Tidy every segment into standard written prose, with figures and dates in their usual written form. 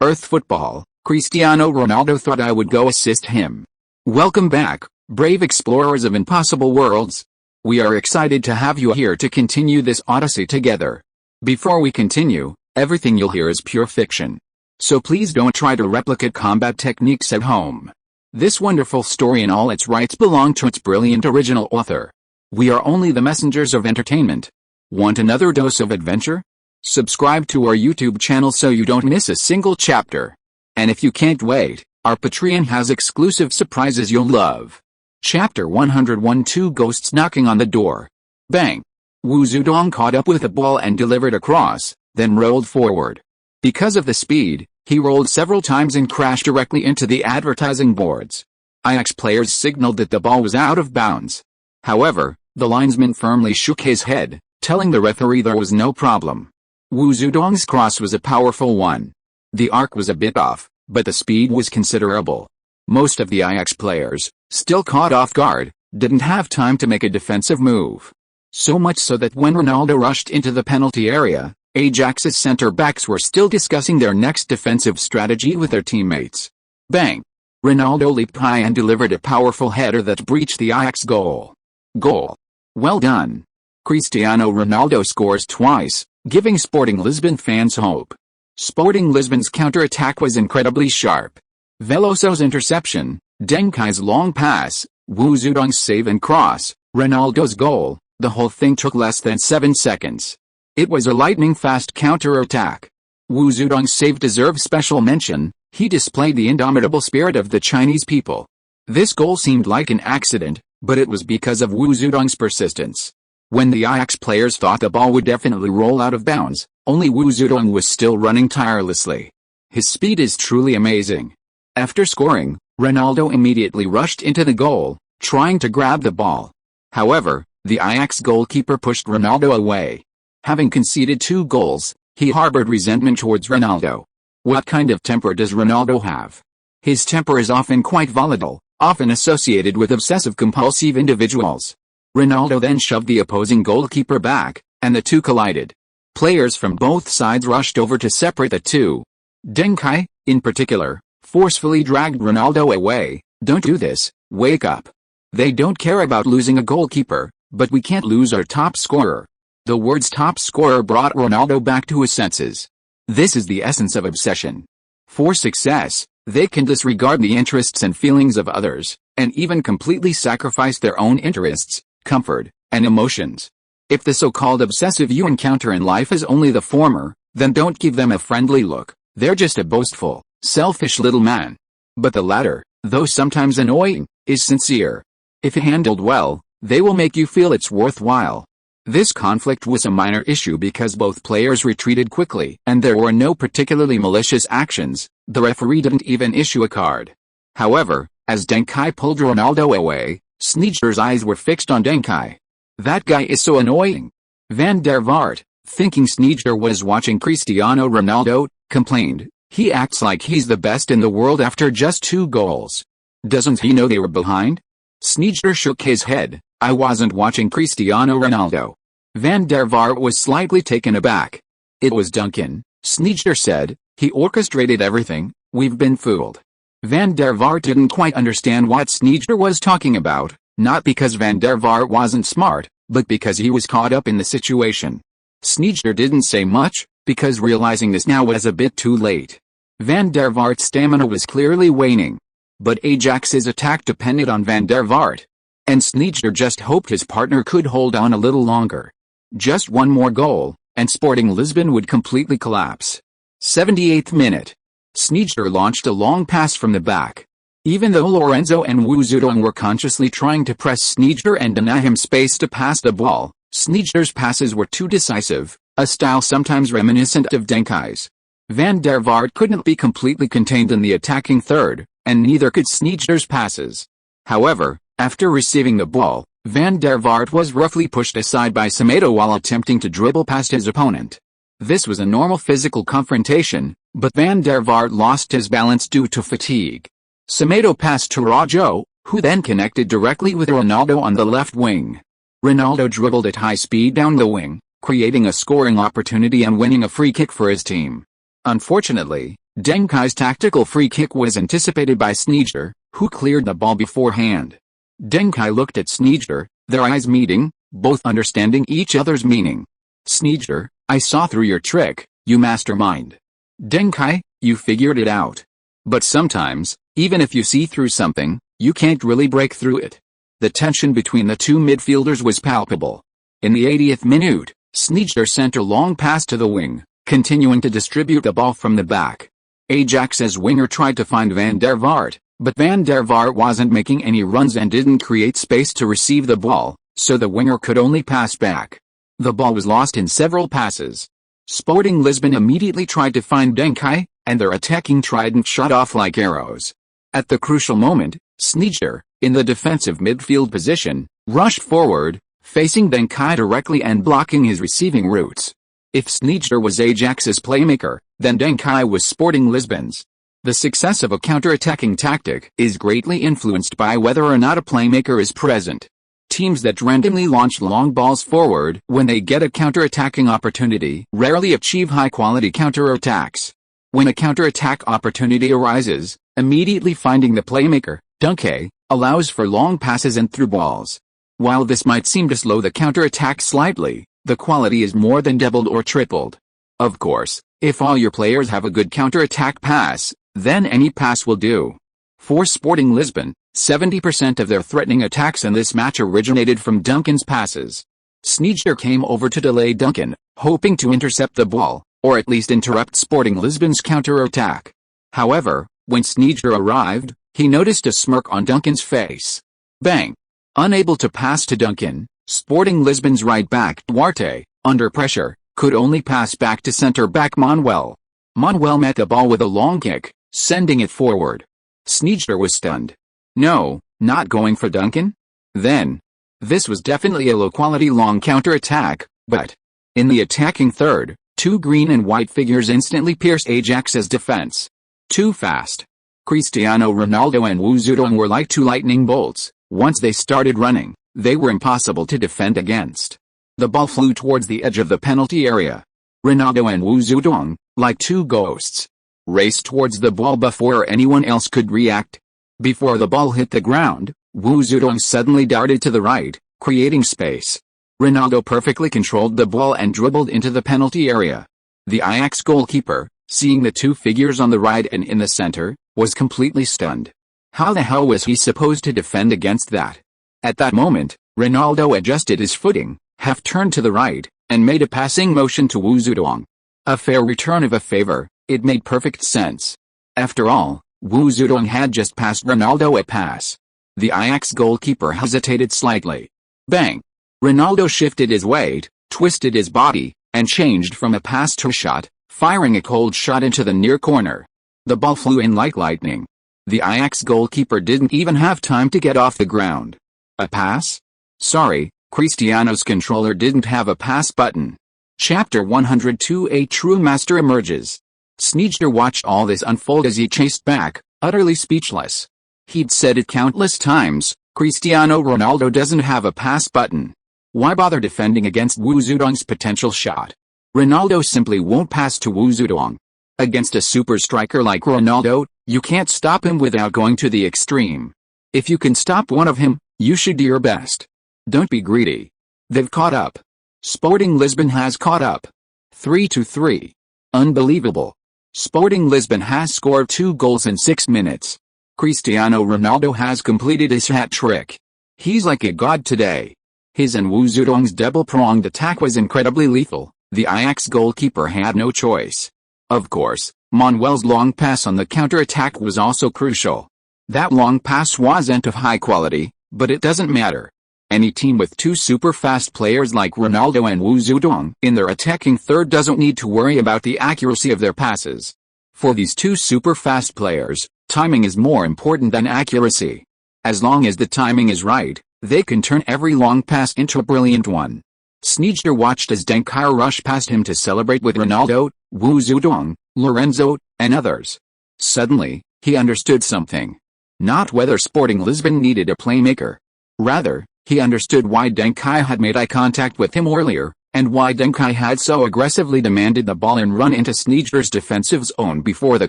Earth football, Cristiano Ronaldo thought I would go assist him. Welcome back, brave explorers of impossible worlds. We are excited to have you here to continue this odyssey together. Before we continue, everything you'll hear is pure fiction. So please don't try to replicate combat techniques at home. This wonderful story in all its rights belong to its brilliant original author. We are only the messengers of entertainment. Want another dose of adventure? Subscribe to our YouTube channel so you don't miss a single chapter. And if you can't wait, our Patreon has exclusive surprises you'll love. Chapter 101. Two ghosts knocking on the door. Bang! Zidane caught up with a ball and delivered a cross, then rolled forward. Because of the speed, he rolled several times and crashed directly into the advertising boards. Ajax players signaled that the ball was out of bounds. However, the linesman firmly shook his head, telling the referee there was no problem. Zidane's cross was a powerful one. The arc was a bit off, but the speed was considerable. Most of the Ajax players, still caught off guard, didn't have time to make a defensive move. So much so that when Ronaldo rushed into the penalty area, Ajax's center-backs were still discussing their next defensive strategy with their teammates. Bang! Ronaldo leaped high and delivered a powerful header that breached the Ajax goal. Goal! Well done! Cristiano Ronaldo scores twice, giving Sporting Lisbon fans hope. Sporting Lisbon's counter-attack was incredibly sharp. Veloso's interception, Deng Kai's long pass, Zidane's save and cross, Ronaldo's goal, the whole thing took less than 7 seconds. It was a lightning-fast counter-attack. Zidane's save deserves special mention. He displayed the indomitable spirit of the Chinese people. This goal seemed like an accident, but it was because of Zidane's persistence. When the Ajax players thought the ball would definitely roll out of bounds, only Zidane was still running tirelessly. His speed is truly amazing. After scoring, Ronaldo immediately rushed into the goal, trying to grab the ball. However, the Ajax goalkeeper pushed Ronaldo away. Having conceded 2 goals, he harbored resentment towards Ronaldo. What kind of temper does Ronaldo have? His temper is often quite volatile, often associated with obsessive-compulsive individuals. Ronaldo then shoved the opposing goalkeeper back, and the two collided. Players from both sides rushed over to separate the two. Deng Kai, in particular, forcefully dragged Ronaldo away. Don't do this, wake up. They don't care about losing a goalkeeper, but we can't lose our top scorer. The words top scorer brought Ronaldo back to his senses. This is the essence of obsession. For success, they can disregard the interests and feelings of others, and even completely sacrifice their own interests, comfort, and emotions. If the so-called obsessive you encounter in life is only the former, then don't give them a friendly look. They're just a boastful, selfish little man. But the latter, though sometimes annoying, is sincere. If handled well, they will make you feel it's worthwhile. This conflict was a minor issue because both players retreated quickly and there were no particularly malicious actions. The referee didn't even issue a card. However, as Deng Kai pulled Ronaldo away, Sneijder's eyes were fixed on Deng Kai. That guy is so annoying. Van der Vaart, thinking Sneijder was watching Cristiano Ronaldo, complained, he acts like he's the best in the world after just 2 goals. Doesn't he know they were behind? Sneijder shook his head, I wasn't watching Cristiano Ronaldo. Van der Vaart was slightly taken aback. It was Duncan, Sneijder said, he orchestrated everything, we've been fooled. Van der Vaart didn't quite understand what Sneijder was talking about, not because Van der Vaart wasn't smart, but because he was caught up in the situation. Sneijder didn't say much, because realizing this now was a bit too late. Van der Vaart's stamina was clearly waning. But Ajax's attack depended on Van der Vaart. And Sneijder just hoped his partner could hold on a little longer. Just one more goal, and Sporting Lisbon would completely collapse. 78th minute. Sneijder launched a long pass from the back. Even though Lorenzo and Zidane were consciously trying to press Sneijder and deny him space to pass the ball, Sneijder's passes were too decisive, a style sometimes reminiscent of Deng Kai's. Van der Vaart couldn't be completely contained in the attacking third, and neither could Sneijder's passes. However, after receiving the ball, Van der Vaart was roughly pushed aside by Semedo while attempting to dribble past his opponent. This was a normal physical confrontation, but Van der Vaart lost his balance due to fatigue. Semedo passed to Rojo, who then connected directly with Ronaldo on the left wing. Ronaldo dribbled at high speed down the wing, creating a scoring opportunity and winning a free kick for his team. Unfortunately, Deng Kai's tactical free kick was anticipated by Sneijder, who cleared the ball beforehand. Deng Kai looked at Sneijder, their eyes meeting, both understanding each other's meaning. Sneijder, I saw through your trick, you mastermind. Deng Kai, you figured it out. But sometimes, even if you see through something, you can't really break through it. The tension between the two midfielders was palpable. In the 80th minute, Sneijder sent a long pass to the wing, continuing to distribute the ball from the back. Ajax's winger tried to find Van der Vaart, but Van der Vaart wasn't making any runs and didn't create space to receive the ball, so the winger could only pass back. The ball was lost in several passes. Sporting Lisbon immediately tried to find Deng Kai, and their attacking trident shot off like arrows. At the crucial moment, Sneijder, in the defensive midfield position, rushed forward, facing Deng Kai directly and blocking his receiving routes. If Sneijder was Ajax's playmaker, then Deng Kai was Sporting Lisbon's. The success of a counter-attacking tactic is greatly influenced by whether or not a playmaker is present. Teams that randomly launch long balls forward when they get a counter-attacking opportunity rarely achieve high-quality counter-attacks. When a counter-attack opportunity arises, immediately finding the playmaker, Deng Kai, allows for long passes and through balls. While this might seem to slow the counter-attack slightly, the quality is more than doubled or tripled. Of course, if all your players have a good counter-attack pass, then any pass will do. For Sporting Lisbon, 70% of their threatening attacks in this match originated from Duncan's passes. Sneijder came over to delay Duncan, hoping to intercept the ball, or at least interrupt Sporting Lisbon's counter-attack. However, when Sneijder arrived, he noticed a smirk on Duncan's face. Bang! Unable to pass to Duncan, Sporting Lisbon's right-back Duarte, under pressure, could only pass back to centre-back Manuel. Manuel met the ball with a long kick, sending it forward. Sneijder was stunned. No, not going for Duncan? Then. This was definitely a low-quality long counter-attack, but in the attacking third, two green and white figures instantly pierced Ajax's defense. Too fast. Cristiano Ronaldo and Wu Zidane were like two lightning bolts. Once they started running, they were impossible to defend against. The ball flew towards the edge of the penalty area. Ronaldo and Wu Zidane, like two ghosts, raced towards the ball before anyone else could react. Before the ball hit the ground, Wu Zidane suddenly darted to the right, creating space. Ronaldo perfectly controlled the ball and dribbled into the penalty area. The Ajax goalkeeper, seeing the two figures on the right and in the center, was completely stunned. How the hell was he supposed to defend against that? At that moment, Ronaldo adjusted his footing, half-turned to the right, and made a passing motion to Wu Zidane. A fair return of a favor, it made perfect sense. After all, Wu Zidane had just passed Ronaldo a pass. The Ajax goalkeeper hesitated slightly. Bang! Ronaldo shifted his weight, twisted his body, and changed from a pass to a shot, firing a cold shot into the near corner. The ball flew in like lightning. The Ajax goalkeeper didn't even have time to get off the ground. A pass? Sorry, Cristiano's controller didn't have a pass button. Chapter 102: A true master emerges. Sneijder watched all this unfold as he chased back, utterly speechless. He'd said it countless times, Cristiano Ronaldo doesn't have a pass button. Why bother defending against Wu Zidane's potential shot? Ronaldo simply won't pass to Wu Zidane. Against a super striker like Ronaldo, you can't stop him without going to the extreme. If you can stop one of him, you should do your best. Don't be greedy. They've caught up. Sporting Lisbon has caught up. 3-3. Unbelievable. Sporting Lisbon has scored 2 goals in 6 minutes. Cristiano Ronaldo has completed his hat-trick. He's like a god today. His and Wu Zidane's double-pronged attack was incredibly lethal. The Ajax goalkeeper had no choice. Of course, Manuel's long pass on the counter-attack was also crucial. That long pass wasn't of high quality, but it doesn't matter. Any team with 2 super-fast players like Ronaldo and Wu Zidane in their attacking third doesn't need to worry about the accuracy of their passes. For these 2 super-fast players, timing is more important than accuracy. As long as the timing is right, they can turn every long pass into a brilliant one. Sneijder watched as Deng Kai rushed past him to celebrate with Ronaldo, Wu Zidane, Lorenzo, and others. Suddenly, he understood something. Not whether Sporting Lisbon needed a playmaker. Rather, he understood why Deng Kai had made eye contact with him earlier, and why Deng Kai had so aggressively demanded the ball and run into Sneijder's defensive zone before the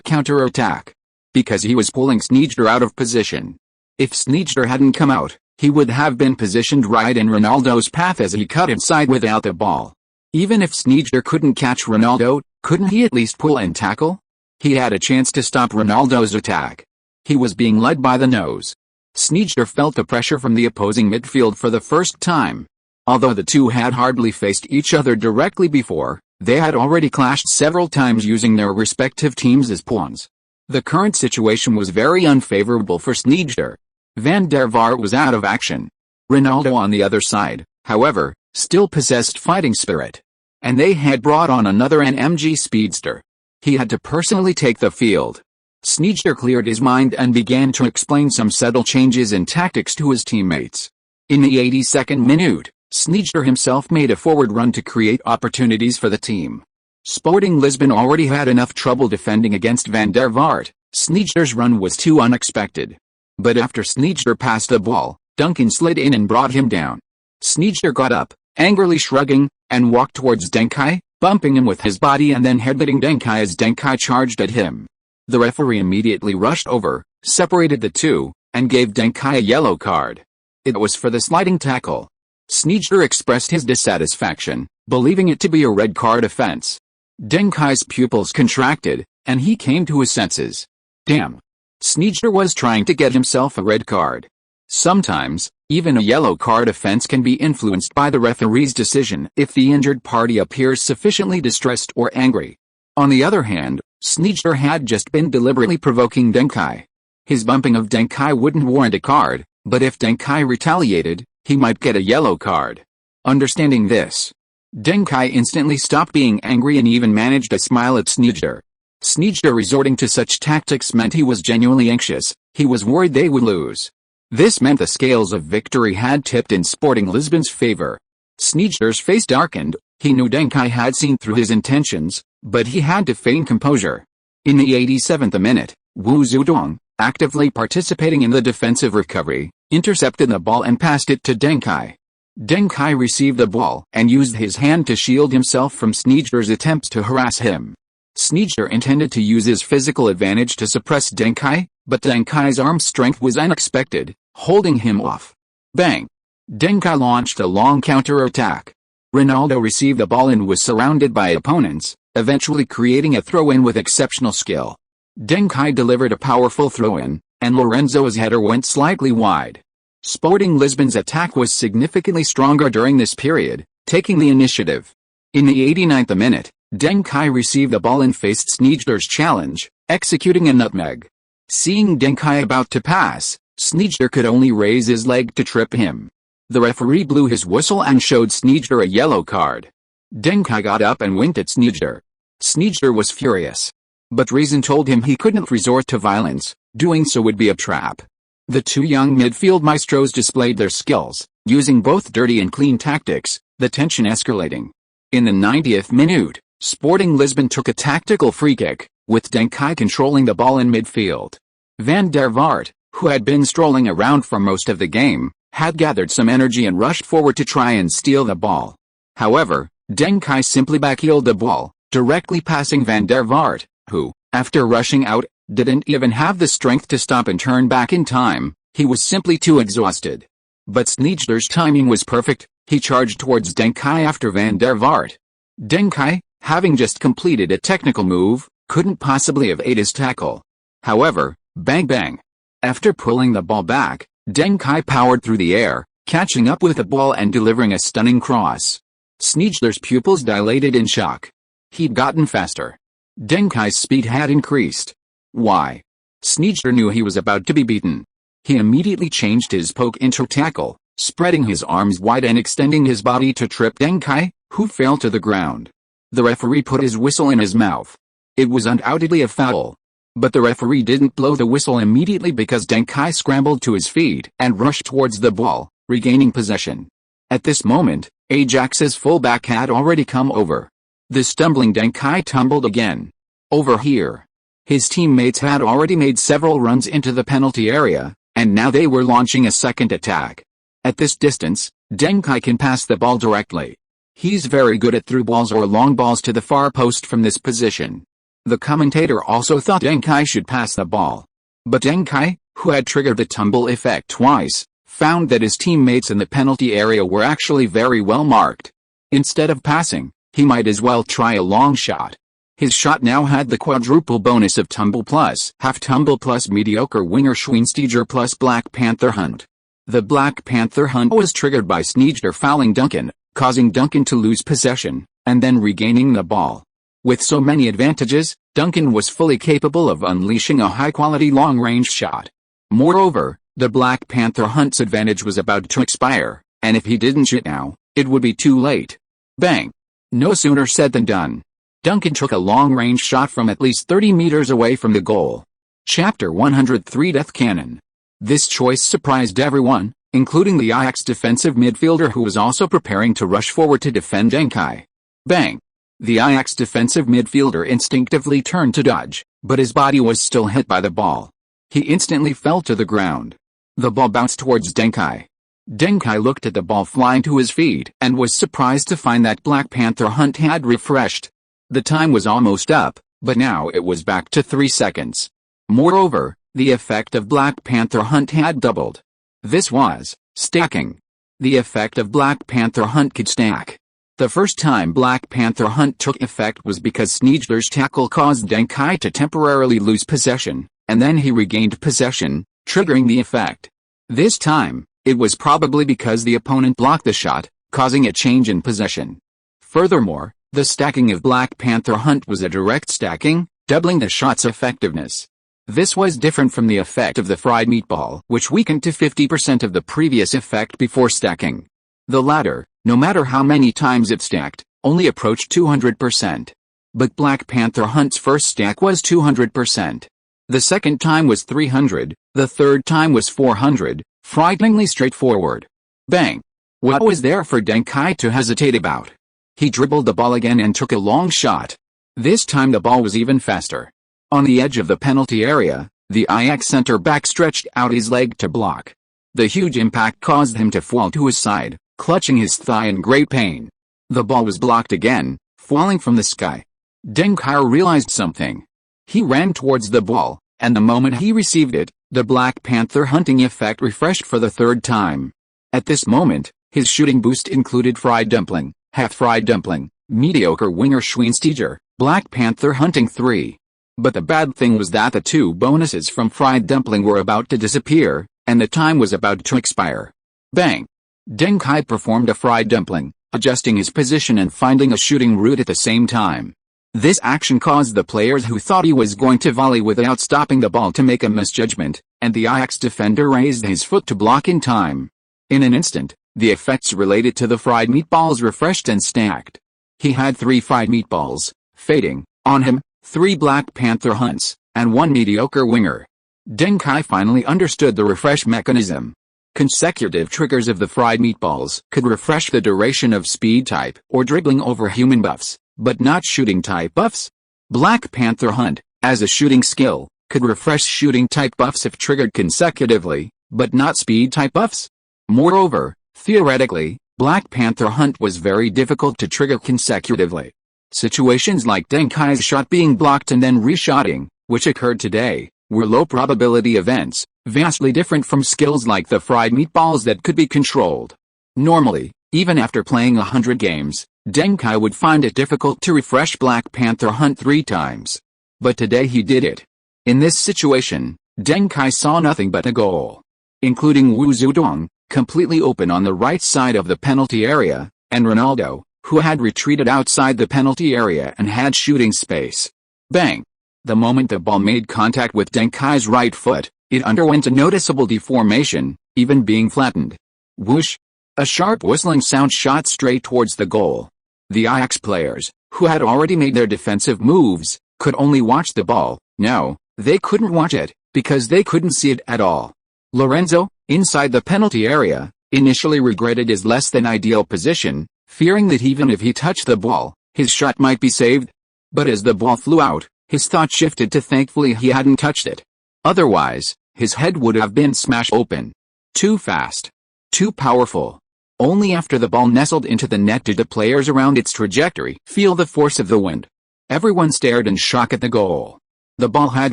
counter-attack. Because he was pulling Sneijder out of position. If Sneijder hadn't come out, he would have been positioned right in Ronaldo's path as he cut inside without the ball. Even if Sneijder couldn't catch Ronaldo, couldn't he at least pull and tackle? He had a chance to stop Ronaldo's attack. He was being led by the nose. Sneijder felt the pressure from the opposing midfield for the first time. Although the two had hardly faced each other directly before, they had already clashed several times using their respective teams as pawns. The current situation was very unfavorable for Sneijder. Van der Vaart was out of action. Ronaldo on the other side, however, still possessed fighting spirit. And they had brought on another NMG speedster. He had to personally take the field. Sneijder cleared his mind and began to explain some subtle changes in tactics to his teammates. In the 82nd minute, Sneijder himself made a forward run to create opportunities for the team. Sporting Lisbon already had enough trouble defending against Van der Vaart. Sneijder's run was too unexpected. But after Sneijder passed the ball, Duncan slid in and brought him down. Sneijder got up, angrily shrugging, and walked towards Deng Kai, bumping him with his body and then headbutting Deng Kai as Deng Kai charged at him. The referee immediately rushed over, separated the two, and gave Deng Kai a yellow card. It was for the sliding tackle. Sneijder expressed his dissatisfaction, believing it to be a red card offense. Deng Kai's pupils contracted, and he came to his senses. Damn. Sneijder was trying to get himself a red card. Sometimes, even a yellow card offense can be influenced by the referee's decision if the injured party appears sufficiently distressed or angry. On the other hand, Sneijder had just been deliberately provoking Deng Kai. His bumping of Deng Kai wouldn't warrant a card, but if Deng Kai retaliated, he might get a yellow card. Understanding this, Deng Kai instantly stopped being angry and even managed to smile at Sneijder. Sneijder resorting to such tactics meant he was genuinely anxious. He was worried they would lose. This meant the scales of victory had tipped in Sporting Lisbon's favor. Sneijder's face darkened. He knew Deng Kai had seen through his intentions, but he had to feign composure. In the 87th minute, Wu Zedong, actively participating in the defensive recovery, intercepted the ball and passed it to Deng Kai. Deng Kai received the ball and used his hand to shield himself from Sneijder's attempts to harass him. Sneijder intended to use his physical advantage to suppress Deng Kai, but Deng Kai's arm strength was unexpected, holding him off. Bang! Deng Kai launched a long counter-attack. Ronaldo received the ball and was surrounded by opponents, eventually creating a throw-in with exceptional skill. Deng Kai delivered a powerful throw-in, and Lorenzo's header went slightly wide. Sporting Lisbon's attack was significantly stronger during this period, taking the initiative. In the 89th minute, Deng Kai received the ball and faced Sneijder's challenge, executing a nutmeg. Seeing Deng Kai about to pass, Sneijder could only raise his leg to trip him. The referee blew his whistle and showed Sneijder a yellow card. Deng Kai got up and winked at Sneijder. Sneijder was furious. But reason told him he couldn't resort to violence, doing so would be a trap. The two young midfield maestros displayed their skills, using both dirty and clean tactics, the tension escalating. In the 90th minute, Sporting Lisbon took a tactical free kick, with Deng Kai controlling the ball in midfield. Van der Vaart, who had been strolling around for most of the game, had gathered some energy and rushed forward to try and steal the ball. However, Deng Kai simply backheeled the ball, directly passing Van der Vaart, who, after rushing out, didn't even have the strength to stop and turn back in time. He was simply too exhausted. But Sneijder's timing was perfect. He charged towards Deng Kai after Van der Vaart. Deng Kai, having just completed a technical move, couldn't possibly evade his tackle. However, bang bang. After pulling the ball back, Deng Kai powered through the air, catching up with the ball and delivering a stunning cross. Sneijder's pupils dilated in shock. He'd gotten faster. Deng Kai's speed had increased. Why? Sneijder knew he was about to be beaten. He immediately changed his poke into tackle, spreading his arms wide and extending his body to trip Deng Kai, who fell to the ground. The referee put his whistle in his mouth. It was undoubtedly a foul. But the referee didn't blow the whistle immediately because Deng Kai scrambled to his feet and rushed towards the ball, regaining possession. At this moment, Ajax's fullback had already come over. The stumbling Deng Kai tumbled again. Over here. His teammates had already made several runs into the penalty area, and now they were launching a second attack. At this distance, Deng Kai can pass the ball directly. He's very good at through balls or long balls to the far post from this position. The commentator also thought Deng Kai should pass the ball. But Deng Kai, who had triggered the tumble effect twice, found that his teammates in the penalty area were actually very well marked. Instead of passing, he might as well try a long shot. His shot now had the quadruple bonus of tumble plus half tumble plus mediocre winger Schweinsteiger plus Black Panther Hunt. The Black Panther Hunt was triggered by Sneijder fouling Duncan, causing Duncan to lose possession, and then regaining the ball. With so many advantages, Duncan was fully capable of unleashing a high-quality long-range shot. Moreover, the Black Panther Hunt's advantage was about to expire, and if he didn't shoot now, it would be too late. Bang! No sooner said than done. Duncan took a long-range shot from at least 30 meters away from the goal. Chapter 103 Death Cannon. This choice surprised everyone, including the Ajax defensive midfielder who was also preparing to rush forward to defend Deng Kai. Bang! The Ajax defensive midfielder instinctively turned to dodge, but his body was still hit by the ball. He instantly fell to the ground. The ball bounced towards Deng Kai. Deng Kai looked at the ball flying to his feet and was surprised to find that Black Panther Hunt had refreshed. The time was almost up, but now it was back to 3 seconds. Moreover, the effect of Black Panther Hunt had doubled. This was stacking. The effect of Black Panther Hunt could stack. The first time Black Panther Hunt took effect was because Sneijder's tackle caused Deng Kai to temporarily lose possession, and then he regained possession, triggering the effect. This time, it was probably because the opponent blocked the shot, causing a change in possession. Furthermore, the stacking of Black Panther Hunt was a direct stacking, doubling the shot's effectiveness. This was different from the effect of the fried meatball, which weakened to 50% of the previous effect before stacking. The latter, no matter how many times it stacked, only approached 200%. But Black Panther Hunt's first stack was 200%. The second time was 300, the third time was 400, frighteningly straightforward. Bang! What was there for Deng Kai to hesitate about? He dribbled the ball again and took a long shot. This time the ball was even faster. On the edge of the penalty area, the Ajax centre-back stretched out his leg to block. The huge impact caused him to fall to his side, clutching his thigh in great pain. The ball was blocked again, falling from the sky. Deng Kai realized something. He ran towards the ball, and the moment he received it, the Black Panther hunting effect refreshed for the third time. At this moment, his shooting boost included fried dumpling, half-fried dumpling, mediocre winger Schweinsteiger, Black Panther hunting 3. But the bad thing was that the 2 bonuses from fried dumpling were about to disappear, and the time was about to expire. Bang! Deng Kai performed a fried dumpling, adjusting his position and finding a shooting route at the same time. This action caused the players who thought he was going to volley without stopping the ball to make a misjudgment, and the Ajax defender raised his foot to block in time. In an instant, the effects related to the fried meatballs refreshed and stacked. He had 3 fried meatballs, fading, on him, 3 Black Panther Hunts, and 1 mediocre winger. Deng Kai finally understood the refresh mechanism. Consecutive triggers of the fried meatballs could refresh the duration of speed type or dribbling over human buffs, but not shooting type buffs. Black Panther Hunt, as a shooting skill, could refresh shooting type buffs if triggered consecutively, but not speed type buffs. Moreover, theoretically, Black Panther Hunt was very difficult to trigger consecutively. Situations like Deng Kai's shot being blocked and then reshotting, which occurred today, were low-probability events, vastly different from skills like the fried meatballs that could be controlled. Normally, even after playing 100 games, Deng Kai would find it difficult to refresh Black Panther Hunt 3 times. But today he did it. In this situation, Deng Kai saw nothing but a goal. Including Wu Zedong, completely open on the right side of the penalty area, and Ronaldo, who had retreated outside the penalty area and had shooting space. Bang! The moment the ball made contact with Deng Kai's right foot, it underwent a noticeable deformation, even being flattened. Whoosh! A sharp whistling sound shot straight towards the goal. The Ajax players, who had already made their defensive moves, could only watch the ball. No, they couldn't watch it, because they couldn't see it at all. Lorenzo, inside the penalty area, initially regretted his less than ideal position, fearing that even if he touched the ball, his shot might be saved. But as the ball flew out, his thought shifted to thankfully he hadn't touched it. Otherwise, his head would have been smashed open. Too fast. Too powerful. Only after the ball nestled into the net did the players around its trajectory feel the force of the wind. Everyone stared in shock at the goal. The ball had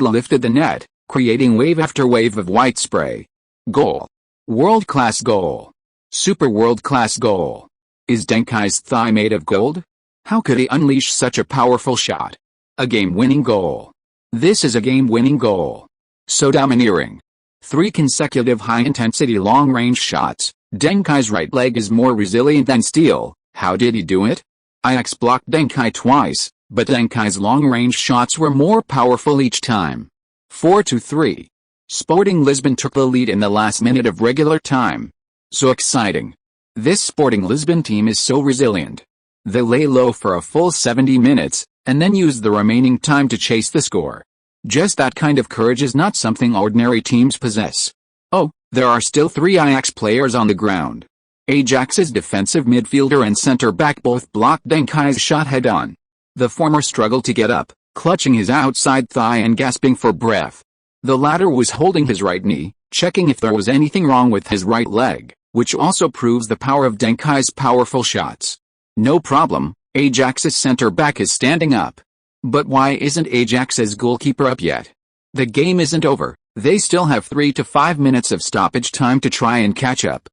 lifted the net, creating wave after wave of white spray. Goal. World-class goal. Super world-class goal. Is Deng Kai's thigh made of gold? How could he unleash such a powerful shot? A game-winning goal. This is a game-winning goal. So domineering. 3 consecutive high-intensity long-range shots. Deng Kai's right leg is more resilient than steel. How did he do it? Ajax blocked Deng Kai twice, but Deng Kai's long-range shots were more powerful each time. 4-3. Sporting Lisbon took the lead in the last minute of regular time. So exciting. This Sporting Lisbon team is so resilient. They lay low for a full 70 minutes, and then use the remaining time to chase the score. Just that kind of courage is not something ordinary teams possess. Oh, there are still 3 Ajax players on the ground. Ajax's defensive midfielder and center-back both blocked Deng Kai's shot head-on. The former struggled to get up, clutching his outside thigh and gasping for breath. The latter was holding his right knee, checking if there was anything wrong with his right leg, which also proves the power of Deng Kai's powerful shots. No problem, Ajax's center-back is standing up. But why isn't Ajax's goalkeeper up yet? The game isn't over. They still have 3 to 5 minutes of stoppage time to try and catch up.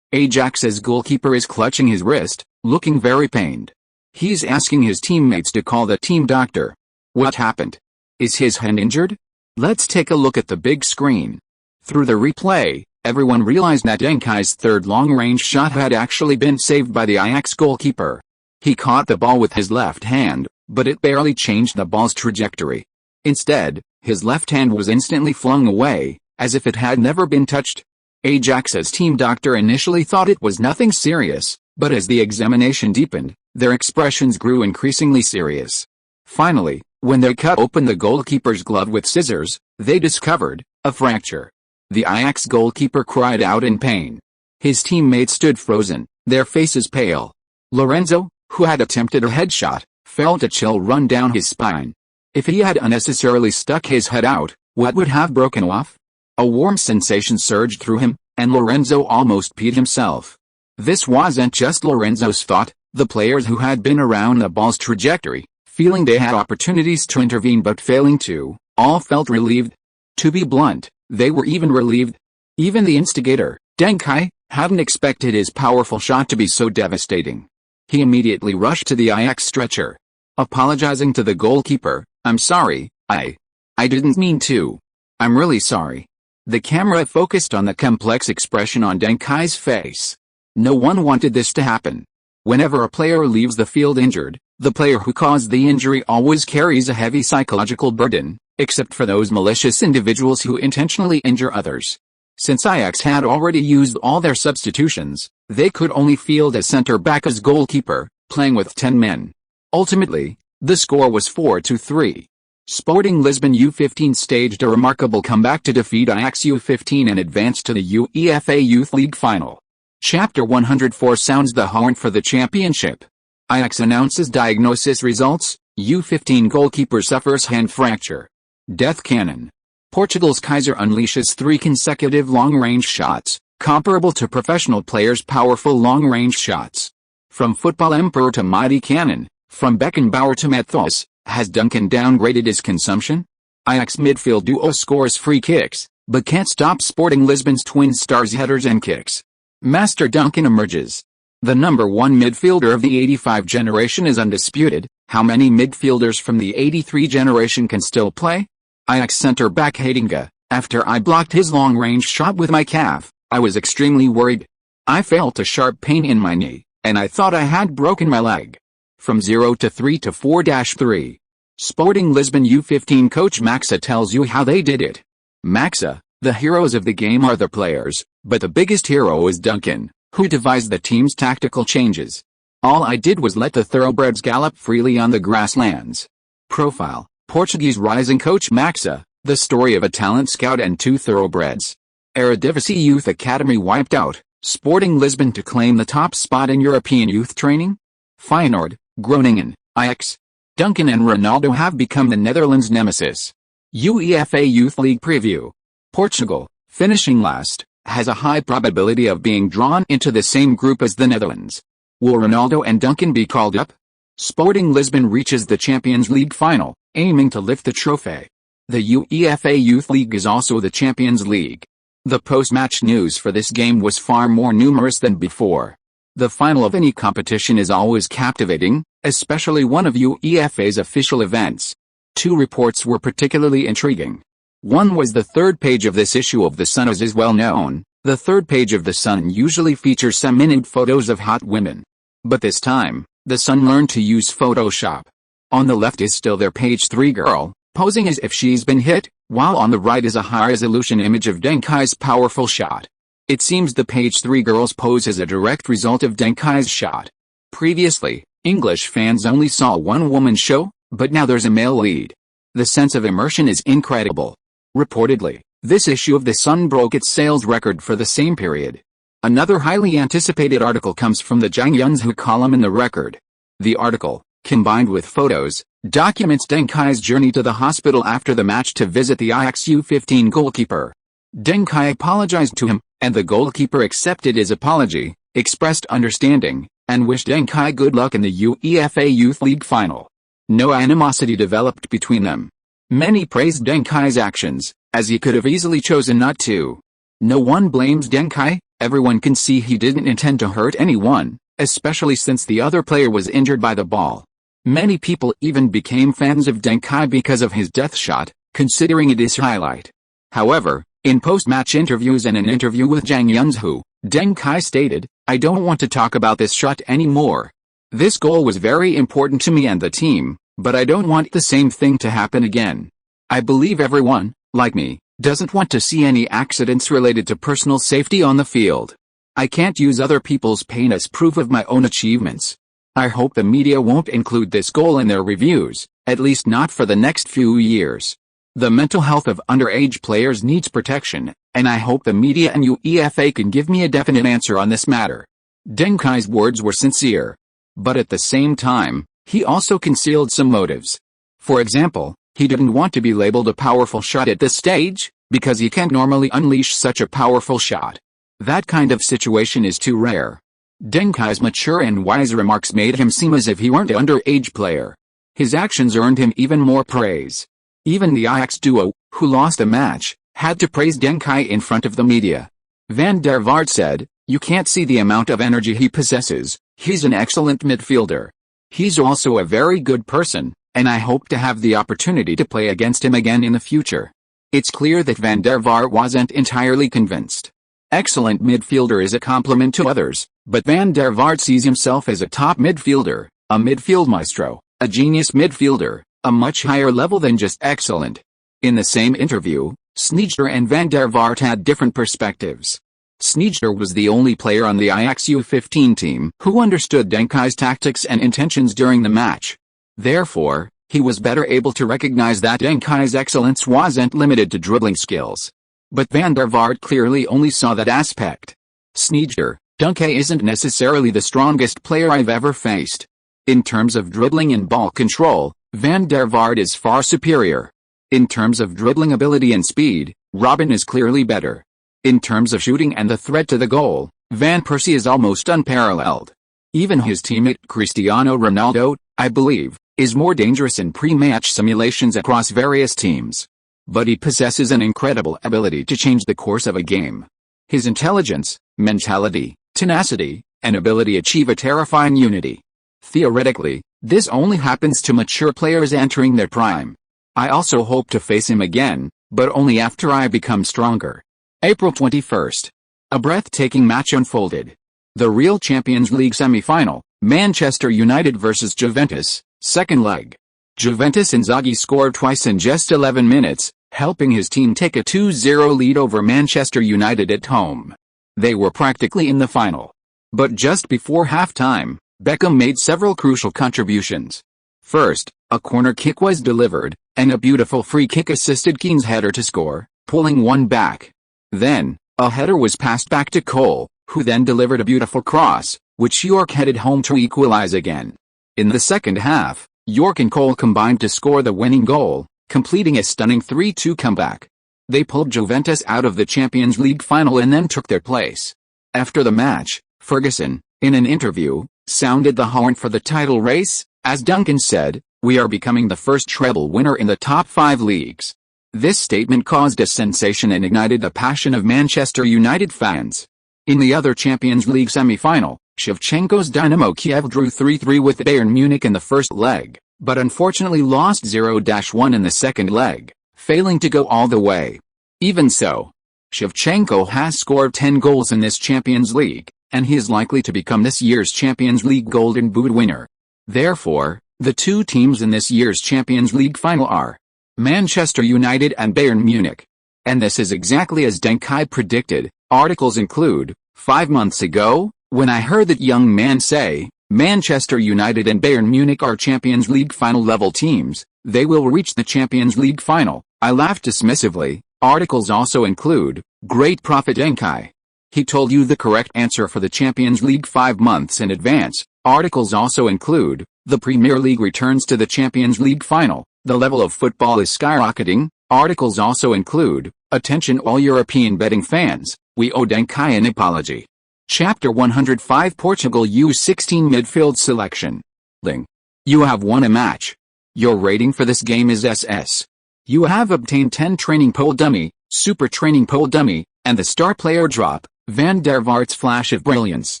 Ajax's goalkeeper is clutching his wrist, looking very pained. He's asking his teammates to call the team doctor. What happened? Is his hand injured? Let's take a look at the big screen. Through the replay, everyone realized that Deng Kai's third long-range shot had actually been saved by the Ajax goalkeeper. He caught the ball with his left hand, but it barely changed the ball's trajectory. Instead, his left hand was instantly flung away, as if it had never been touched. Ajax's team doctor initially thought it was nothing serious, but as the examination deepened, their expressions grew increasingly serious. Finally, when they cut open the goalkeeper's glove with scissors, they discovered a fracture. The Ajax goalkeeper cried out in pain. His teammates stood frozen, their faces pale. Lorenzo, who had attempted a headshot, felt a chill run down his spine. If he had unnecessarily stuck his head out, what would have broken off? A warm sensation surged through him, and Lorenzo almost peed himself. This wasn't just Lorenzo's thought. The players who had been around the ball's trajectory, feeling they had opportunities to intervene but failing to, all felt relieved. To be blunt, they were even relieved. Even the instigator, Deng Kai, hadn't expected his powerful shot to be so devastating. He immediately rushed to the Ajax stretcher. Apologizing to the goalkeeper, "I'm sorry, I didn't mean to. I'm really sorry." The camera focused on the complex expression on Deng Kai's face. No one wanted this to happen. Whenever a player leaves the field injured, the player who caused the injury always carries a heavy psychological burden, except for those malicious individuals who intentionally injure others. Since Ajax had already used all their substitutions, they could only field a center-back as goalkeeper, playing with 10 men. Ultimately, the score was 4-3. Sporting Lisbon U15 staged a remarkable comeback to defeat Ajax U15 and advance to the UEFA Youth League final. Chapter 104 sounds the horn for the championship. Ajax announces diagnosis results. U15 goalkeeper suffers hand fracture. Death cannon. Portugal's Kaiser unleashes 3 consecutive long-range shots, comparable to professional players' powerful long-range shots. From football emperor to mighty cannon, from Beckenbauer to Mathos, has Duncan downgraded his consumption? Ajax midfield duo scores free kicks, but can't stop Sporting Lisbon's twin stars' headers and kicks. Master Duncan emerges. The number 1 midfielder of the 85 generation is undisputed. How many midfielders from the 83 generation can still play? Ajax center-back Heitinga, after I blocked his long-range shot with my calf, I was extremely worried. I felt a sharp pain in my knee, and I thought I had broken my leg. From 0-3 to 4-3. Sporting Lisbon U15 coach Maxa tells you how they did it. Maxa, the heroes of the game are the players, but the biggest hero is Duncan, who devised the team's tactical changes. All I did was let the thoroughbreds gallop freely on the grasslands. Profile, Portuguese rising coach Maxa, the story of a talent scout and 2 thoroughbreds. Eredivisie Youth Academy wiped out, Sporting Lisbon to claim the top spot in European youth training? Feyenoord, Groningen, Ajax. Duncan and Ronaldo have become the Netherlands' nemesis. UEFA Youth League preview. Portugal, finishing last, has a high probability of being drawn into the same group as the Netherlands. Will Ronaldo and Duncan be called up? Sporting Lisbon reaches the Champions League final, aiming to lift the trophy. The UEFA Youth League is also the Champions League. The post-match news for this game was far more numerous than before. The final of any competition is always captivating, especially one of UEFA's official events. Two reports were particularly intriguing. One was the third page of this issue of The Sun. As is well known, the third page of The Sun usually features some minute photos of hot women. But this time, The Sun learned to use Photoshop. On the left is still their page 3 girl, posing as if she's been hit, while on the right is a high-resolution image of Deng Kai's powerful shot. It seems the page 3 girl's pose is a direct result of Deng Kai's shot. Previously, English fans only saw one woman show, but now there's a male lead. The sense of immersion is incredible. Reportedly, this issue of The Sun broke its sales record for the same period. Another highly anticipated article comes from the Zhang Yunzhu column in the Record. The article, combined with photos, documents Deng Kai's journey to the hospital after the match to visit the Ajax U15 goalkeeper. Deng Kai apologized to him, and the goalkeeper accepted his apology, expressed understanding, and wished Deng Kai good luck in the UEFA Youth League final. No animosity developed between them. Many praised Deng Kai's actions, as he could have easily chosen not to. No one blames Deng Kai, everyone can see he didn't intend to hurt anyone, especially since the other player was injured by the ball. Many people even became fans of Deng Kai because of his death shot, considering it his highlight. However, in post-match interviews and an interview with Zhang Yunzhu, Deng Kai stated, "I don't want to talk about this shot anymore. This goal was very important to me and the team, but I don't want the same thing to happen again. I believe everyone, like me, doesn't want to see any accidents related to personal safety on the field. I can't use other people's pain as proof of my own achievements. I hope the media won't include this goal in their reviews, at least not for the next few years. The mental health of underage players needs protection, and I hope the media and UEFA can give me a definite answer on this matter." Deng Kai's words were sincere. But at the same time, he also concealed some motives. For example, he didn't want to be labeled a powerful shot at this stage, because he can't normally unleash such a powerful shot. That kind of situation is too rare. Deng Kai's mature and wise remarks made him seem as if he weren't an underage player. His actions earned him even more praise. Even the Ajax duo, who lost the match, had to praise Deng Kai in front of the media. Van der Vaart said, "You can't see the amount of energy he possesses. He's an excellent midfielder. He's also a very good person, and I hope to have the opportunity to play against him again in the future." It's clear that Van der Vaart wasn't entirely convinced. Excellent midfielder is a compliment to others, but Van der Vaart sees himself as a top midfielder, a midfield maestro, a genius midfielder, a much higher level than just excellent. In the same interview, Sneijder and Van der Vaart had different perspectives. Sneijder was the only player on the Ajax U15 team who understood Deng Kai's tactics and intentions during the match. Therefore, he was better able to recognize that Deng Kai's excellence wasn't limited to dribbling skills. But Van der Vaart clearly only saw that aspect. Sneijder, Deng Kai isn't necessarily the strongest player I've ever faced. In terms of dribbling and ball control, Van der Vaart is far superior. In terms of dribbling ability and speed, Robin is clearly better. In terms of shooting and the threat to the goal, Van Persie is almost unparalleled. Even his teammate Cristiano Ronaldo, I believe, is more dangerous in pre-match simulations across various teams. But he possesses an incredible ability to change the course of a game. His intelligence, mentality, tenacity, and ability achieve a terrifying unity. Theoretically, this only happens to mature players entering their prime. I also hope to face him again, but only after I become stronger. April 21st. A breathtaking match unfolded. The Real Champions League semi-final, Manchester United vs Juventus, second leg. Juventus Inzaghi scored twice in just 11 minutes, helping his team take a 2-0 lead over Manchester United at home. They were practically in the final. But just before halftime, Beckham made several crucial contributions. First, a corner kick was delivered, and a beautiful free kick assisted Keane's header to score, pulling one back. Then, a header was passed back to Cole, who then delivered a beautiful cross, which York headed home to equalize again. In the second half, York and Cole combined to score the winning goal, completing a stunning 3-2 comeback. They pulled Juventus out of the Champions League final and then took their place. After the match, Ferguson, in an interview, sounded the horn for the title race. As Duncan said, "We are becoming the first treble winner in the top 5 leagues." This statement caused a sensation and ignited the passion of Manchester United fans. In the other Champions League semi-final, Shevchenko's Dynamo Kiev drew 3-3 with Bayern Munich in the first leg, but unfortunately lost 0-1 in the second leg, failing to go all the way. Even so, Shevchenko has scored 10 goals in this Champions League, and he is likely to become this year's Champions League Golden Boot winner. Therefore, the two teams in this year's Champions League final are Manchester United and Bayern Munich. And this is exactly as Deng Kai predicted. Articles include, 5 months ago, when I heard that young man say, Manchester United and Bayern Munich are Champions League final level teams, they will reach the Champions League final, I laughed dismissively. Articles also include, great prophet Deng Kai. He told you the correct answer for the Champions League 5 months in advance. Articles also include, the Premier League returns to the Champions League final, the level of football is skyrocketing. Articles also include, attention all European betting fans, we owe Deng Kai an apology. Chapter 105 Portugal U16 Midfield Selection. Ling. You have won a match. Your rating for this game is SS. You have obtained 10 training pole dummy, super training pole dummy, and the star player drop, Van der Vaart's flash of brilliance.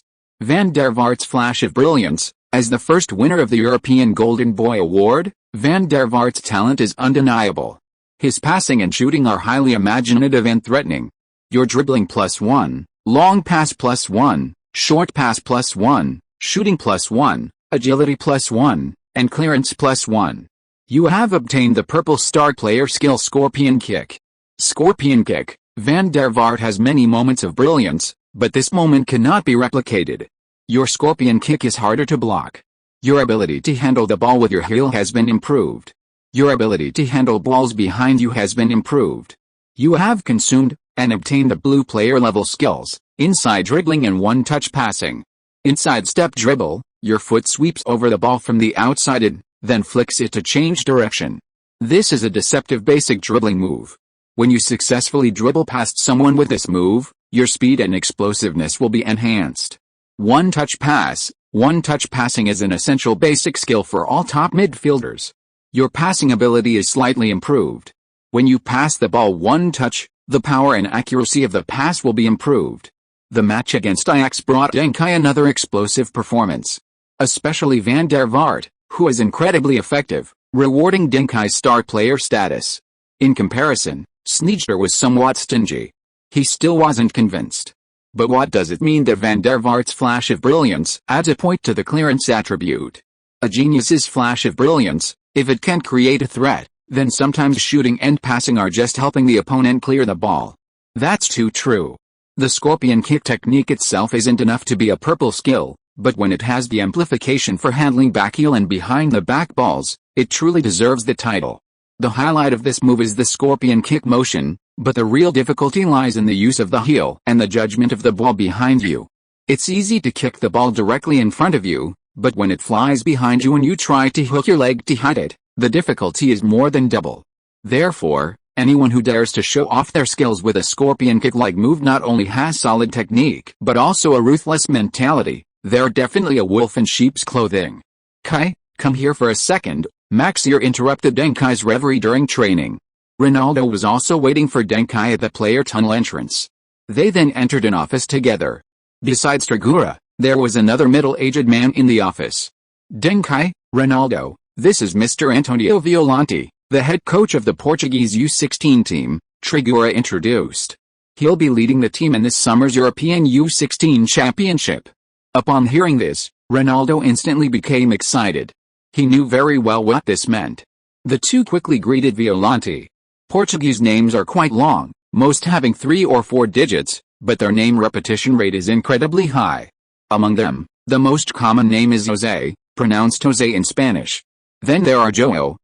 Van der Vaart's flash of brilliance. As the first winner of the European Golden Boy Award, Van der Vaart's talent is undeniable. His passing and shooting are highly imaginative and threatening. Your dribbling +1, long pass +1, short pass +1, shooting +1, agility +1, and clearance +1. You have obtained the purple star player skill Scorpion Kick. Scorpion Kick. Van der Vaart has many moments of brilliance, but this moment cannot be replicated. Your Scorpion Kick is harder to block. Your ability to handle the ball with your heel has been improved. Your ability to handle balls behind you has been improved. You have consumed and obtained the blue player level skills, inside dribbling and one-touch passing. Inside step dribble, your foot sweeps over the ball from the outside and then flicks it to change direction. This is a deceptive basic dribbling move. When you successfully dribble past someone with this move, your speed and explosiveness will be enhanced. One-touch pass. One-touch passing is an essential basic skill for all top midfielders. Your passing ability is slightly improved. When you pass the ball one touch, the power and accuracy of the pass will be improved. The match against Ajax brought Deng Kai another explosive performance. Especially Van der Vaart, who is incredibly effective, rewarding Deng Kai's star player status. In comparison, Sneijder was somewhat stingy. He still wasn't convinced. But what does it mean that Van der Vaart's flash of brilliance adds a point to the clearance attribute? A genius's flash of brilliance, if it can't create a threat, then sometimes shooting and passing are just helping the opponent clear the ball. That's too true. The Scorpion Kick technique itself isn't enough to be a purple skill, but when it has the amplification for handling backheel and behind the back balls, it truly deserves the title. The highlight of this move is the Scorpion Kick motion, but the real difficulty lies in the use of the heel and the judgment of the ball behind you. It's easy to kick the ball directly in front of you, but when it flies behind you and you try to hook your leg to hit it, the difficulty is more than double. Therefore, anyone who dares to show off their skills with a Scorpion Kick-like move not only has solid technique but also a ruthless mentality. They're definitely a wolf in sheep's clothing. Kai, come here for a second. Maxier interrupted Deng Kai's reverie during training. Ronaldo was also waiting for Deng Kai at the player tunnel entrance. They then entered an office together. Besides Trigura, there was another middle-aged man in the office. Deng Kai, Ronaldo, this is Mr. Antonio Violante, the head coach of the Portuguese U16 team, Trigura introduced. He'll be leading the team in this summer's European U16 Championship. Upon hearing this, Ronaldo instantly became excited. He knew very well what this meant. The two quickly greeted Violante. Portuguese names are quite long, most having 3 or 4 digits, but their name repetition rate is incredibly high. Among them, the most common name is Jose, pronounced Jose in Spanish. Then there are Joao,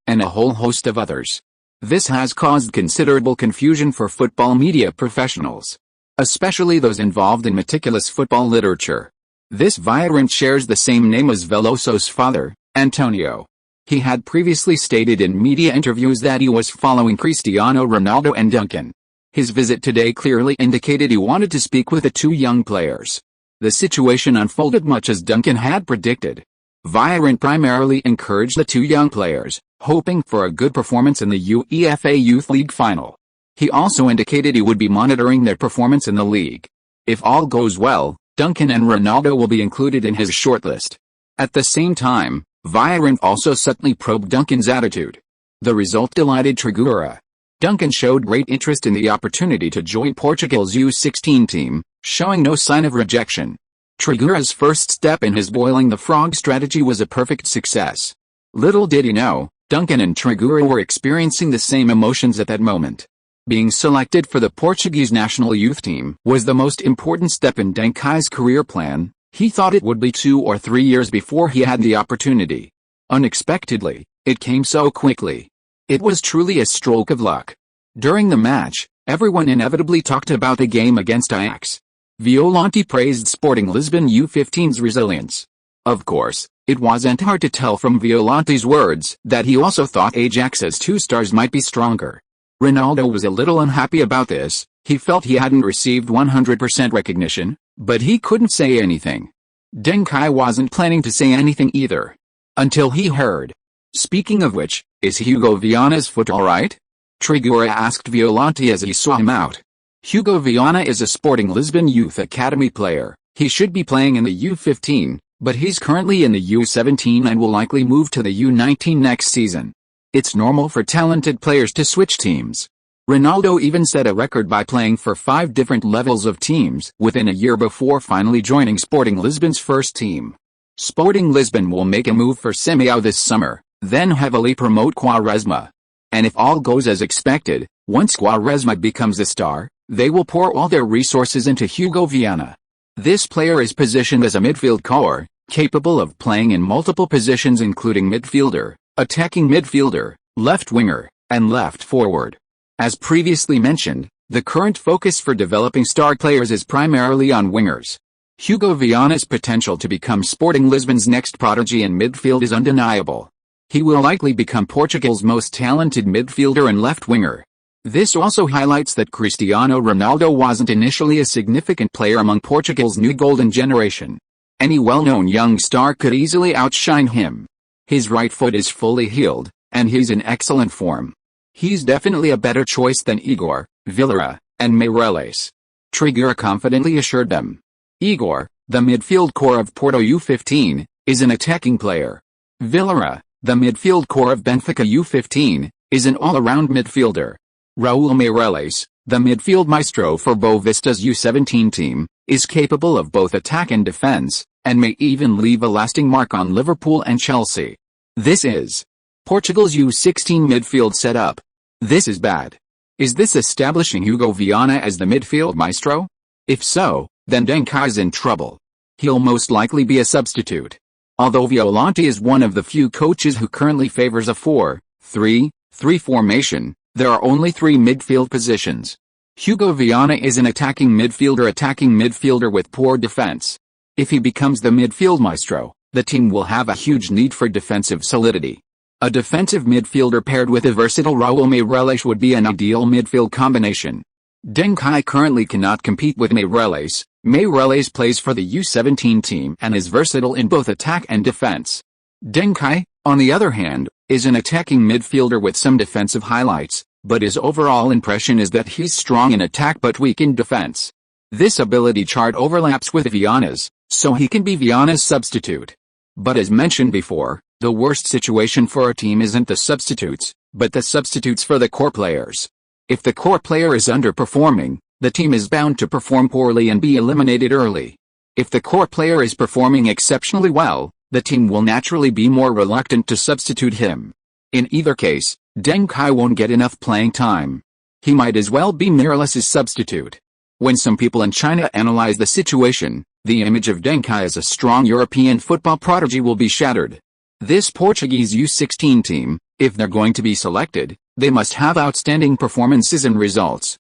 and a whole host of others. This has caused considerable confusion for football media professionals, especially those involved in meticulous football literature. This virant shares the same name as Veloso's father, Antonio. He had previously stated in media interviews that he was following Cristiano Ronaldo and Duncan. His visit today clearly indicated he wanted to speak with the two young players. The situation unfolded much as Duncan had predicted. Viorant primarily encouraged the two young players, hoping for a good performance in the UEFA Youth League final. He also indicated he would be monitoring their performance in the league. If all goes well, Duncan and Ronaldo will be included in his shortlist. At the same time, Viorant also subtly probed Duncan's attitude. The result delighted Trigura. Duncan showed great interest in the opportunity to join Portugal's U16 team, showing no sign of rejection. Trigura's first step in his boiling the frog strategy was a perfect success. Little did he know, Duncan and Trigura were experiencing the same emotions at that moment. Being selected for the Portuguese national youth team was the most important step in Deng Kai's career plan. He thought it would be 2 or 3 years before he had the opportunity. Unexpectedly, it came so quickly. It was truly a stroke of luck. During the match, everyone inevitably talked about the game against Ajax. Violante praised Sporting Lisbon U15's resilience. Of course, it wasn't hard to tell from Violante's words that he also thought Ajax's two stars might be stronger. Ronaldo was a little unhappy about this. He felt he hadn't received 100% recognition, but he couldn't say anything. Deng Kai wasn't planning to say anything either. Until he heard. Speaking of which, is Hugo Viana's foot alright? Trigura asked Violante as he saw him out. Hugo Viana is a Sporting Lisbon Youth Academy player. He should be playing in the U15, but he's currently in the U17 and will likely move to the U19 next season. It's normal for talented players to switch teams. Ronaldo even set a record by playing for 5 different levels of teams within a year before finally joining Sporting Lisbon's first team. Sporting Lisbon will make a move for Simeão this summer, then heavily promote Quaresma. And if all goes as expected, once Quaresma becomes a star, they will pour all their resources into Hugo Viana. This player is positioned as a midfield core, capable of playing in multiple positions including midfielder, attacking midfielder, left winger, and left forward. As previously mentioned, the current focus for developing star players is primarily on wingers. Hugo Viana's potential to become Sporting Lisbon's next prodigy in midfield is undeniable. He will likely become Portugal's most talented midfielder and left winger. This also highlights that Cristiano Ronaldo wasn't initially a significant player among Portugal's new golden generation. Any well-known young star could easily outshine him. His right foot is fully healed, and he's in excellent form. He's definitely a better choice than Igor, Villara, and Meireles. Trigura confidently assured them. Igor, the midfield core of Porto U15, is an attacking player. Villara, the midfield core of Benfica U15, is an all-around midfielder. Raul Meireles, the midfield maestro for Boavista's U17 team, is capable of both attack and defense, and may even leave a lasting mark on Liverpool and Chelsea. This is Portugal's U16 midfield setup. This is bad. Is this establishing Hugo Viana as the midfield maestro? If so, then Deng Kai's in trouble. He'll most likely be a substitute. Although Violante is one of the few coaches who currently favors a 4-3-3 formation, there are only 3 midfield positions. Hugo Viana is an attacking midfielder with poor defense. If he becomes the midfield maestro, the team will have a huge need for defensive solidity. A defensive midfielder paired with a versatile Raul Meireles would be an ideal midfield combination. Deng Kai currently cannot compete with Meireles. Meireles plays for the U17 team and is versatile in both attack and defense. Deng Kai, on the other hand, is an attacking midfielder with some defensive highlights, but his overall impression is that he's strong in attack but weak in defense. This ability chart overlaps with Viana's, so he can be Viana's substitute. But as mentioned before, the worst situation for a team isn't the substitutes, but the substitutes for the core players. If the core player is underperforming, the team is bound to perform poorly and be eliminated early. If the core player is performing exceptionally well, the team will naturally be more reluctant to substitute him. In either case, Deng Kai won't get enough playing time. He might as well be Meireles' substitute. When some people in China analyze the situation, the image of Deng Kai as a strong European football prodigy will be shattered. This Portuguese U16 team, if they're going to be selected, they must have outstanding performances and results.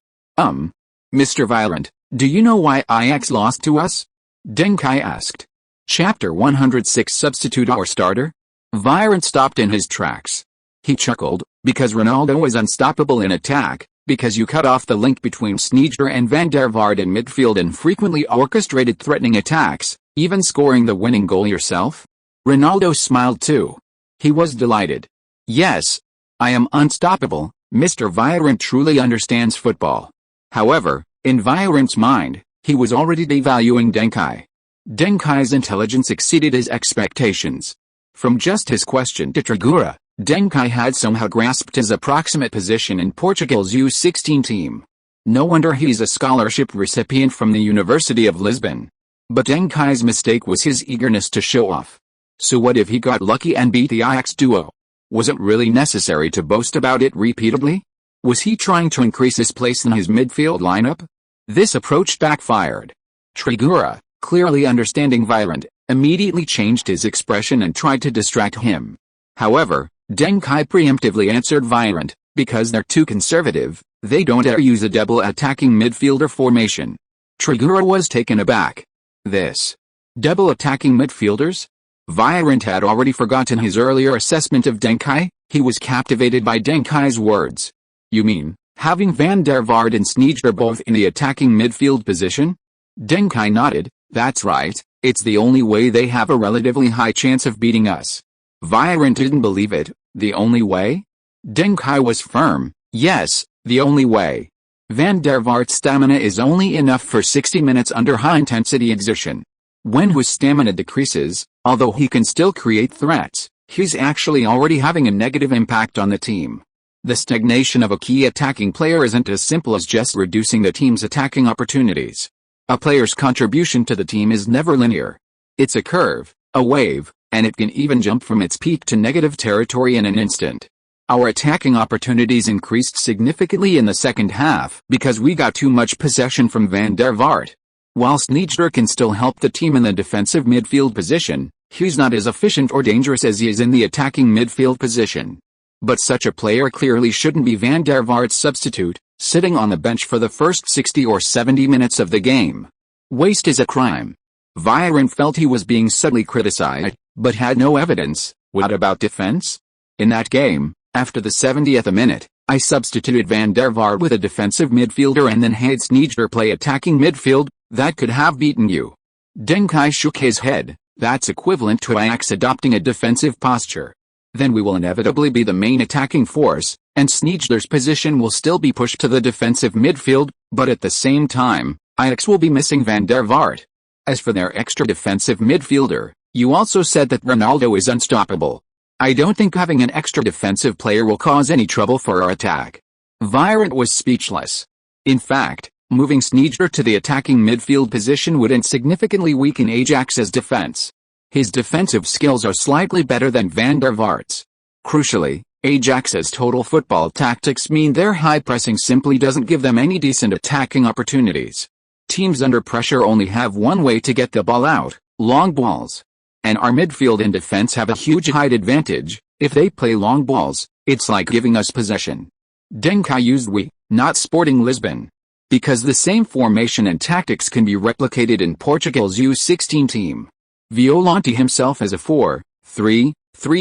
Mr. Violent, do you know why Ajax lost to us? Deng Kai asked. Chapter 106 Substitute or Starter? Virant stopped in his tracks. He chuckled, because Ronaldo was unstoppable in attack, because you cut off the link between Sneijder and Van der Vaart in midfield and frequently orchestrated threatening attacks, even scoring the winning goal yourself? Ronaldo smiled too. He was delighted. Yes, I am unstoppable. Mr. Virant truly understands football. However, in Virant's mind, he was already devaluing Deng Kai. Deng Kai's intelligence exceeded his expectations. From just his question to Trigura, Deng Kai had somehow grasped his approximate position in Portugal's U16 team. No wonder he's a scholarship recipient from the University of Lisbon. But Deng Kai's mistake was his eagerness to show off. So what if he got lucky and beat the Ajax duo? Was it really necessary to boast about it repeatedly? Was he trying to increase his place in his midfield lineup? This approach backfired. Trigura, clearly understanding Virant, immediately changed his expression and tried to distract him. However, Deng Kai preemptively answered Virant, because they're too conservative, they don't ever use a double attacking midfielder formation. Trigura was taken aback. This double attacking midfielders? Virant had already forgotten his earlier assessment of Deng Kai. He was captivated by Deng Kai's words. You mean, having Van der Vaart and Sneijder both in the attacking midfield position? Deng Kai nodded. That's right, it's the only way they have a relatively high chance of beating us. Virant didn't believe it. The only way? Deng Kai was firm. Yes, the only way. Van der Vaart's stamina is only enough for 60 minutes under high-intensity exertion. When his stamina decreases, although he can still create threats, he's actually already having a negative impact on the team. The stagnation of a key attacking player isn't as simple as just reducing the team's attacking opportunities. A player's contribution to the team is never linear. It's a curve, a wave, and it can even jump from its peak to negative territory in an instant. Our attacking opportunities increased significantly in the second half because we got too much possession from Van der Vaart. While Sneijder can still help the team in the defensive midfield position, he's not as efficient or dangerous as he is in the attacking midfield position. But such a player clearly shouldn't be Van der Vaart's substitute, sitting on the bench for the first 60 or 70 minutes of the game. Waste is a crime. Virant felt he was being subtly criticized, but had no evidence. What about defense? In that game, after the 70th minute, I substituted Van der Vaart with a defensive midfielder and then had Sneijder play attacking midfield. That could have beaten you. Deng Kai shook his head. That's equivalent to Ajax adopting a defensive posture. Then we will inevitably be the main attacking force, and Sneijder's position will still be pushed to the defensive midfield, but at the same time, Ajax will be missing Van der Vaart. As for their extra defensive midfielder, you also said that Ronaldo is unstoppable. I don't think having an extra defensive player will cause any trouble for our attack. Virant was speechless. In fact, moving Sneijder to the attacking midfield position would insignificantly weaken Ajax's defense. His defensive skills are slightly better than Van der Vaart's. Crucially, Ajax's total football tactics mean their high pressing simply doesn't give them any decent attacking opportunities. Teams under pressure only have one way to get the ball out, long balls. And our midfield and defense have a huge height advantage. If they play long balls, it's like giving us possession. Deng Kai used we, not Sporting Lisbon. Because the same formation and tactics can be replicated in Portugal's U16 team. Violante himself is a 4-3-3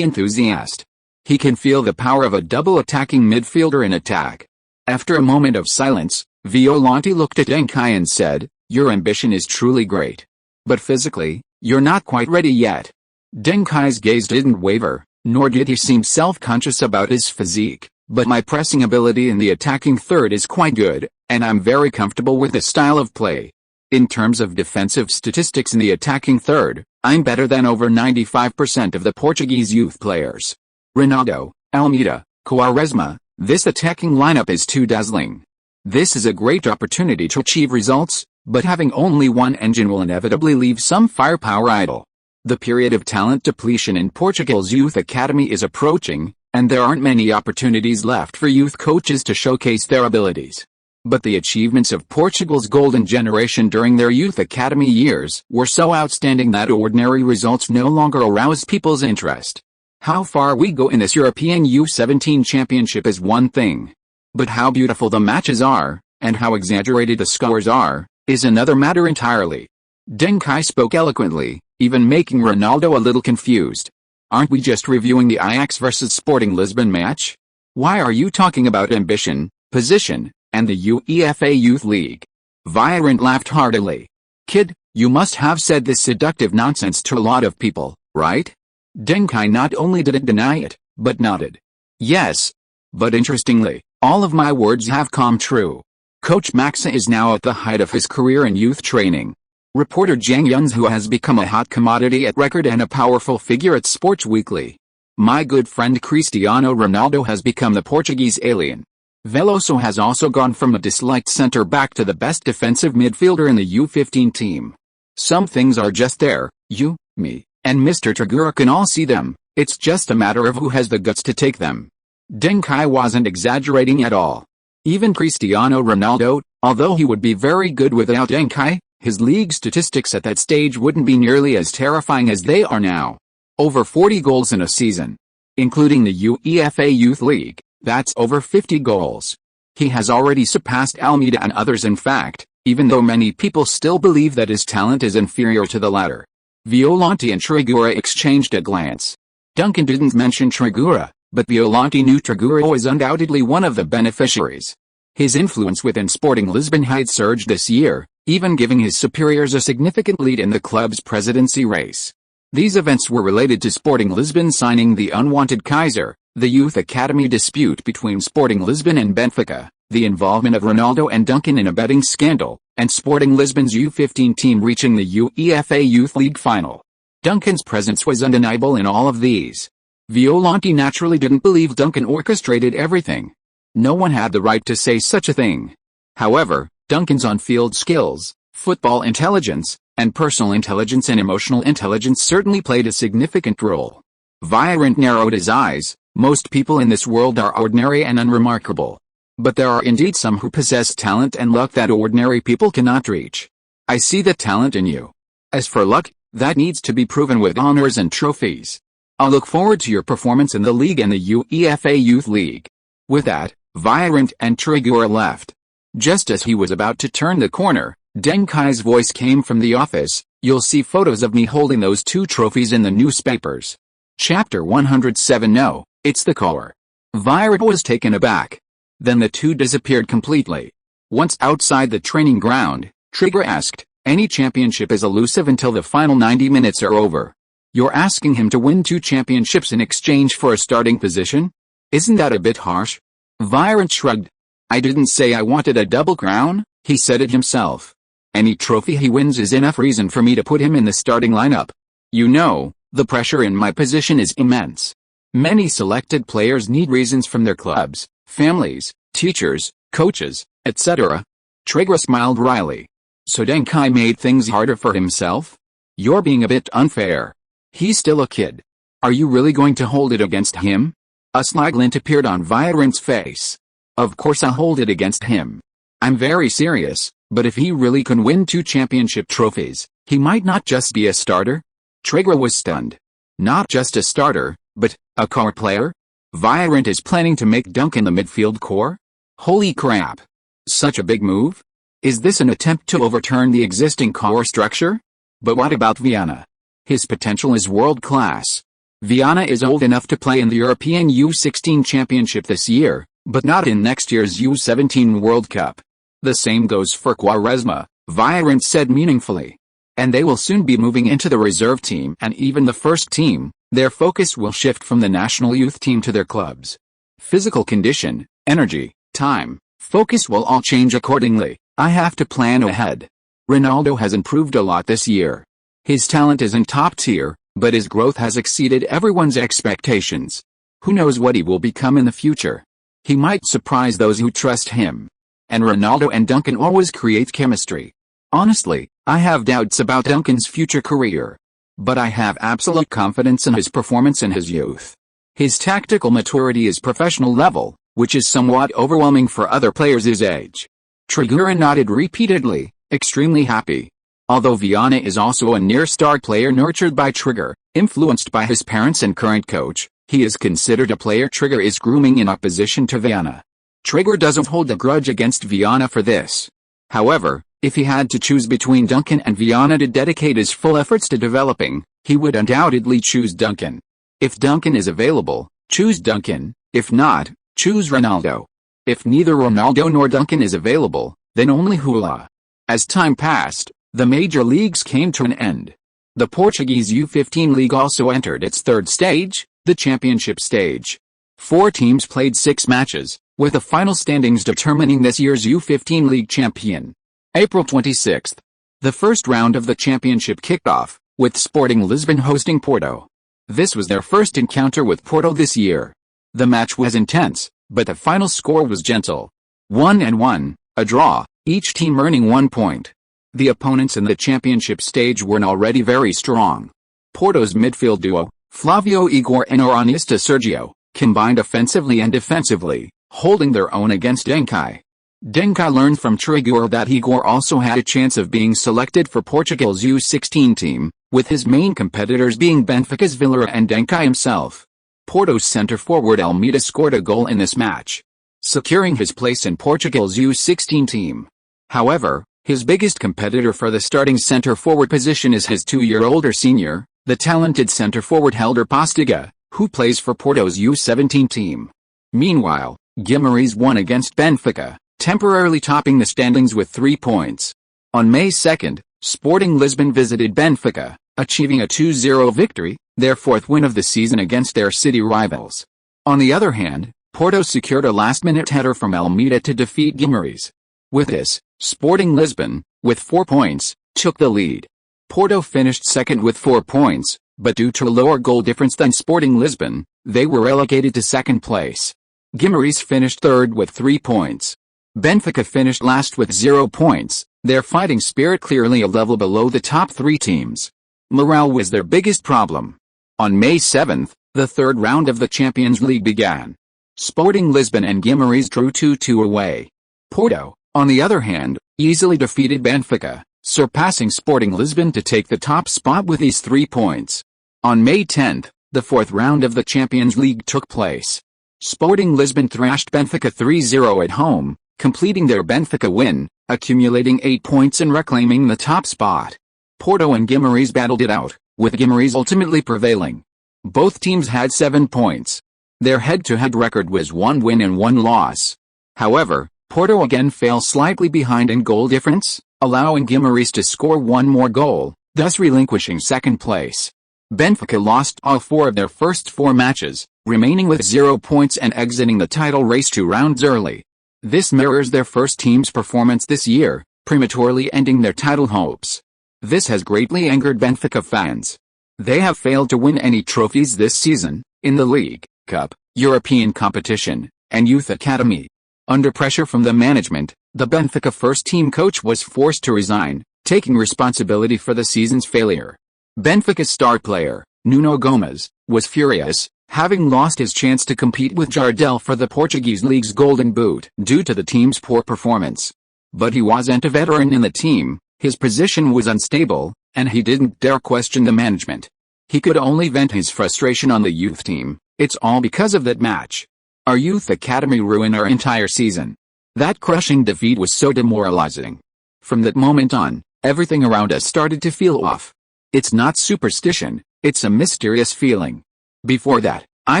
enthusiast. He can feel the power of a double attacking midfielder in attack. After a moment of silence, Violante looked at Deng Kai and said, "Your ambition is truly great. But physically, you're not quite ready yet." Deng Kai's gaze didn't waver, nor did he seem self-conscious about his physique. But my pressing ability in the attacking third is quite good, and I'm very comfortable with the style of play. In terms of defensive statistics in the attacking third, I'm better than over 95% of the Portuguese youth players. Ronaldo, Almeida, Quaresma, this attacking lineup is too dazzling. This is a great opportunity to achieve results, but having only one engine will inevitably leave some firepower idle. The period of talent depletion in Portugal's youth academy is approaching, and there aren't many opportunities left for youth coaches to showcase their abilities. But the achievements of Portugal's golden generation during their youth academy years were so outstanding that ordinary results no longer arouse people's interest. How far we go in this European U17 championship is one thing. But how beautiful the matches are, and how exaggerated the scores are, is another matter entirely. Deng Kai spoke eloquently, even making Ronaldo a little confused. Aren't we just reviewing the Ajax vs Sporting Lisbon match? Why are you talking about ambition, position, and the UEFA Youth League? Violent laughed heartily. Kid, you must have said this seductive nonsense to a lot of people, right? Deng Kai not only didn't deny it, but nodded. Yes. But interestingly, all of my words have come true. Coach Maxa is now at the height of his career in youth training. Reporter Zhang Yun's who has become a hot commodity at record and a powerful figure at Sports Weekly. My good friend Cristiano Ronaldo has become the Portuguese alien. Veloso has also gone from a disliked centre-back to the best defensive midfielder in the U15 team. Some things are just there, you, me, and Mr. Trigura can all see them, it's just a matter of who has the guts to take them. Deng Kai wasn't exaggerating at all. Even Cristiano Ronaldo, although he would be very good without Deng Kai, his league statistics at that stage wouldn't be nearly as terrifying as they are now. Over 40 goals in a season. Including the UEFA Youth League, that's over 50 goals. He has already surpassed Almeida and others in fact, even though many people still believe that his talent is inferior to the latter. Violante and Trigura exchanged a glance. Duncan didn't mention Trigura, but Violante knew Trigura was undoubtedly one of the beneficiaries. His influence within Sporting Lisbon had surged this year, even giving his superiors a significant lead in the club's presidency race. These events were related to Sporting Lisbon signing the unwanted Kaiser, the youth academy dispute between Sporting Lisbon and Benfica, the involvement of Ronaldo and Duncan in a betting scandal, and Sporting Lisbon's U15 team reaching the UEFA Youth League final. Duncan's presence was undeniable in all of these. Violante naturally didn't believe Duncan orchestrated everything. No one had the right to say such a thing. However, Duncan's on-field skills, football intelligence, and personal intelligence and emotional intelligence certainly played a significant role. Violante narrowed his eyes. Most people in this world are ordinary and unremarkable. But there are indeed some who possess talent and luck that ordinary people cannot reach. I see the talent in you. As for luck, that needs to be proven with honors and trophies. I'll look forward to your performance in the league and the UEFA Youth League. With that, Violante and Trigura left. Just as he was about to turn the corner, Deng Kai's voice came from the office. You'll see photos of me holding those 2 trophies in the newspapers. Chapter 107. No, it's the core. Violante was taken aback. Then the 2 disappeared completely. Once outside the training ground, Trigger asked, any championship is elusive until the final 90 minutes are over. You're asking him to win 2 championships in exchange for a starting position? Isn't that a bit harsh? Violante shrugged. I didn't say I wanted a double crown, he said it himself. Any trophy he wins is enough reason for me to put him in the starting lineup. You know, the pressure in my position is immense. Many selected players need reasons from their clubs, families, teachers, coaches, etc. Trigger smiled wryly. So Deng Kai made things harder for himself? You're being a bit unfair. He's still a kid. Are you really going to hold it against him? A sly glint appeared on Violente's face. Of course I'll hold it against him. I'm very serious, but if he really can win 2 championship trophies, he might not just be a starter. Trigger was stunned. Not just a starter, but a core player? Violante is planning to make Duncan the midfield core? Holy crap. Such a big move? Is this an attempt to overturn the existing core structure? But what about Viana? His potential is world-class. Viana is old enough to play in the European U16 Championship this year, but not in next year's U17 World Cup. The same goes for Quaresma, Violante said meaningfully. And they will soon be moving into the reserve team and even the first team. Their focus will shift from the national youth team to their clubs. Physical condition, energy, time, focus will all change accordingly. I have to plan ahead. Ronaldo has improved a lot this year. His talent isn't top tier, but his growth has exceeded everyone's expectations. Who knows what he will become in the future? He might surprise those who trust him. And Ronaldo and Duncan always create chemistry. Honestly, I have doubts about Duncan's future career. But I have absolute confidence in his performance in his youth. His tactical maturity is professional level, which is somewhat overwhelming for other players his age. Trigura nodded repeatedly, extremely happy. Although Viana is also a near-star player nurtured by Trigger, influenced by his parents and current coach, he is considered a player Trigger is grooming in opposition to Viana. Trigger doesn't hold a grudge against Viana for this. However, if he had to choose between Duncan and Viana to dedicate his full efforts to developing, he would undoubtedly choose Duncan. If Duncan is available, choose Duncan. If not, choose Ronaldo. If neither Ronaldo nor Duncan is available, then only Hula. As time passed, the major leagues came to an end. The Portuguese U15 league also entered its third stage, the championship stage. 4 teams played 6 matches, with the final standings determining this year's U15 league champion. April 26. The first round of the championship kicked off, with Sporting Lisbon hosting Porto. This was their first encounter with Porto this year. The match was intense, but the final score was gentle. 1-1, a draw, each team earning 1 point. The opponents in the championship stage were already very strong. Porto's midfield duo, Flavio Igor and Aranista Sergio, combined offensively and defensively, holding their own against Deng Kai. Deng Kai learned from Igor that Igor also had a chance of being selected for Portugal's U16 team, with his main competitors being Benfica's Villar and Deng Kai himself. Porto's centre-forward Almeida scored a goal in this match, securing his place in Portugal's U16 team. However, his biggest competitor for the starting centre-forward position is his 2-year-older senior, the talented centre-forward Helder Postiga, who plays for Porto's U17 team. Meanwhile, Guimarães won against Benfica, temporarily topping the standings with 3 points. On May 2, Sporting Lisbon visited Benfica, achieving a 2-0 victory, their 4th win of the season against their city rivals. On the other hand, Porto secured a last-minute header from Almeida to defeat Guimarães. With this, Sporting Lisbon, with 4 points, took the lead. Porto finished second with 4 points, but due to a lower goal difference than Sporting Lisbon, they were relegated to second place. Guimarães finished third with 3 points. Benfica finished last with 0 points, their fighting spirit clearly a level below the top 3 teams. Morale was their biggest problem. On May 7, the third round of the Champions League began. Sporting Lisbon and Guimarães drew 2-2 away. Porto, on the other hand, easily defeated Benfica, surpassing Sporting Lisbon to take the top spot with these 3 points. On May 10, the fourth round of the Champions League took place. Sporting Lisbon thrashed Benfica 3-0 at home, completing their Benfica win, accumulating 8 points and reclaiming the top spot. Porto and Guimarães battled it out, with Guimarães ultimately prevailing. Both teams had 7 points. Their head-to-head record was 1 win and 1 loss. However, Porto again fell slightly behind in goal difference, allowing Guimarães to score 1 more goal, thus relinquishing second place. Benfica lost all 4 of their first 4 matches, remaining with 0 points and exiting the title race 2 rounds early. This mirrors their first team's performance this year, prematurely ending their title hopes. This has greatly angered Benfica fans. They have failed to win any trophies this season, in the League, Cup, European competition, and Youth Academy. Under pressure from the management, the Benfica first-team coach was forced to resign, taking responsibility for the season's failure. Benfica's star player, Nuno Gomes, was furious, having lost his chance to compete with Jardel for the Portuguese League's Golden Boot due to the team's poor performance. But he wasn't a veteran in the team, his position was unstable, and he didn't dare question the management. He could only vent his frustration on the youth team. It's all because of that match. Our youth academy ruined our entire season. That crushing defeat was so demoralizing. From that moment on, everything around us started to feel off. It's not superstition, it's a mysterious feeling. Before that, I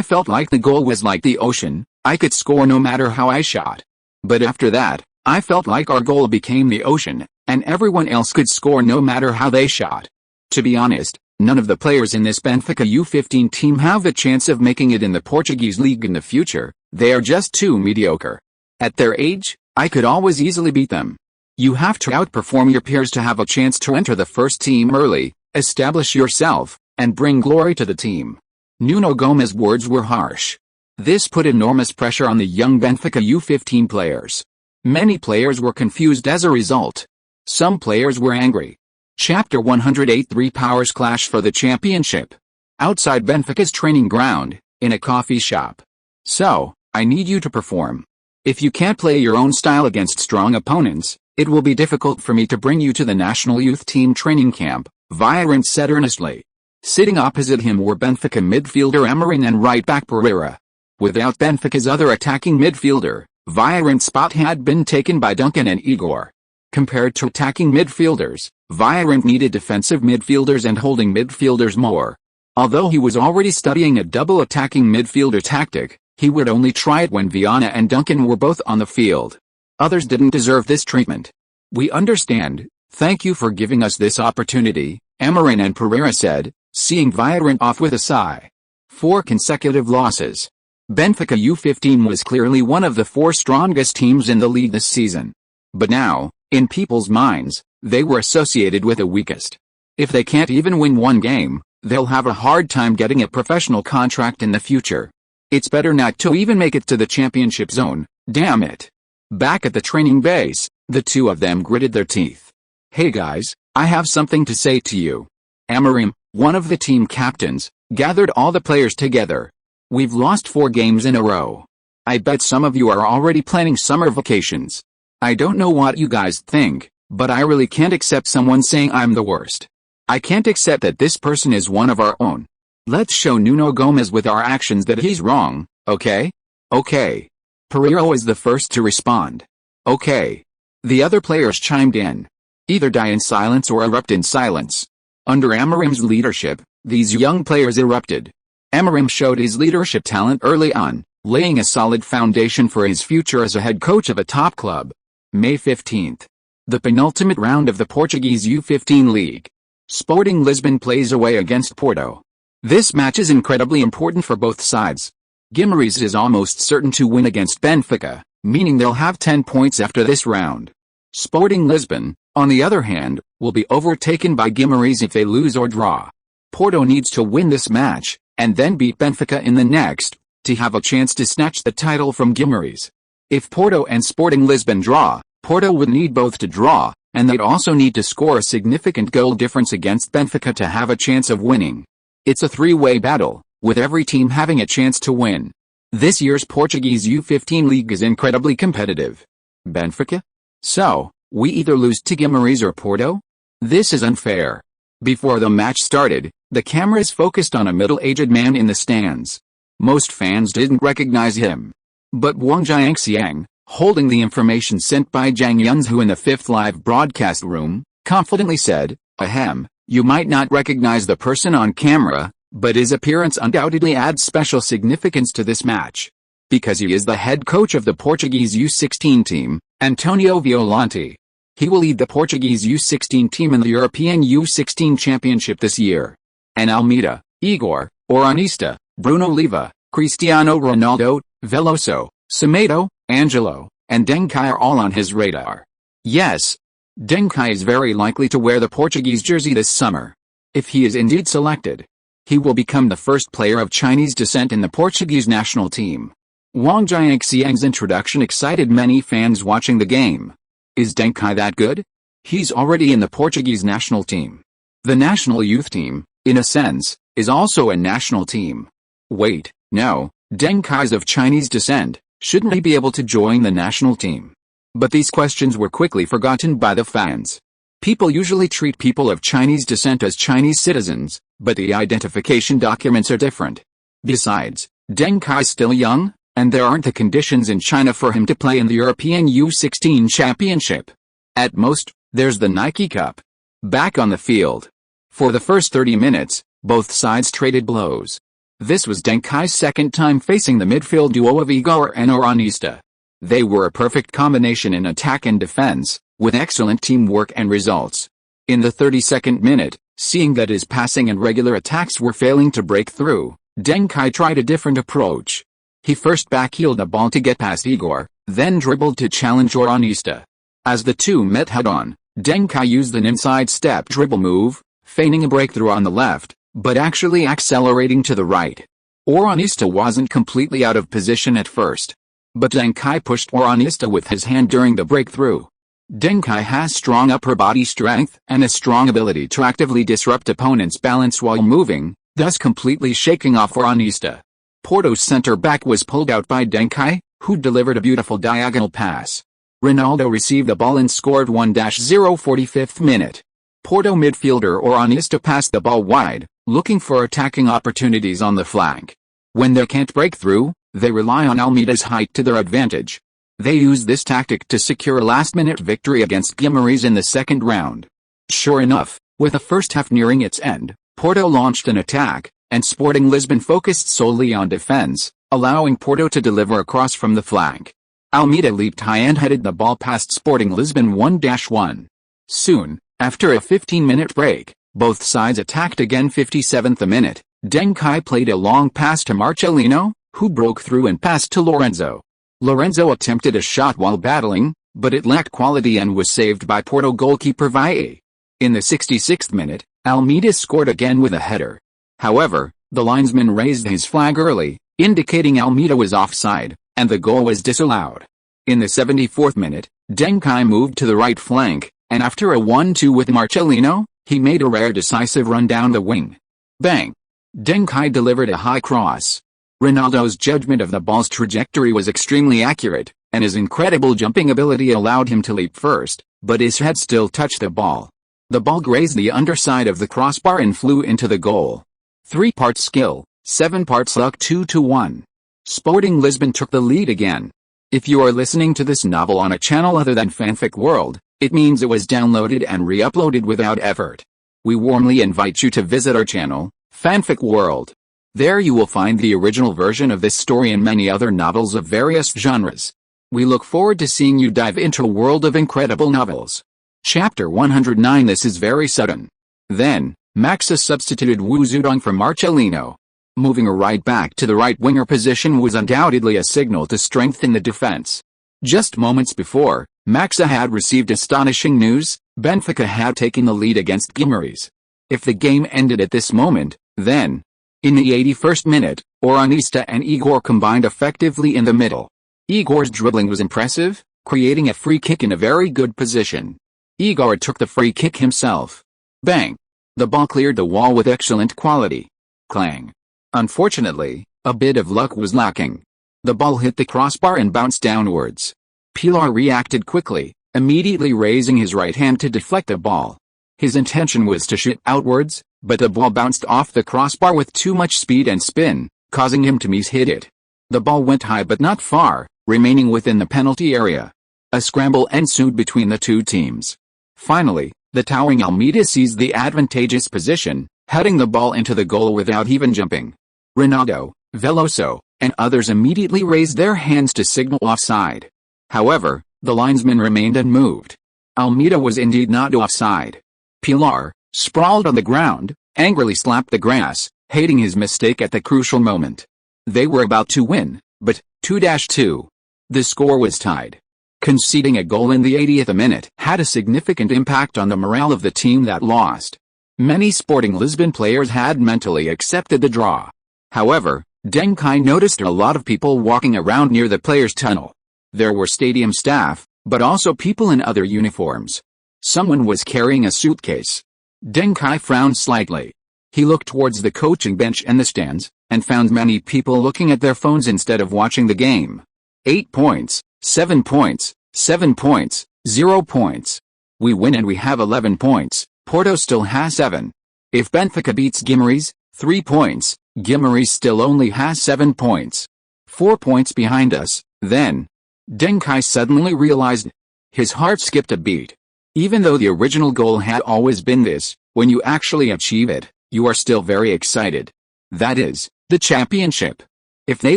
felt like the goal was like the ocean, I could score no matter how I shot. But after that, I felt like our goal became the ocean, and everyone else could score no matter how they shot. To be honest, none of the players in this Benfica U15 team have a chance of making it in the Portuguese league in the future, they are just too mediocre. At their age, I could always easily beat them. You have to outperform your peers to have a chance to enter the first team early, establish yourself, and bring glory to the team. Nuno Gomes' words were harsh. This put enormous pressure on the young Benfica U15 players. Many players were confused as a result. Some players were angry. Chapter 108 3 powers clash for the championship. Outside Benfica's training ground, in a coffee shop. So, I need you to perform. If you can't play your own style against strong opponents, it will be difficult for me to bring you to the national youth team training camp, Viorent said earnestly. Sitting opposite him were Benfica midfielder Amorim and right-back Pereira. Without Benfica's other attacking midfielder, Viorent's spot had been taken by Duncan and Igor. Compared to attacking midfielders, Viorent needed defensive midfielders and holding midfielders more. Although he was already studying a double attacking midfielder tactic, he would only try it when Viana and Duncan were both on the field. Others didn't deserve this treatment. We understand, thank you for giving us this opportunity, Amorim and Pereira said, seeing Villareal off with a sigh. 4 consecutive losses. Benfica U15 was clearly one of the 4 strongest teams in the league this season. But now, in people's minds, they were associated with the weakest. If they can't even win one game, they'll have a hard time getting a professional contract in the future. It's better not to even make it to the championship zone, damn it. Back at the training base, the two of them gritted their teeth. Hey guys, I have something to say to you. Amorim, one of the team captains, gathered all the players together. We've lost 4 games in a row. I bet some of you are already planning summer vacations. I don't know what you guys think, but I really can't accept someone saying I'm the worst. I can't accept that this person is one of our own. Let's show Nuno Gomes with our actions that he's wrong, okay? Okay. Pereira was the first to respond. Okay. The other players chimed in. Either die in silence or erupt in silence. Under Amorim's leadership, these young players erupted. Amorim showed his leadership talent early on, laying a solid foundation for his future as a head coach of a top club. May 15th. The penultimate round of the Portuguese U15 League. Sporting Lisbon plays away against Porto. This match is incredibly important for both sides. Guimarães is almost certain to win against Benfica, meaning they'll have 10 points after this round. Sporting Lisbon, on the other hand, will be overtaken by Guimarães if they lose or draw. Porto needs to win this match, and then beat Benfica in the next, to have a chance to snatch the title from Guimarães. If Porto and Sporting Lisbon draw, Porto would need both to draw, and they'd also need to score a significant goal difference against Benfica to have a chance of winning. It's a 3-way battle, with every team having a chance to win. This year's Portuguese U15 League is incredibly competitive. Benfica? So, we either lose to Guimarães or Porto? This is unfair. Before the match started, the cameras focused on a middle-aged man in the stands. Most fans didn't recognize him. But Wang Jiangxiang, holding the information sent by Zhang Yunzhu in the 5th live broadcast room, confidently said, "Ahem, you might not recognize the person on camera, but his appearance undoubtedly adds special significance to this match. Because he is the head coach of the Portuguese U16 team, Antonio Violante. He will lead the Portuguese U16 team in the European U16 Championship this year. And Almeida, Igor, Oranista, Bruno Leiva, Cristiano Ronaldo, Veloso, Semedo, Angelo, and Deng Kai are all on his radar. Yes, Deng Kai is very likely to wear the Portuguese jersey this summer. If he is indeed selected, he will become the first player of Chinese descent in the Portuguese national team." Wang Jiangxiang's introduction excited many fans watching the game. Is Deng Kai that good? He's already in the Portuguese national team. The national youth team, in a sense, is also a national team. Wait, no, Deng Kai's of Chinese descent, shouldn't he be able to join the national team? But these questions were quickly forgotten by the fans. People usually treat people of Chinese descent as Chinese citizens, but the identification documents are different. Besides, Deng Kai's still young, and there aren't the conditions in China for him to play in the European U16 Championship. At most, there's the Nike Cup. Back on the field. For the first 30 minutes, both sides traded blows. This was Deng Kai's second time facing the midfield duo of Igor and Oranista. They were a perfect combination in attack and defense, with excellent teamwork and results. In the 32nd minute, seeing that his passing and regular attacks were failing to break through, Deng Kai tried a different approach. He first backheeled a ball to get past Igor, then dribbled to challenge Oranista. As the two met head-on, Deng Kai used an inside step dribble move, feigning a breakthrough on the left, but actually accelerating to the right. Oranista wasn't completely out of position at first. But Deng Kai pushed Oranista with his hand during the breakthrough. Deng Kai has strong upper body strength and a strong ability to actively disrupt opponents' balance while moving, thus completely shaking off Oranista. Porto's center-back was pulled out by Deng Kai, who delivered a beautiful diagonal pass. Ronaldo received the ball and scored 1-0 45th minute. Porto midfielder Oranista passed the ball wide, looking for attacking opportunities on the flank. When they can't break through, they rely on Almeida's height to their advantage. They use this tactic to secure a last-minute victory against Guimarães in the second round. Sure enough, with the first half nearing its end, Porto launched an attack, and Sporting Lisbon focused solely on defense, allowing Porto to deliver a cross from the flank. Almeida leaped high and headed the ball past Sporting Lisbon 1-1. Soon, after a 15-minute break, both sides attacked again. 57th minute, Deng Kai played a long pass to Marcelino, who broke through and passed to Lorenzo. Lorenzo attempted a shot while battling, but it lacked quality and was saved by Porto goalkeeper Valle. In the 66th minute, Almeida scored again with a header. However, the linesman raised his flag early, indicating Almeida was offside, and the goal was disallowed. In the 74th minute, Deng Kai moved to the right flank, and after a 1-2 with Marcelino, he made a rare decisive run down the wing. Bang! Deng Kai delivered a high cross. Ronaldo's judgment of the ball's trajectory was extremely accurate, and his incredible jumping ability allowed him to leap first, but his head still touched the ball. The ball grazed the underside of the crossbar and flew into the goal. 3 parts skill, 7 parts luck. 2-1. Sporting Lisbon took the lead again. If you are listening to this novel on a channel other than Fanfic World, it means it was downloaded and re-uploaded without effort. We warmly invite you to visit our channel, Fanfic World. There you will find the original version of this story and many other novels of various genres. We look forward to seeing you dive into a world of incredible novels. Chapter 109. This is very sudden. Then, Maxa substituted Wu Zedong for Marcelino. Moving a right back to the right winger position was undoubtedly a signal to strengthen the defense. Just moments before, Maxa had received astonishing news: Benfica had taken the lead against Guimarães. If the game ended at this moment, then, in the 81st minute, Oranista and Igor combined effectively in the middle. Igor's dribbling was impressive, creating a free kick in a very good position. Igor took the free kick himself. Bang! The ball cleared the wall with excellent quality. Clang! Unfortunately, a bit of luck was lacking. The ball hit the crossbar and bounced downwards. Pilar reacted quickly, immediately raising his right hand to deflect the ball. His intention was to shoot outwards, but the ball bounced off the crossbar with too much speed and spin, causing him to miss-hit it. The ball went high but not far, remaining within the penalty area. A scramble ensued between the two teams. Finally, the towering Almeida seized the advantageous position, heading the ball into the goal without even jumping. Ronaldo, Veloso, and others immediately raised their hands to signal offside. However, the linesman remained unmoved. Almeida was indeed not offside. Pilar, sprawled on the ground, angrily slapped the grass, hating his mistake at the crucial moment. They were about to win, but 2-2. The score was tied. Conceding a goal in the 80th minute had a significant impact on the morale of the team that lost. Many Sporting Lisbon players had mentally accepted the draw. However, Deng Kai noticed a lot of people walking around near the players' tunnel. There were stadium staff, but also people in other uniforms. Someone was carrying a suitcase. Deng Kai frowned slightly. He looked towards the coaching bench and the stands, and found many people looking at their phones instead of watching the game. 8 points, 7 points, 7 points, 0 points. We win and we have 11 points, Porto still has 7. If Benfica beats Guimarães, 3 points, Guimarães still only has 7 points. 4 points behind us, then. Deng Kai suddenly realized. His heart skipped a beat. Even though the original goal had always been this, when you actually achieve it, you are still very excited. That is, the championship. If they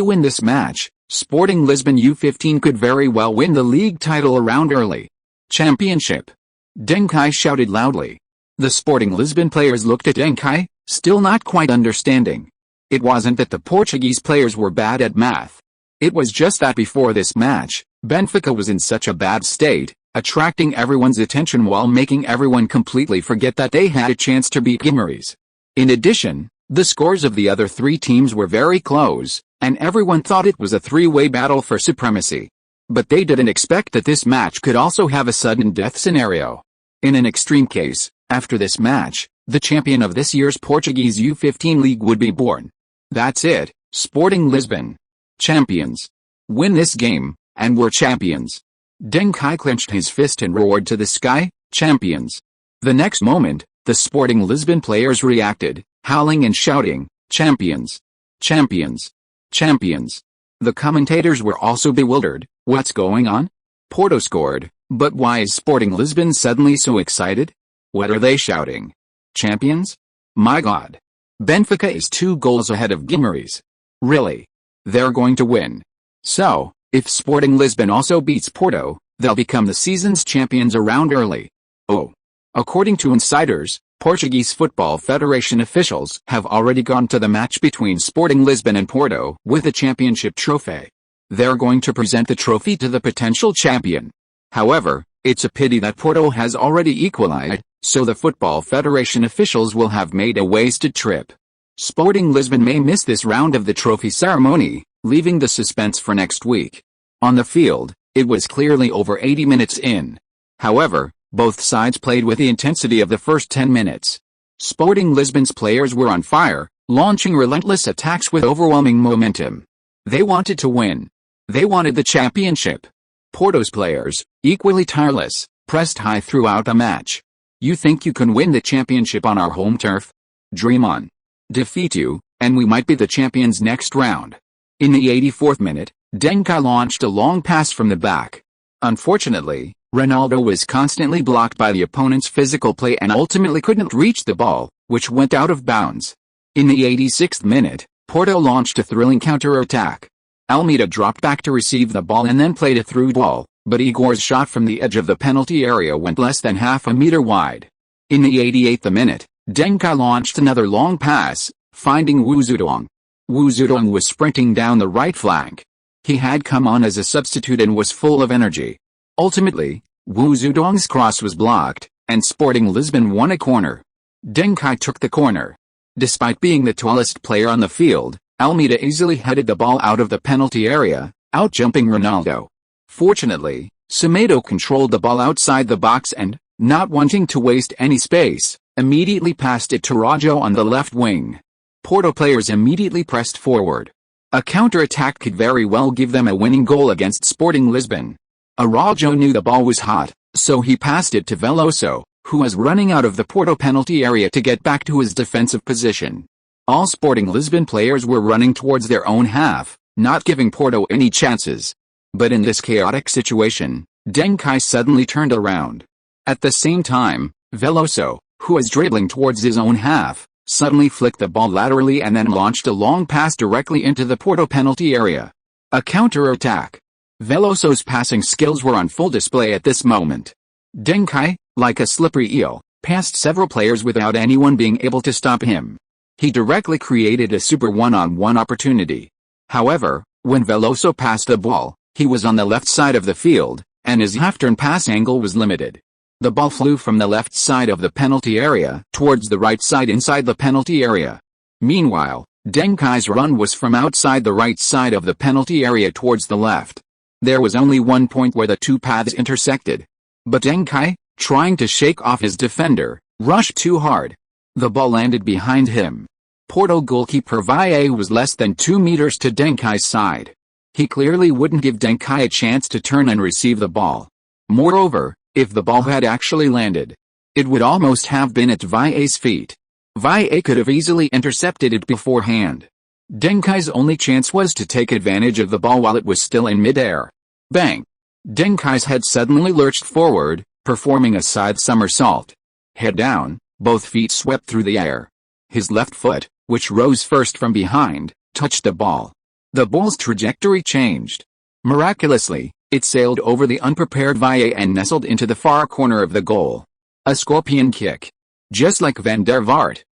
win this match, Sporting Lisbon U15 could very well win the league title around early. Championship. Deng Kai shouted loudly. The Sporting Lisbon players looked at Deng Kai, still not quite understanding. It wasn't that the Portuguese players were bad at math. It was just that before this match, Benfica was in such a bad state, attracting everyone's attention while making everyone completely forget that they had a chance to beat Guimarães. In addition, the scores of the other 3 teams were very close, and everyone thought it was a 3-way battle for supremacy. But they didn't expect that this match could also have a sudden death scenario. In an extreme case, after this match, the champion of this year's Portuguese U15 league would be born. That's it, Sporting Lisbon. Champions. Win this game, and we're champions. Deng Kai clenched his fist and roared to the sky, champions. The next moment, the Sporting Lisbon players reacted, howling and shouting, champions. Champions. Champions. The commentators were also bewildered. What's going on? Porto scored, but why is Sporting Lisbon suddenly so excited? What are they shouting? Champions? My God. Benfica is 2 goals ahead of Guimarães. Really? They're going to win. So, if Sporting Lisbon also beats Porto, they'll become the season's champions a round early. Oh. According to insiders, Portuguese Football Federation officials have already gone to the match between Sporting Lisbon and Porto with the championship trophy. They're going to present the trophy to the potential champion. However, it's a pity that Porto has already equalized, so the Football Federation officials will have made a wasted trip. Sporting Lisbon may miss this round of the trophy ceremony, leaving the suspense for next week. On the field, it was clearly over 80 minutes in. However, both sides played with the intensity of the first 10 minutes. Sporting Lisbon's players were on fire, launching relentless attacks with overwhelming momentum. They wanted to win. They wanted the championship. Porto's players, equally tireless, pressed high throughout the match. You think you can win the championship on our home turf? Dream on. Defeat you, and we might be the champions next round. In the 84th minute, Deng Kai launched a long pass from the back. Unfortunately, Ronaldo was constantly blocked by the opponent's physical play and ultimately couldn't reach the ball, which went out of bounds. In the 86th minute, Porto launched a thrilling counter-attack. Almeida dropped back to receive the ball and then played a through ball, but Igor's shot from the edge of the penalty area went less than half a meter wide. In the 88th minute, Deng Kai launched another long pass, finding Wu Zidane. Wu Zidane was sprinting down the right flank. He had come on as a substitute and was full of energy. Ultimately, Wu Zidane's cross was blocked, and Sporting Lisbon won a corner. Deng Kai took the corner. Despite being the tallest player on the field, Almeida easily headed the ball out of the penalty area, outjumping Ronaldo. Fortunately, Semedo controlled the ball outside the box and, not wanting to waste any space, immediately passed it to Rajo on the left wing. Porto players immediately pressed forward. A counter-attack could very well give them a winning goal against Sporting Lisbon. Araújo knew the ball was hot, so he passed it to Veloso, who was running out of the Porto penalty area to get back to his defensive position. All Sporting Lisbon players were running towards their own half, not giving Porto any chances. But in this chaotic situation, Deng Kai suddenly turned around. At the same time, Veloso, who was dribbling towards his own half, suddenly flicked the ball laterally and then launched a long pass directly into the Porto penalty area. A counter-attack. Veloso's passing skills were on full display at this moment. Deng Kai, like a slippery eel, passed several players without anyone being able to stop him. He directly created a super one-on-one opportunity. However, when Veloso passed the ball, he was on the left side of the field, and his half-turn pass angle was limited. The ball flew from the left side of the penalty area towards the right side inside the penalty area. Meanwhile, Deng Kai's run was from outside the right side of the penalty area towards the left. There was only one point where the two paths intersected. But Deng Kai, trying to shake off his defender, rushed too hard. The ball landed behind him. Porto goalkeeper Valle was less than 2 meters to Deng Kai's side. He clearly wouldn't give Deng Kai a chance to turn and receive the ball. Moreover, if the ball had actually landed, it would almost have been at Valle's feet. Valle could have easily intercepted it beforehand. Deng Kai's only chance was to take advantage of the ball while it was still in midair. Bang! Deng Kai's head suddenly lurched forward, performing a side somersault. Head down, both feet swept through the air. His left foot, which rose first from behind, touched the ball. The ball's trajectory changed. Miraculously, it sailed over the unprepared Valle and nestled into the far corner of the goal. A scorpion kick. Just like Van der Vaart.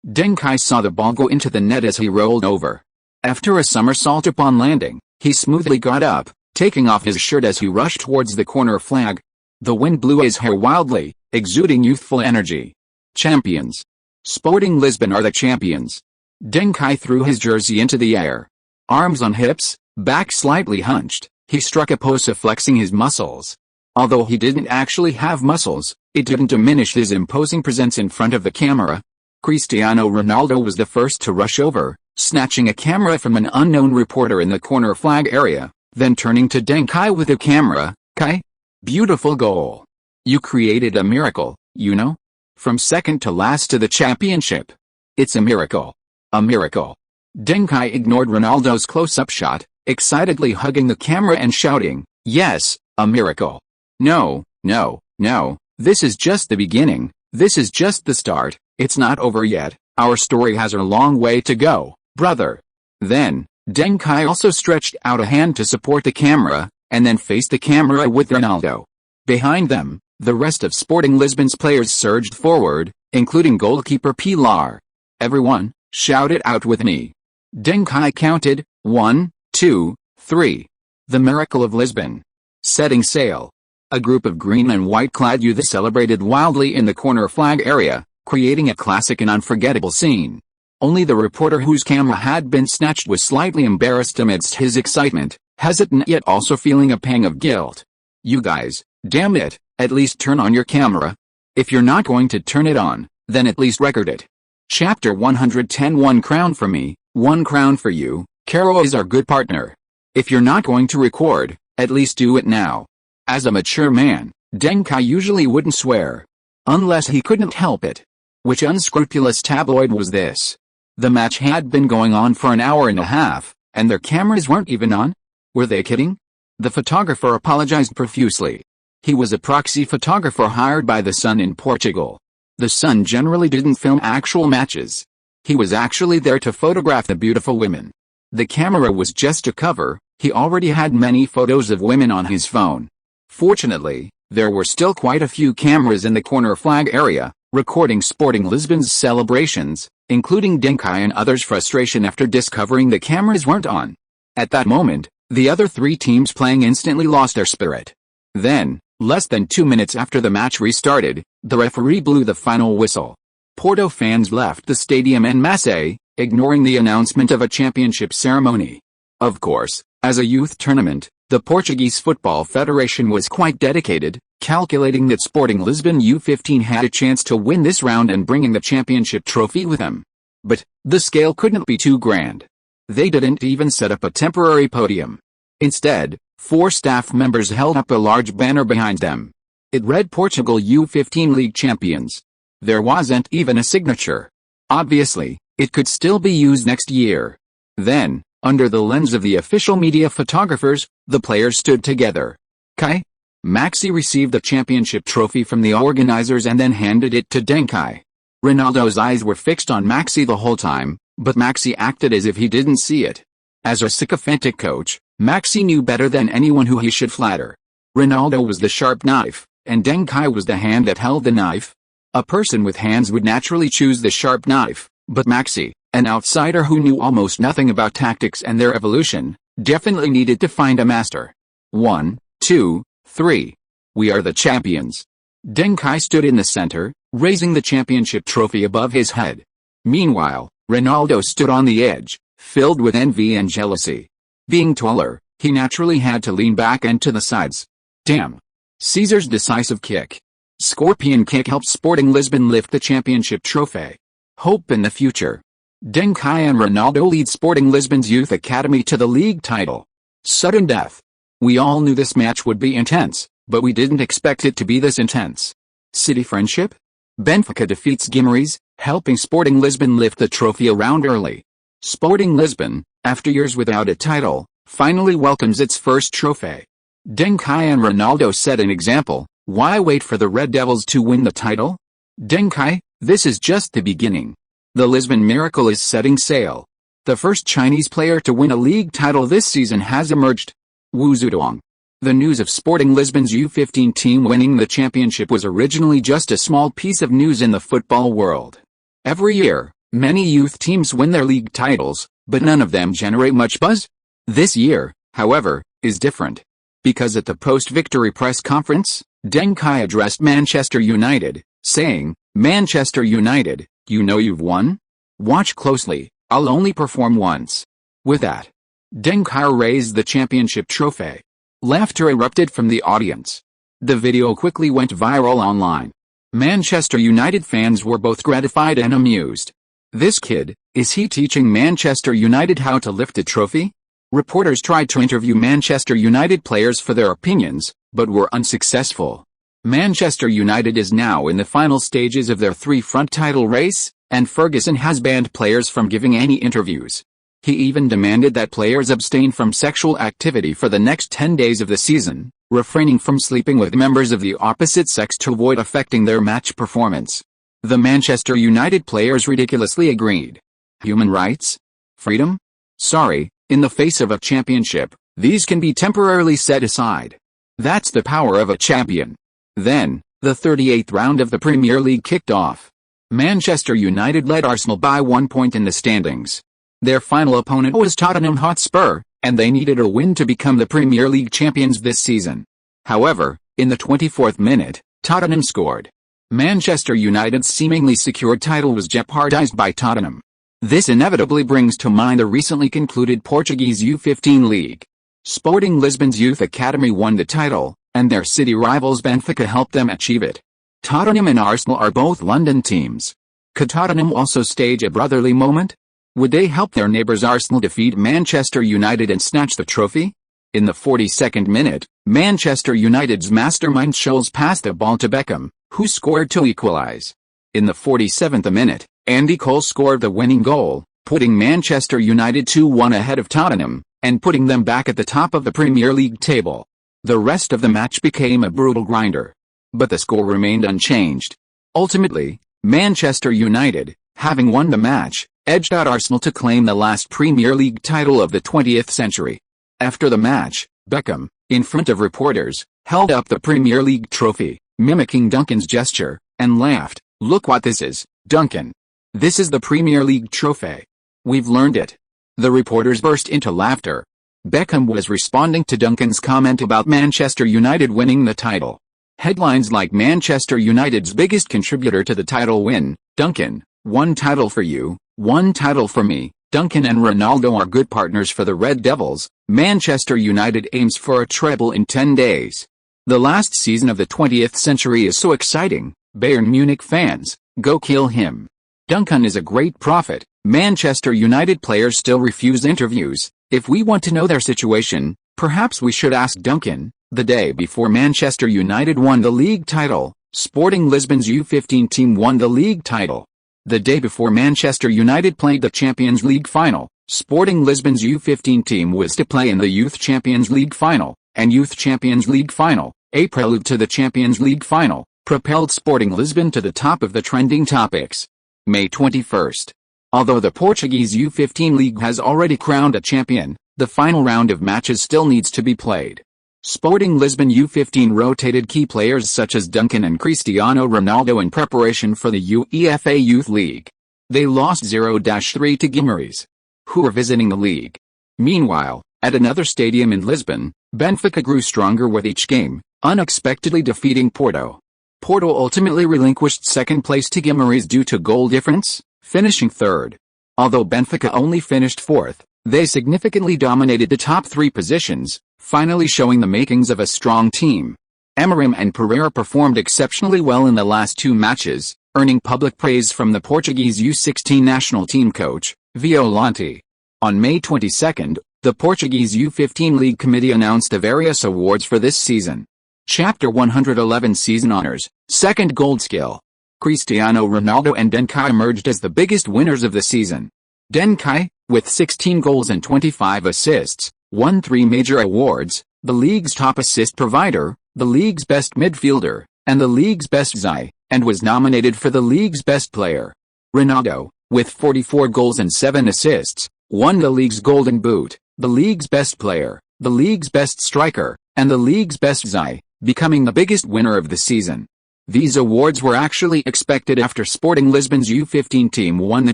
Deng Kai saw the ball go into the net as he rolled over. After a somersault upon landing, he smoothly got up, taking off his shirt as he rushed towards the corner flag. The wind blew his hair wildly, exuding youthful energy. Champions. Sporting Lisbon are the champions. Deng Kai threw his jersey into the air. Arms on hips, back slightly hunched, he struck a pose flexing his muscles. Although he didn't actually have muscles, it didn't diminish his imposing presence in front of the camera. Cristiano Ronaldo was the first to rush over, snatching a camera from an unknown reporter in the corner flag area, then turning to Deng Kai with the camera. Kai? Beautiful goal. You created a miracle, you know? From second to last to the championship. It's a miracle. A miracle. Deng Kai ignored Ronaldo's close-up shot, excitedly hugging the camera and shouting, "Yes, a miracle. No, no, no, this is just the beginning, this is just the start, it's not over yet, Our story has a long way to go, brother. Then, Deng Kai also stretched out a hand to support the camera, and then faced the camera with Ronaldo. Behind them, the rest of Sporting Lisbon's players surged forward, including goalkeeper Pilar. Everyone, shout it out with me. Deng Kai counted, 1, 2, 3. The miracle of Lisbon. Setting sail. A group of green and white-clad youth celebrated wildly in the corner flag area, creating a classic and unforgettable scene. Only the reporter whose camera had been snatched was slightly embarrassed amidst his excitement, hesitant yet also feeling a pang of guilt. You guys, damn it, at least turn on your camera. If you're not going to turn it on, then at least record it. Chapter 110. 1 crown for me, 1 crown for you. Caro is our good partner. If you're not going to record, at least do it now. As a mature man, Deng Kai usually wouldn't swear. Unless he couldn't help it. Which unscrupulous tabloid was this? The match had been going on for an hour and a half, and their cameras weren't even on? Were they kidding? The photographer apologized profusely. He was a proxy photographer hired by The Sun in Portugal. The Sun generally didn't film actual matches. He was actually there to photograph the beautiful women. The camera was just a cover. He already had many photos of women on his phone. Fortunately, there were still quite a few cameras in the corner flag area, recording Sporting Lisbon's celebrations, including Deng Kai and others' frustration after discovering the cameras weren't on. At that moment, the other 3 teams playing instantly lost their spirit. Then, less than 2 minutes after the match restarted, the referee blew the final whistle. Porto fans left the stadium en masse, ignoring the announcement of a championship ceremony. Of course, as a youth tournament, the Portuguese Football Federation was quite dedicated, calculating that Sporting Lisbon U15 had a chance to win this round and bringing the championship trophy with them. But, the scale couldn't be too grand. They didn't even set up a temporary podium. Instead, 4 staff members held up a large banner behind them. It read Portugal U15 League Champions. There wasn't even a signature. Obviously, it could still be used next year. Then, under the lens of the official media photographers, the players stood together. Kai? Messi received the championship trophy from the organizers and then handed it to Deng Kai. Ronaldo's eyes were fixed on Messi the whole time, but Messi acted as if he didn't see it. As a sycophantic coach, Messi knew better than anyone who he should flatter. Ronaldo was the sharp knife, and Deng Kai was the hand that held the knife. A person with hands would naturally choose the sharp knife, but Messi, an outsider who knew almost nothing about tactics and their evolution, definitely needed to find a master. 1, 2, 3. We are the champions. Deng Kai stood in the center, raising the championship trophy above his head. Meanwhile, Ronaldo stood on the edge, filled with envy and jealousy. Being taller, he naturally had to lean back and to the sides. Damn. Caesar's decisive kick. Scorpion kick helped Sporting Lisbon lift the championship trophy. Hope in the future. Deng Kai and Ronaldo lead Sporting Lisbon's youth academy to the league title. Sudden death. We all knew this match would be intense, but we didn't expect it to be this intense. City friendship? Benfica defeats Guimarães, helping Sporting Lisbon lift the trophy a round early. Sporting Lisbon, after years without a title, finally welcomes its first trophy. Deng Kai and Ronaldo set an example. Why wait for the Red Devils to win the title? Deng Kai, this is just the beginning. The Lisbon miracle is setting sail. The first Chinese player to win a league title this season has emerged. Wu Zedong. The news of Sporting Lisbon's U15 team winning the championship was originally just a small piece of news in the football world. Every year, many youth teams win their league titles, but none of them generate much buzz. This year, however, is different. Because at the post-victory press conference, Deng Kai addressed Manchester United, saying, "Manchester United, you know you've won? Watch closely, I'll only perform once." With that, Deng Kai raised the championship trophy. Laughter erupted from the audience. The video quickly went viral online. Manchester United fans were both gratified and amused. This kid, is he teaching Manchester United how to lift a trophy? Reporters tried to interview Manchester United players for their opinions, but were unsuccessful. Manchester United is now in the final stages of their 3-front title race, and Ferguson has banned players from giving any interviews. He even demanded that players abstain from sexual activity for the next 10 days of the season, refraining from sleeping with members of the opposite sex to avoid affecting their match performance. The Manchester United players ridiculously agreed. Human rights? Freedom? Sorry, in the face of a championship, these can be temporarily set aside. That's the power of a champion. Then, the 38th round of the Premier League kicked off. Manchester United led Arsenal by 1 point in the standings. Their final opponent was Tottenham Hotspur, and they needed a win to become the Premier League champions this season. However, in the 24th minute, Tottenham scored. Manchester United's seemingly secured title was jeopardized by Tottenham. This inevitably brings to mind the recently concluded Portuguese U15 League. Sporting Lisbon's Youth Academy won the title, and their city rivals Benfica helped them achieve it. Tottenham and Arsenal are both London teams. Could Tottenham also stage a brotherly moment? Would they help their neighbours Arsenal defeat Manchester United and snatch the trophy? In the 42nd minute, Manchester United's mastermind Scholes passed the ball to Beckham, who scored to equalise. In the 47th minute, Andy Cole scored the winning goal, putting Manchester United 2-1 ahead of Tottenham, and putting them back at the top of the Premier League table. The rest of the match became a brutal grinder. But the score remained unchanged. Ultimately, Manchester United, having won the match, edged out Arsenal to claim the last Premier League title of the 20th century. After the match, Beckham, in front of reporters, held up the Premier League trophy, mimicking Duncan's gesture, and laughed. "Look what this is, Duncan. This is the Premier League trophy. We've learned it." The reporters burst into laughter. Beckham was responding to Duncan's comment about Manchester United winning the title. Headlines like Manchester United's biggest contributor to the title win, Duncan, one title for you, one title for me. Duncan and Ronaldo are good partners for the Red Devils. Manchester United aims for a treble in 10 days. The last season of the 20th century is so exciting. Bayern Munich fans, go kill him. Duncan is a great prophet. Manchester United players still refuse interviews. If we want to know their situation, perhaps we should ask Duncan. The day before Manchester United won the league title, Sporting Lisbon's U15 team won the league title. The day before Manchester United played the Champions League final, Sporting Lisbon's U15 team was to play in the Youth Champions League final, and Youth Champions League final, a prelude to the Champions League final, propelled Sporting Lisbon to the top of the trending topics. May 21st. Although the Portuguese U15 League has already crowned a champion, the final round of matches still needs to be played. Sporting Lisbon U15 rotated key players such as Duncan and Cristiano Ronaldo in preparation for the UEFA Youth League. They lost 0-3 to Guimarães, who are visiting the league. Meanwhile, at another stadium in Lisbon, Benfica grew stronger with each game, unexpectedly defeating Porto. Porto ultimately relinquished second place to Guimarães due to goal difference, finishing third. Although Benfica only finished fourth, they significantly dominated the top three positions, finally showing the makings of a strong team. Amorim and Pereira performed exceptionally well in the last two matches, earning public praise from the Portuguese U16 national team coach, Violante. On May 22, the Portuguese U15 League Committee announced the various awards for this season. Chapter 111 Season Honours, Second Gold Skill. Cristiano Ronaldo and Deng Kai emerged as the biggest winners of the season. Deng Kai, with 16 goals and 25 assists, won 3 major awards: the league's top assist provider, the league's best midfielder, and the league's best ZI, and was nominated for the league's best player. Ronaldo, with 44 goals and 7 assists, won the league's Golden Boot, the league's best player, the league's best striker, and the league's best ZI, becoming the biggest winner of the season. These awards were actually expected after Sporting Lisbon's U15 team won the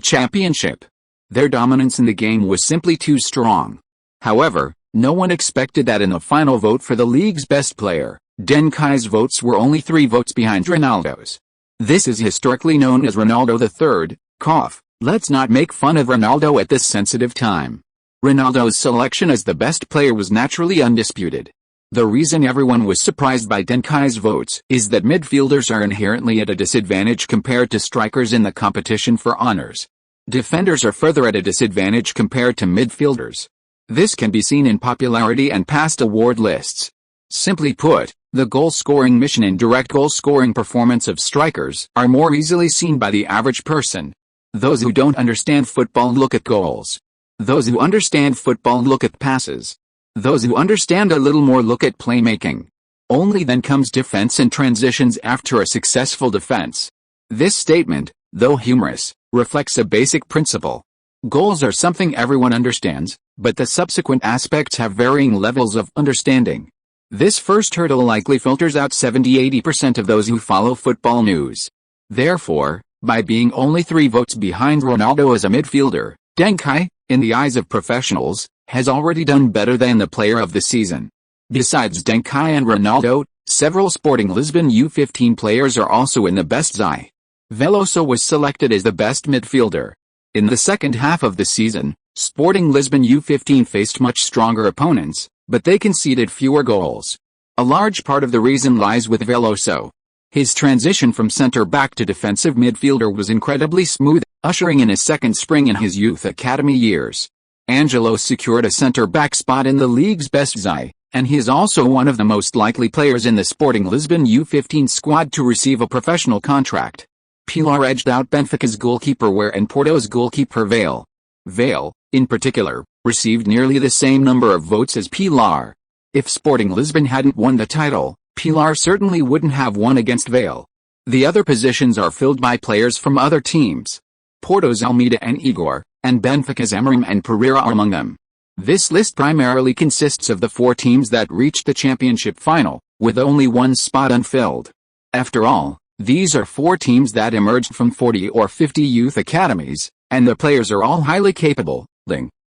championship. Their dominance in the game was simply too strong. However, no one expected that in the final vote for the league's best player, Deng Kai's votes were only 3 votes behind Ronaldo's. This is historically known as Ronaldo III, cough. Let's not make fun of Ronaldo at this sensitive time. Ronaldo's selection as the best player was naturally undisputed. The reason everyone was surprised by Deng Kai's votes is that midfielders are inherently at a disadvantage compared to strikers in the competition for honors. Defenders are further at a disadvantage compared to midfielders. This can be seen in popularity and past award lists. Simply put, the goal-scoring mission and direct goal-scoring performance of strikers are more easily seen by the average person. Those who don't understand football look at goals. Those who understand football look at passes. Those who understand a little more look at playmaking. Only then comes defense and transitions after a successful defense. This statement, though humorous, reflects a basic principle. Goals are something everyone understands, but the subsequent aspects have varying levels of understanding. This first hurdle likely filters out 70–80% of those who follow football news. Therefore, by being only 3 votes behind Ronaldo as a midfielder, Deng Kai, in the eyes of professionals, has already done better than the player of the season. Besides Deng Kai and Ronaldo, several Sporting Lisbon U15 players are also in the best eye. Veloso was selected as the best midfielder. In the second half of the season, Sporting Lisbon U15 faced much stronger opponents, but they conceded fewer goals. A large part of the reason lies with Veloso. His transition from centre-back to defensive midfielder was incredibly smooth, ushering in his second spring in his youth academy years. Angelo secured a centre-back spot in the league's best side, and he is also one of the most likely players in the Sporting Lisbon U15 squad to receive a professional contract. Pilar edged out Benfica's goalkeeper Weah and Porto's goalkeeper Vale. Vale, in particular, received nearly the same number of votes as Pilar. If Sporting Lisbon hadn't won the title, Pilar certainly wouldn't have won against Vale. The other positions are filled by players from other teams. Porto's Almeida and Igor, and Benfica's Amorim and Pereira are among them. This list primarily consists of the 4 teams that reached the championship final, with only one spot unfilled. After all, these are 4 teams that emerged from 40 or 50 youth academies, and the players are all highly capable.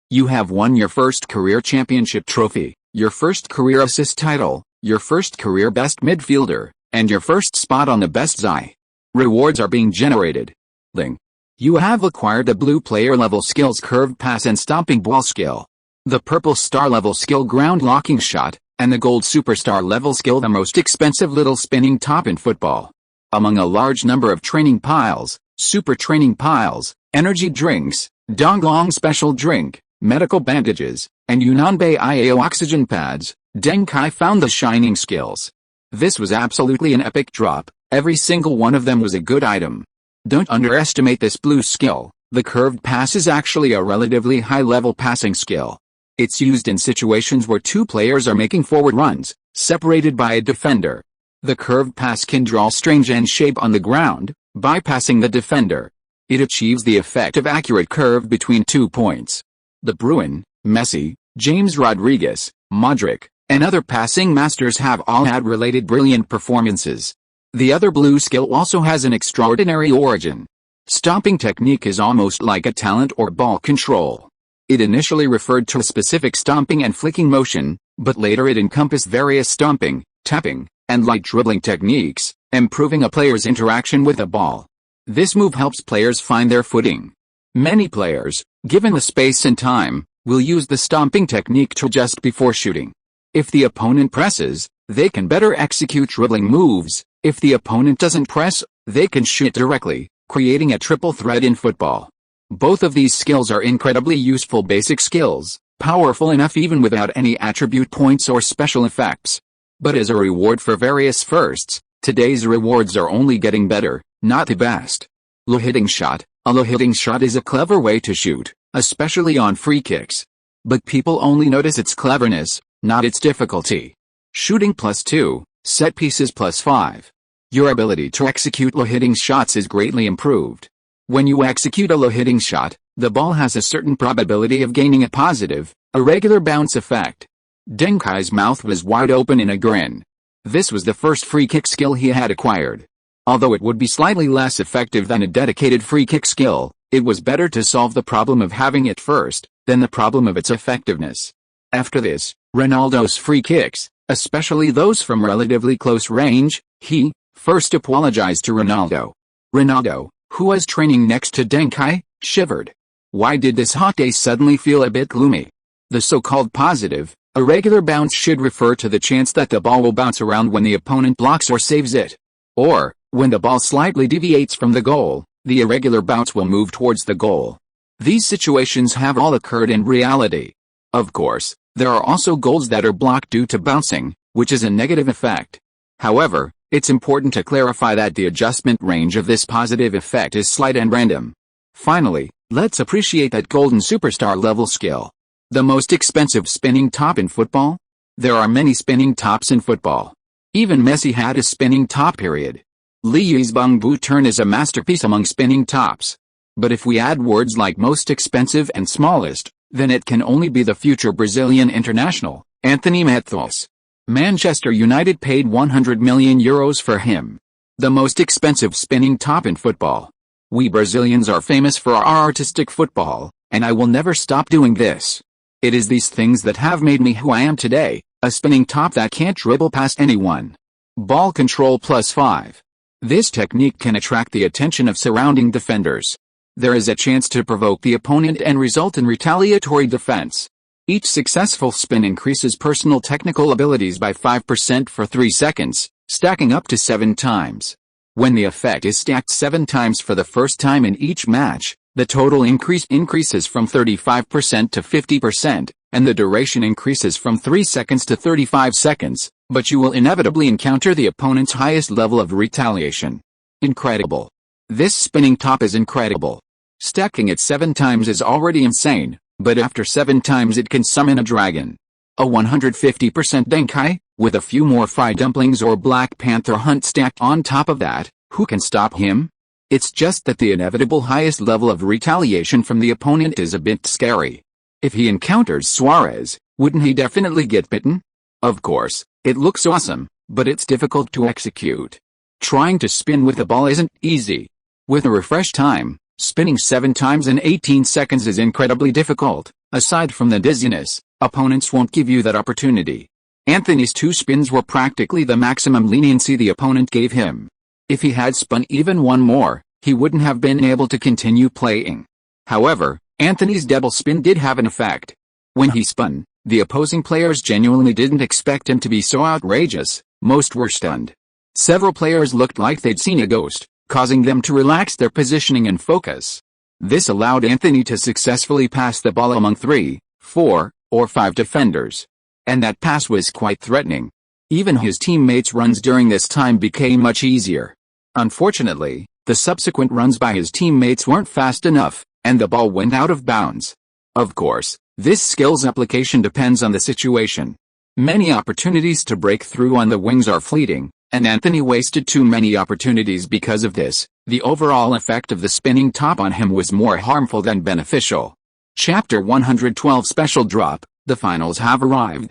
You have won your first career championship trophy, your first career assist title, your first career best midfielder, and your first spot on the best side. Rewards are being generated. You have acquired the blue player level skills curved pass and stomping ball skill, the purple star level skill ground locking shot, and the gold superstar level skill the most expensive little spinning top in football. Among a large number of training piles, super training piles, energy drinks, Donglong special drink, medical bandages, and Yunanbei IAO oxygen pads, Deng Kai found the shining skills. This was absolutely an epic drop, every single one of them was a good item. Don't underestimate this blue skill, the curved pass is actually a relatively high-level passing skill. It's used in situations where 2 players are making forward runs, separated by a defender. The curved pass can draw strange end shape on the ground, bypassing the defender. It achieves the effect of accurate curve between 2 points. De Bruyne, Messi, James Rodriguez, Modric, and other passing masters have all had related brilliant performances. The other blue skill also has an extraordinary origin. Stomping technique is almost like a talent or ball control. It initially referred to a specific stomping and flicking motion, but later it encompassed various stomping, tapping, and light dribbling techniques, improving a player's interaction with a ball. This move helps players find their footing. Many players, given the space and time, will use the stomping technique to just before shooting. If the opponent presses, they can better execute dribbling moves. If the opponent doesn't press, they can shoot directly, creating a triple threat in football. Both of these skills are incredibly useful basic skills, powerful enough even without any attribute points or special effects. But as a reward for various firsts, today's rewards are only getting better, not the best. Low hitting shot. A low hitting shot is a clever way to shoot, especially on free kicks. But people only notice its cleverness, not its difficulty. Shooting +2, set pieces +5. Your ability to execute low hitting shots is greatly improved. When you execute a low hitting shot, the ball has a certain probability of gaining a positive, irregular bounce effect. Deng Kai's mouth was wide open in a grin. This was the first free kick skill he had acquired. Although it would be slightly less effective than a dedicated free kick skill, it was better to solve the problem of having it first, than the problem of its effectiveness. After this, Ronaldo's free kicks, especially those from relatively close range, he first apologized to Ronaldo. Ronaldo, who was training next to Deng Kai, shivered. Why did this hot day suddenly feel a bit gloomy? The so-called positive, irregular bounce should refer to the chance that the ball will bounce around when the opponent blocks or saves it. Or, when the ball slightly deviates from the goal, the irregular bounce will move towards the goal. These situations have all occurred in reality. Of course, there are also goals that are blocked due to bouncing, which is a negative effect. However, it's important to clarify that the adjustment range of this positive effect is slight and random. Finally, let's appreciate that golden superstar level skill. The most expensive spinning top in football? There are many spinning tops in football. Even Messi had a spinning top period. Li's Bangbu turn is a masterpiece among spinning tops. But if we add words like most expensive and smallest, then it can only be the future Brazilian international, Anthony Matheus. Manchester United paid €100 million for him. The most expensive spinning top in football. We Brazilians are famous for our artistic football, and I will never stop doing this. It is these things that have made me who I am today, a spinning top that can't dribble past anyone. Ball control +5. This technique can attract the attention of surrounding defenders. There is a chance to provoke the opponent and result in retaliatory defense. Each successful spin increases personal technical abilities by 5% for 3 seconds, stacking up to 7 times. When the effect is stacked 7 times for the first time in each match, the total increases from 35% to 50%, and the duration increases from 3 seconds to 35 seconds, but you will inevitably encounter the opponent's highest level of retaliation. Incredible. This spinning top is incredible. Stacking it 7 times is already insane, but after 7 times it can summon a dragon. A 150% Deng Kai, with a few more fried dumplings or Black Panther hunt stacked on top of that, who can stop him? It's just that the inevitable highest level of retaliation from the opponent is a bit scary. If he encounters Suarez, wouldn't he definitely get bitten? Of course, it looks awesome, but it's difficult to execute. Trying to spin with the ball isn't easy. With a refresh time, spinning 7 times in 18 seconds is incredibly difficult. Aside from the dizziness, opponents won't give you that opportunity. Anthony's 2 spins were practically the maximum leniency the opponent gave him. If he had spun even one more, he wouldn't have been able to continue playing. However, Anthony's double spin did have an effect. When he spun, the opposing players genuinely didn't expect him to be so outrageous. Most were stunned. Several players looked like they'd seen a ghost, causing them to relax their positioning and focus. This allowed Anthony to successfully pass the ball among 3, 4, or 5 defenders. And that pass was quite threatening. Even his teammates' runs during this time became much easier. Unfortunately, the subsequent runs by his teammates weren't fast enough, and the ball went out of bounds. Of course, this skill's application depends on the situation. Many opportunities to break through on the wings are fleeting, and Anthony wasted too many opportunities because of this. The overall effect of the spinning top on him was more harmful than beneficial. Chapter 112 Special Drop. The finals have arrived.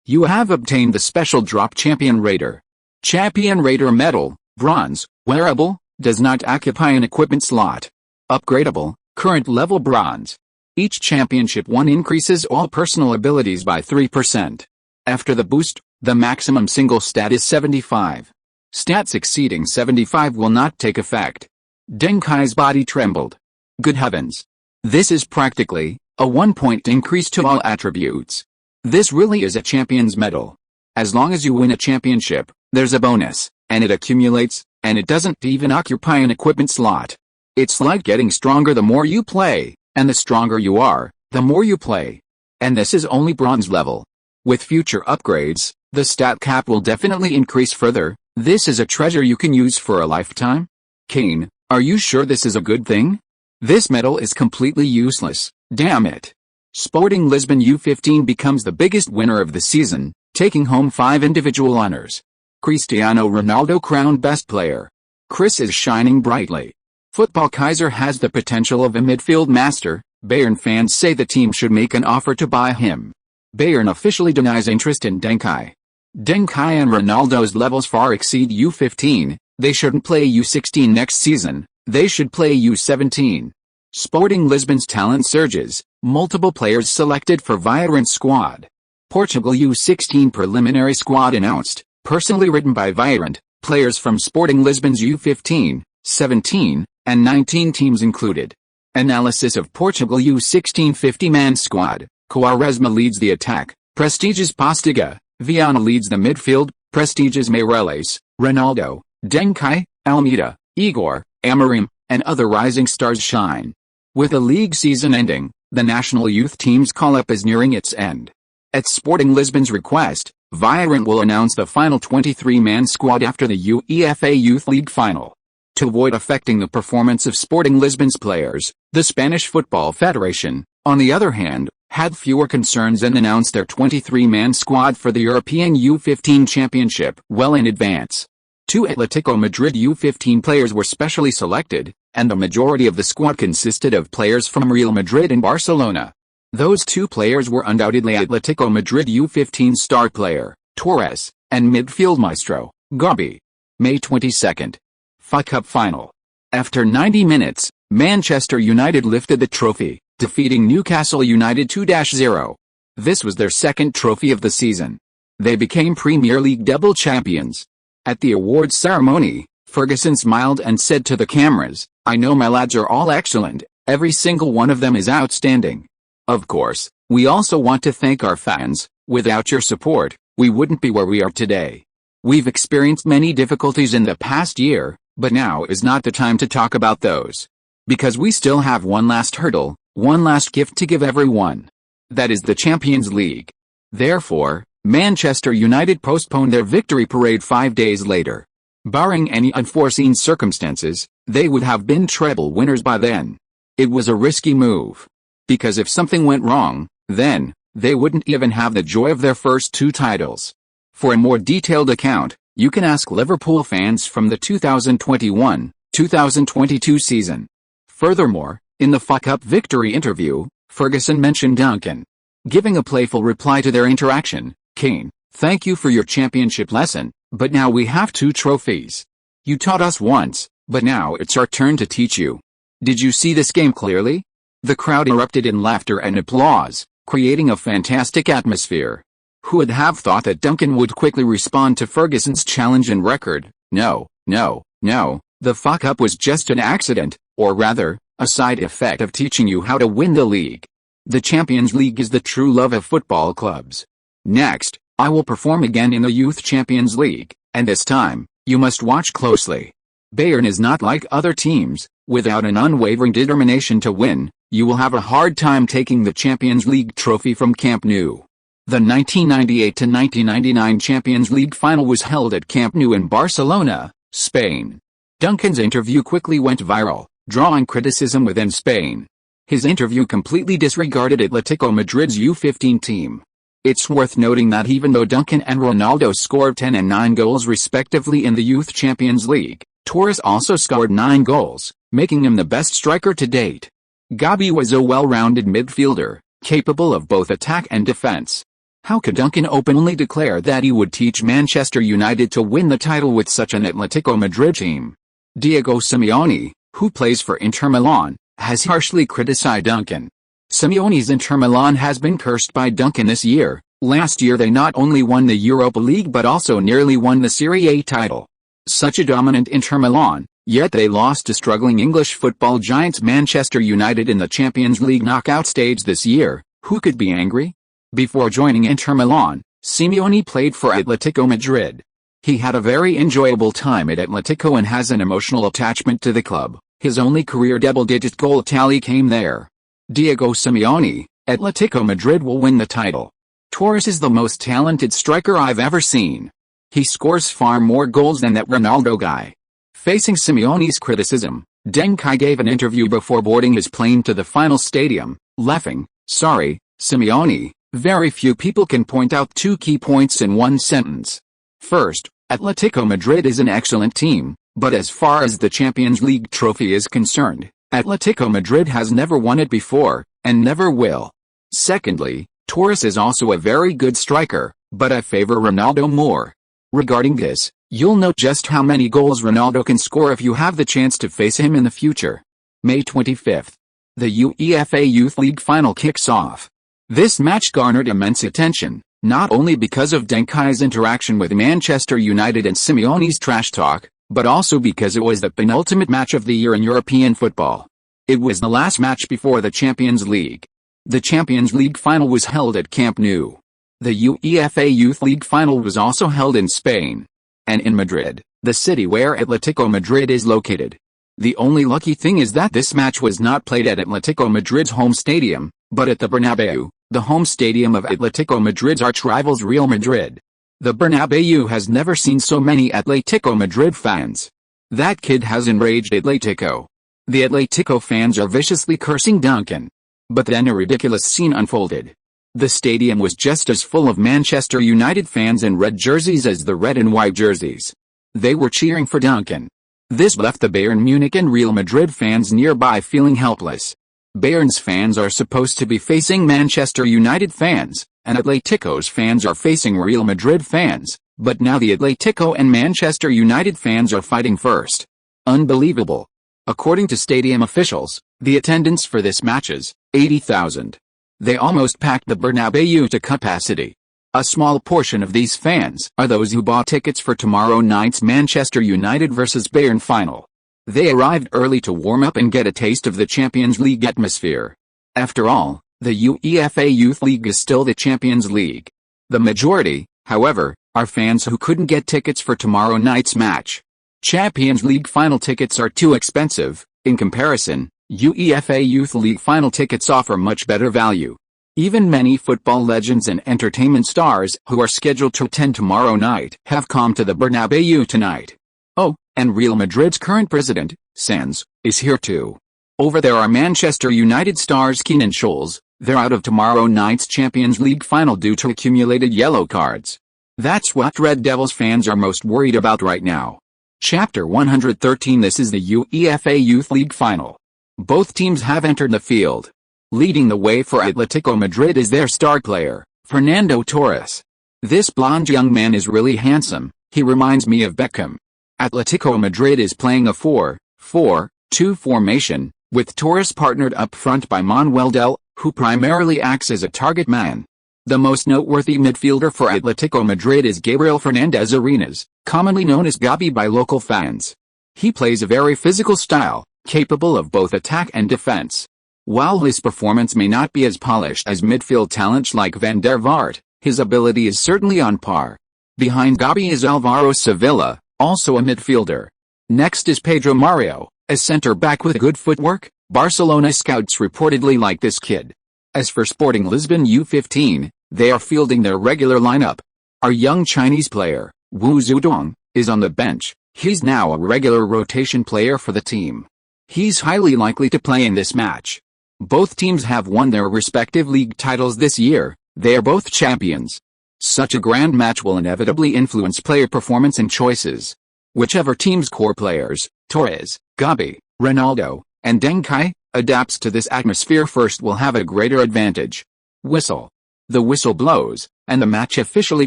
You have obtained the Special Drop Champion Raider. Champion Raider Medal, Bronze, Wearable, does not occupy an equipment slot. Upgradable, Current Level Bronze. Each championship one increases all personal abilities by 3%. After the boost, the maximum single stat is 75. Stats exceeding 75 will not take effect. Deng Kai's body trembled. Good heavens. This is practically a 1-point increase to all attributes. This really is a champion's medal. As long as you win a championship, there's a bonus, and it accumulates, and it doesn't even occupy an equipment slot. It's like getting stronger the more you play, and the stronger you are, the more you play. And this is only bronze level. With future upgrades, the stat cap will definitely increase further. This is a treasure you can use for a lifetime. Kane, are you sure this is a good thing? This medal is completely useless, damn it. Sporting Lisbon U15 becomes the biggest winner of the season, taking home 5 individual honors. Cristiano Ronaldo crowned best player. Chris is shining brightly. Football Kaiser has the potential of a midfield master. Bayern fans say the team should make an offer to buy him. Bayern officially denies interest in Deng Kai. Deng Kai and Ronaldo's levels far exceed U15, they shouldn't play U16 next season, they should play U17. Sporting Lisbon's talent surges, multiple players selected for Vibrant squad. Portugal U16 preliminary squad announced, personally written by Vibrant, players from Sporting Lisbon's U15, 17, and 19 teams included. Analysis of Portugal U16 50-man squad. Quaresma leads the attack, Prestiges Postiga, Viana leads the midfield, Prestiges Meireles, Ronaldo, Deng Kai, Almeida, Igor, Amorim, and other rising stars shine. With the league season ending, the national youth team's call-up is nearing its end. At Sporting Lisbon's request, Vibrant will announce the final 23-man squad after the UEFA Youth League final. To avoid affecting the performance of Sporting Lisbon's players, the Spanish Football Federation, on the other hand, had fewer concerns and announced their 23-man squad for the European U15 Championship well in advance. 2 Atletico Madrid U15 players were specially selected, and the majority of the squad consisted of players from Real Madrid and Barcelona. Those 2 players were undoubtedly Atletico Madrid U15 star player, Torres, and midfield maestro, Gabi. May 22. FA Cup Final. After 90 minutes, Manchester United lifted the trophy, defeating Newcastle United 2-0. This was their second trophy of the season. They became Premier League double champions. At the awards ceremony, Ferguson smiled and said to the cameras, "I know my lads are all excellent, every single one of them is outstanding. Of course, we also want to thank our fans. Without your support, we wouldn't be where we are today. We've experienced many difficulties in the past year, but now is not the time to talk about those. Because we still have one last hurdle, one last gift to give everyone. That is the Champions League." Therefore, Manchester United postponed their victory parade 5 days later. Barring any unforeseen circumstances, they would have been treble winners by then. It was a risky move. Because if something went wrong, then, they wouldn't even have the joy of their first 2 titles. For a more detailed account, you can ask Liverpool fans from the 2021-2022 season. Furthermore, in the FA Cup victory interview, Ferguson mentioned Duncan. Giving a playful reply to their interaction, "Kane, thank you for your championship lesson, but now we have 2 trophies. You taught us once, but now it's our turn to teach you. Did you see this game clearly?" The crowd erupted in laughter and applause, creating a fantastic atmosphere. Who would have thought that Duncan would quickly respond to Ferguson's challenge and record? No, the FA Cup was just an accident, or rather, a side effect of teaching you how to win the league. The Champions League is the true love of football clubs. Next, I will perform again in the Youth Champions League, and this time, you must watch closely. Bayern is not like other teams. Without an unwavering determination to win, you will have a hard time taking the Champions League trophy from Camp Nou. The 1998-1999 Champions League final was held at Camp Nou in Barcelona, Spain. Duncan's interview quickly went viral, drawing criticism within Spain. His interview completely disregarded Atletico Madrid's U15 team. It's worth noting that even though Duncan and Ronaldo scored 10 and 9 goals respectively in the Youth Champions League, Torres also scored 9 goals, making him the best striker to date. Gabi was a well-rounded midfielder, capable of both attack and defense. How could Duncan openly declare that he would teach Manchester United to win the title with such an Atletico Madrid team? Diego Simeone, who plays for Inter Milan, has harshly criticized Duncan. Simeone's Inter Milan has been cursed by Duncan this year. Last year they not only won the Europa League but also nearly won the Serie A title. Such a dominant Inter Milan, yet they lost to struggling English football giants Manchester United in the Champions League knockout stage this year. Who could be angry? Before joining Inter Milan, Simeone played for Atletico Madrid. He had a very enjoyable time at Atletico and has an emotional attachment to the club. His only career double-digit goal tally came there. Diego Simeone, Atletico Madrid will win the title. Torres is the most talented striker I've ever seen. He scores far more goals than that Ronaldo guy. Facing Simeone's criticism, Deng Kai gave an interview before boarding his plane to the final stadium, laughing, "Sorry, Simeone, very few people can point out 2 key points in one sentence. First, Atletico Madrid is an excellent team, but as far as the Champions League trophy is concerned, Atletico Madrid has never won it before, and never will. Secondly, Torres is also a very good striker, but I favor Ronaldo more. Regarding this, you'll know just how many goals Ronaldo can score if you have the chance to face him in the future." May 25. The UEFA Youth League final kicks off. This match garnered immense attention, not only because of Deng Kai's interaction with Manchester United and Simeone's trash talk, but also because it was the penultimate match of the year in European football. It was the last match before the Champions League. The Champions League final was held at Camp Nou. The UEFA Youth League final was also held in Spain. And in Madrid, the city where Atletico Madrid is located. The only lucky thing is that this match was not played at Atletico Madrid's home stadium, but at the Bernabeu, the home stadium of Atletico Madrid's arch-rivals Real Madrid. The Bernabeu has never seen so many Atletico Madrid fans. That kid has enraged Atletico. The Atletico fans are viciously cursing Duncan. But then a ridiculous scene unfolded. The stadium was just as full of Manchester United fans in red jerseys as the red and white jerseys. They were cheering for Duncan. This left the Bayern Munich and Real Madrid fans nearby feeling helpless. Bayern's fans are supposed to be facing Manchester United fans, and Atletico's fans are facing Real Madrid fans, but now the Atletico and Manchester United fans are fighting first. Unbelievable. According to stadium officials, the attendance for this match is 80,000. They almost packed the Bernabeu to capacity. A small portion of these fans are those who bought tickets for tomorrow night's Manchester United vs Bayern final. They arrived early to warm up and get a taste of the Champions League atmosphere. After all, the UEFA Youth League is still the Champions League. The majority, however, are fans who couldn't get tickets for tomorrow night's match. Champions League final tickets are too expensive. In comparison, UEFA Youth League final tickets offer much better value. Even many football legends and entertainment stars who are scheduled to attend tomorrow night have come to the Bernabeu tonight. Oh, and Real Madrid's current president, Sans, is here too. Over there are Manchester United stars Keane and Scholes. They're out of tomorrow night's Champions League final due to accumulated yellow cards. That's what Red Devils fans are most worried about right now. Chapter 113. This is the UEFA Youth League final. Both teams have entered the field. Leading the way for Atletico Madrid is their star player, Fernando Torres. This blonde young man is really handsome. He reminds me of Beckham. Atletico Madrid is playing a 4-4-2 formation, with Torres partnered up front by Manuel Del, who primarily acts as a target man. The most noteworthy midfielder for Atletico Madrid is Gabriel Fernandez Arenas, commonly known as Gabi by local fans. He plays a very physical style, capable of both attack and defense. While his performance may not be as polished as midfield talents like Van der Vaart, his ability is certainly on par. Behind Gabi is Alvaro Sevilla, also a midfielder. Next is Pedro Mario, a centre-back with good footwork. Barcelona scouts reportedly like this kid. As for Sporting Lisbon U15, they are fielding their regular lineup. Our young Chinese player, Wu Zudong, is on the bench. He's now a regular rotation player for the team. He's highly likely to play in this match. Both teams have won their respective league titles this year. They are both champions. Such a grand match will inevitably influence player performance and choices. Whichever team's core players, Torres, Gabi, Ronaldo, and Deng Kai, adapts to this atmosphere first will have a greater advantage. Whistle. The whistle blows, and the match officially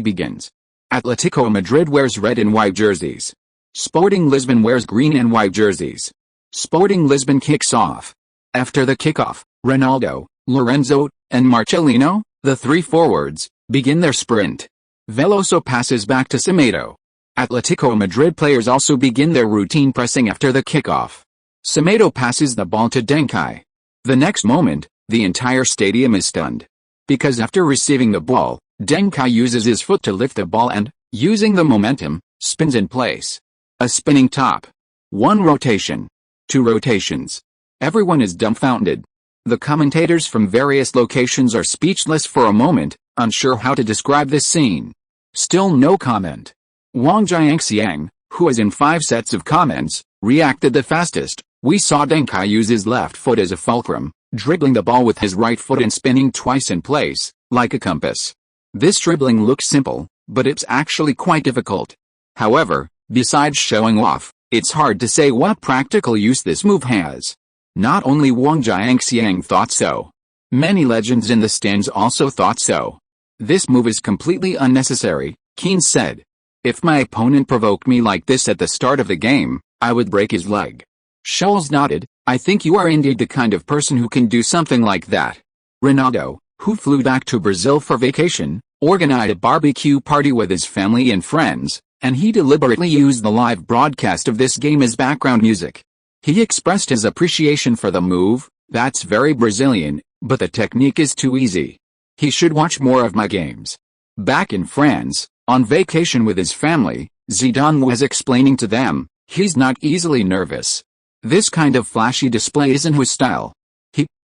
begins. Atletico Madrid wears red and white jerseys. Sporting Lisbon wears green and white jerseys. Sporting Lisbon kicks off. After the kickoff, Ronaldo, Lorenzo, and Marcelino, the three forwards, begin their sprint. Veloso passes back to Semedo. Atletico Madrid players also begin their routine pressing after the kickoff. Semedo passes the ball to Deng Kai. The next moment, the entire stadium is stunned. Because after receiving the ball, Deng Kai uses his foot to lift the ball and, using the momentum, spins in place. A spinning top. 1 rotation. 2 rotations. Everyone is dumbfounded. The commentators from various locations are speechless for a moment, unsure how to describe this scene. Still no comment. Wang Jiangxiang, who is in 5 sets of comments, reacted the fastest. We saw Deng Kai use his left foot as a fulcrum, dribbling the ball with his right foot and spinning twice in place, like a compass. This dribbling looks simple, but it's actually quite difficult. However, besides showing off, it's hard to say what practical use this move has. Not only Wang Jiangxiang thought so. Many legends in the stands also thought so. This move is completely unnecessary, Keane said. If my opponent provoked me like this at the start of the game, I would break his leg. Scholes nodded, I think you are indeed the kind of person who can do something like that. Ronaldo, who flew back to Brazil for vacation, organized a barbecue party with his family and friends, and he deliberately used the live broadcast of this game as background music. He expressed his appreciation for the move. That's very Brazilian, but the technique is too easy. He should watch more of my games. Back in France, on vacation with his family, Zidane was explaining to them, he's not easily nervous. This kind of flashy display isn't his style.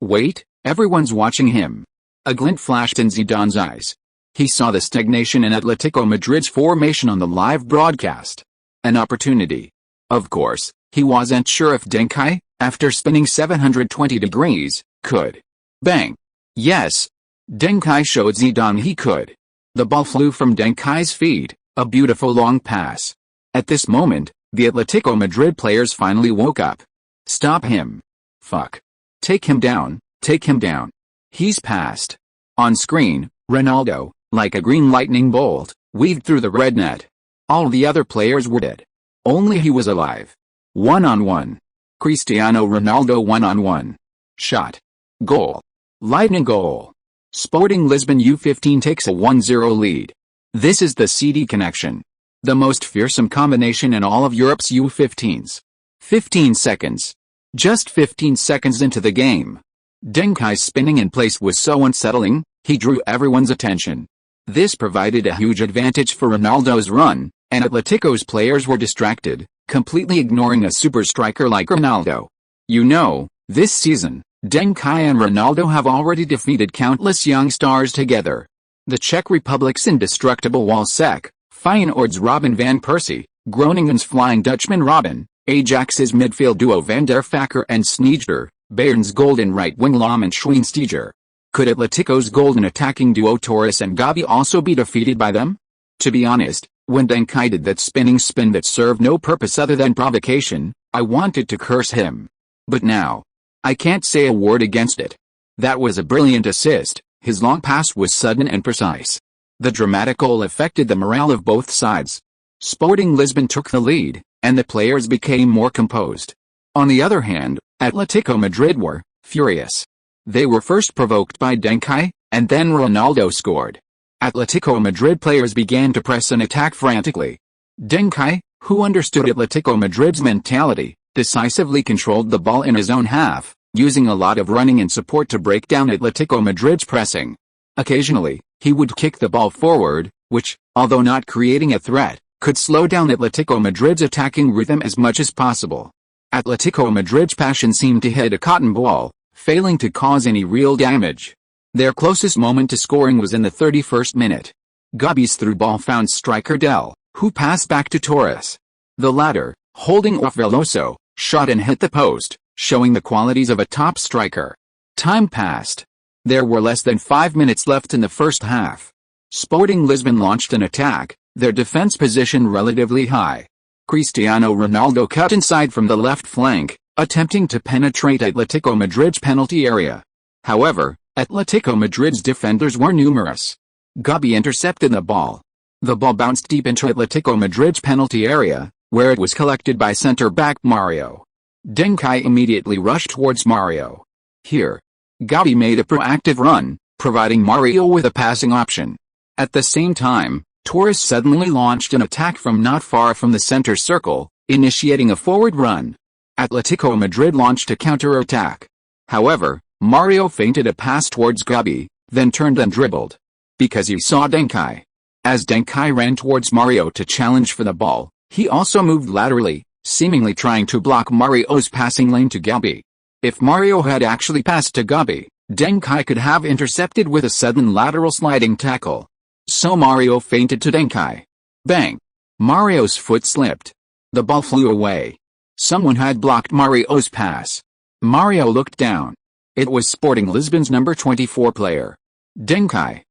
Wait, everyone's watching him. A glint flashed in Zidane's eyes. He saw the stagnation in Atletico Madrid's formation on the live broadcast. An opportunity. Of course, he wasn't sure if Deng Kai, after spinning 720 degrees, could. Bang! Yes! Deng Kai showed Zidane he could. The ball flew from Deng Kai's feet, a beautiful long pass. At this moment, the Atletico Madrid players finally woke up. Stop him. Fuck. Take him down, take him down. He's passed. On screen, Ronaldo, like a green lightning bolt, weaved through the red net. All the other players were dead. Only he was alive. 1-on-1. Cristiano Ronaldo 1-on-1. Shot. Goal. Lightning goal. Sporting Lisbon U15 takes a 1-0 lead. This is the CD connection. The most fearsome combination in all of Europe's U15s. 15 seconds. Just 15 seconds into the game. Deng Kai spinning in place was so unsettling, he drew everyone's attention. This provided a huge advantage for Ronaldo's run, and Atletico's players were distracted, completely ignoring a super striker like Ronaldo. You know, this season, Deng Kai and Ronaldo have already defeated countless young stars together. The Czech Republic's indestructible Walsek, Feyenoord's Robin van Persie, Groningen's Flying Dutchman Robin, Ajax's midfield duo Van der Vacker and Sneijder, Bayern's golden right-wing Lahm and Schweinsteiger. Could Atletico's golden attacking duo Torres and Gabi also be defeated by them? To be honest, when Deng Kai did that spinning spin that served no purpose other than provocation, I wanted to curse him. But now, I can't say a word against it. That was a brilliant assist, his long pass was sudden and precise. The dramatic goal affected the morale of both sides. Sporting Lisbon took the lead, and the players became more composed. On the other hand, Atletico Madrid were furious. They were first provoked by Deng Kai, and then Ronaldo scored. Atletico Madrid players began to press and attack frantically. Deng Kai, who understood Atletico Madrid's mentality, decisively controlled the ball in his own half, using a lot of running and support to break down Atletico Madrid's pressing. Occasionally, he would kick the ball forward, which, although not creating a threat, could slow down Atletico Madrid's attacking rhythm as much as possible. Atletico Madrid's passion seemed to hit a cotton ball, failing to cause any real damage. Their closest moment to scoring was in the 31st minute. Gabi's through ball found striker Del, who passed back to Torres. The latter, holding off Veloso, shot and hit the post, showing the qualities of a top striker. Time passed. There were less than 5 minutes left in the first half. Sporting Lisbon launched an attack, their defense position relatively high. Cristiano Ronaldo cut inside from the left flank, attempting to penetrate Atletico Madrid's penalty area. However, Atletico Madrid's defenders were numerous. Gabi intercepted the ball. The ball bounced deep into Atletico Madrid's penalty area, where it was collected by center-back Mario. Deng Kai immediately rushed towards Mario. Here, Gabi made a proactive run, providing Mario with a passing option. At the same time, Torres suddenly launched an attack from not far from the center circle, initiating a forward run. Atletico Madrid launched a counter-attack. However, Mario feinted a pass towards Gabi, then turned and dribbled. Because he saw Deng Kai. As Deng Kai ran towards Mario to challenge for the ball, he also moved laterally, seemingly trying to block Mario's passing lane to Gabi. If Mario had actually passed to Gabi, Deng Kai could have intercepted with a sudden lateral sliding tackle. So Mario feinted to Deng Kai. Bang! Mario's foot slipped. The ball flew away. Someone had blocked Mario's pass. Mario looked down. It was Sporting Lisbon's number 24 player. Deng Kai.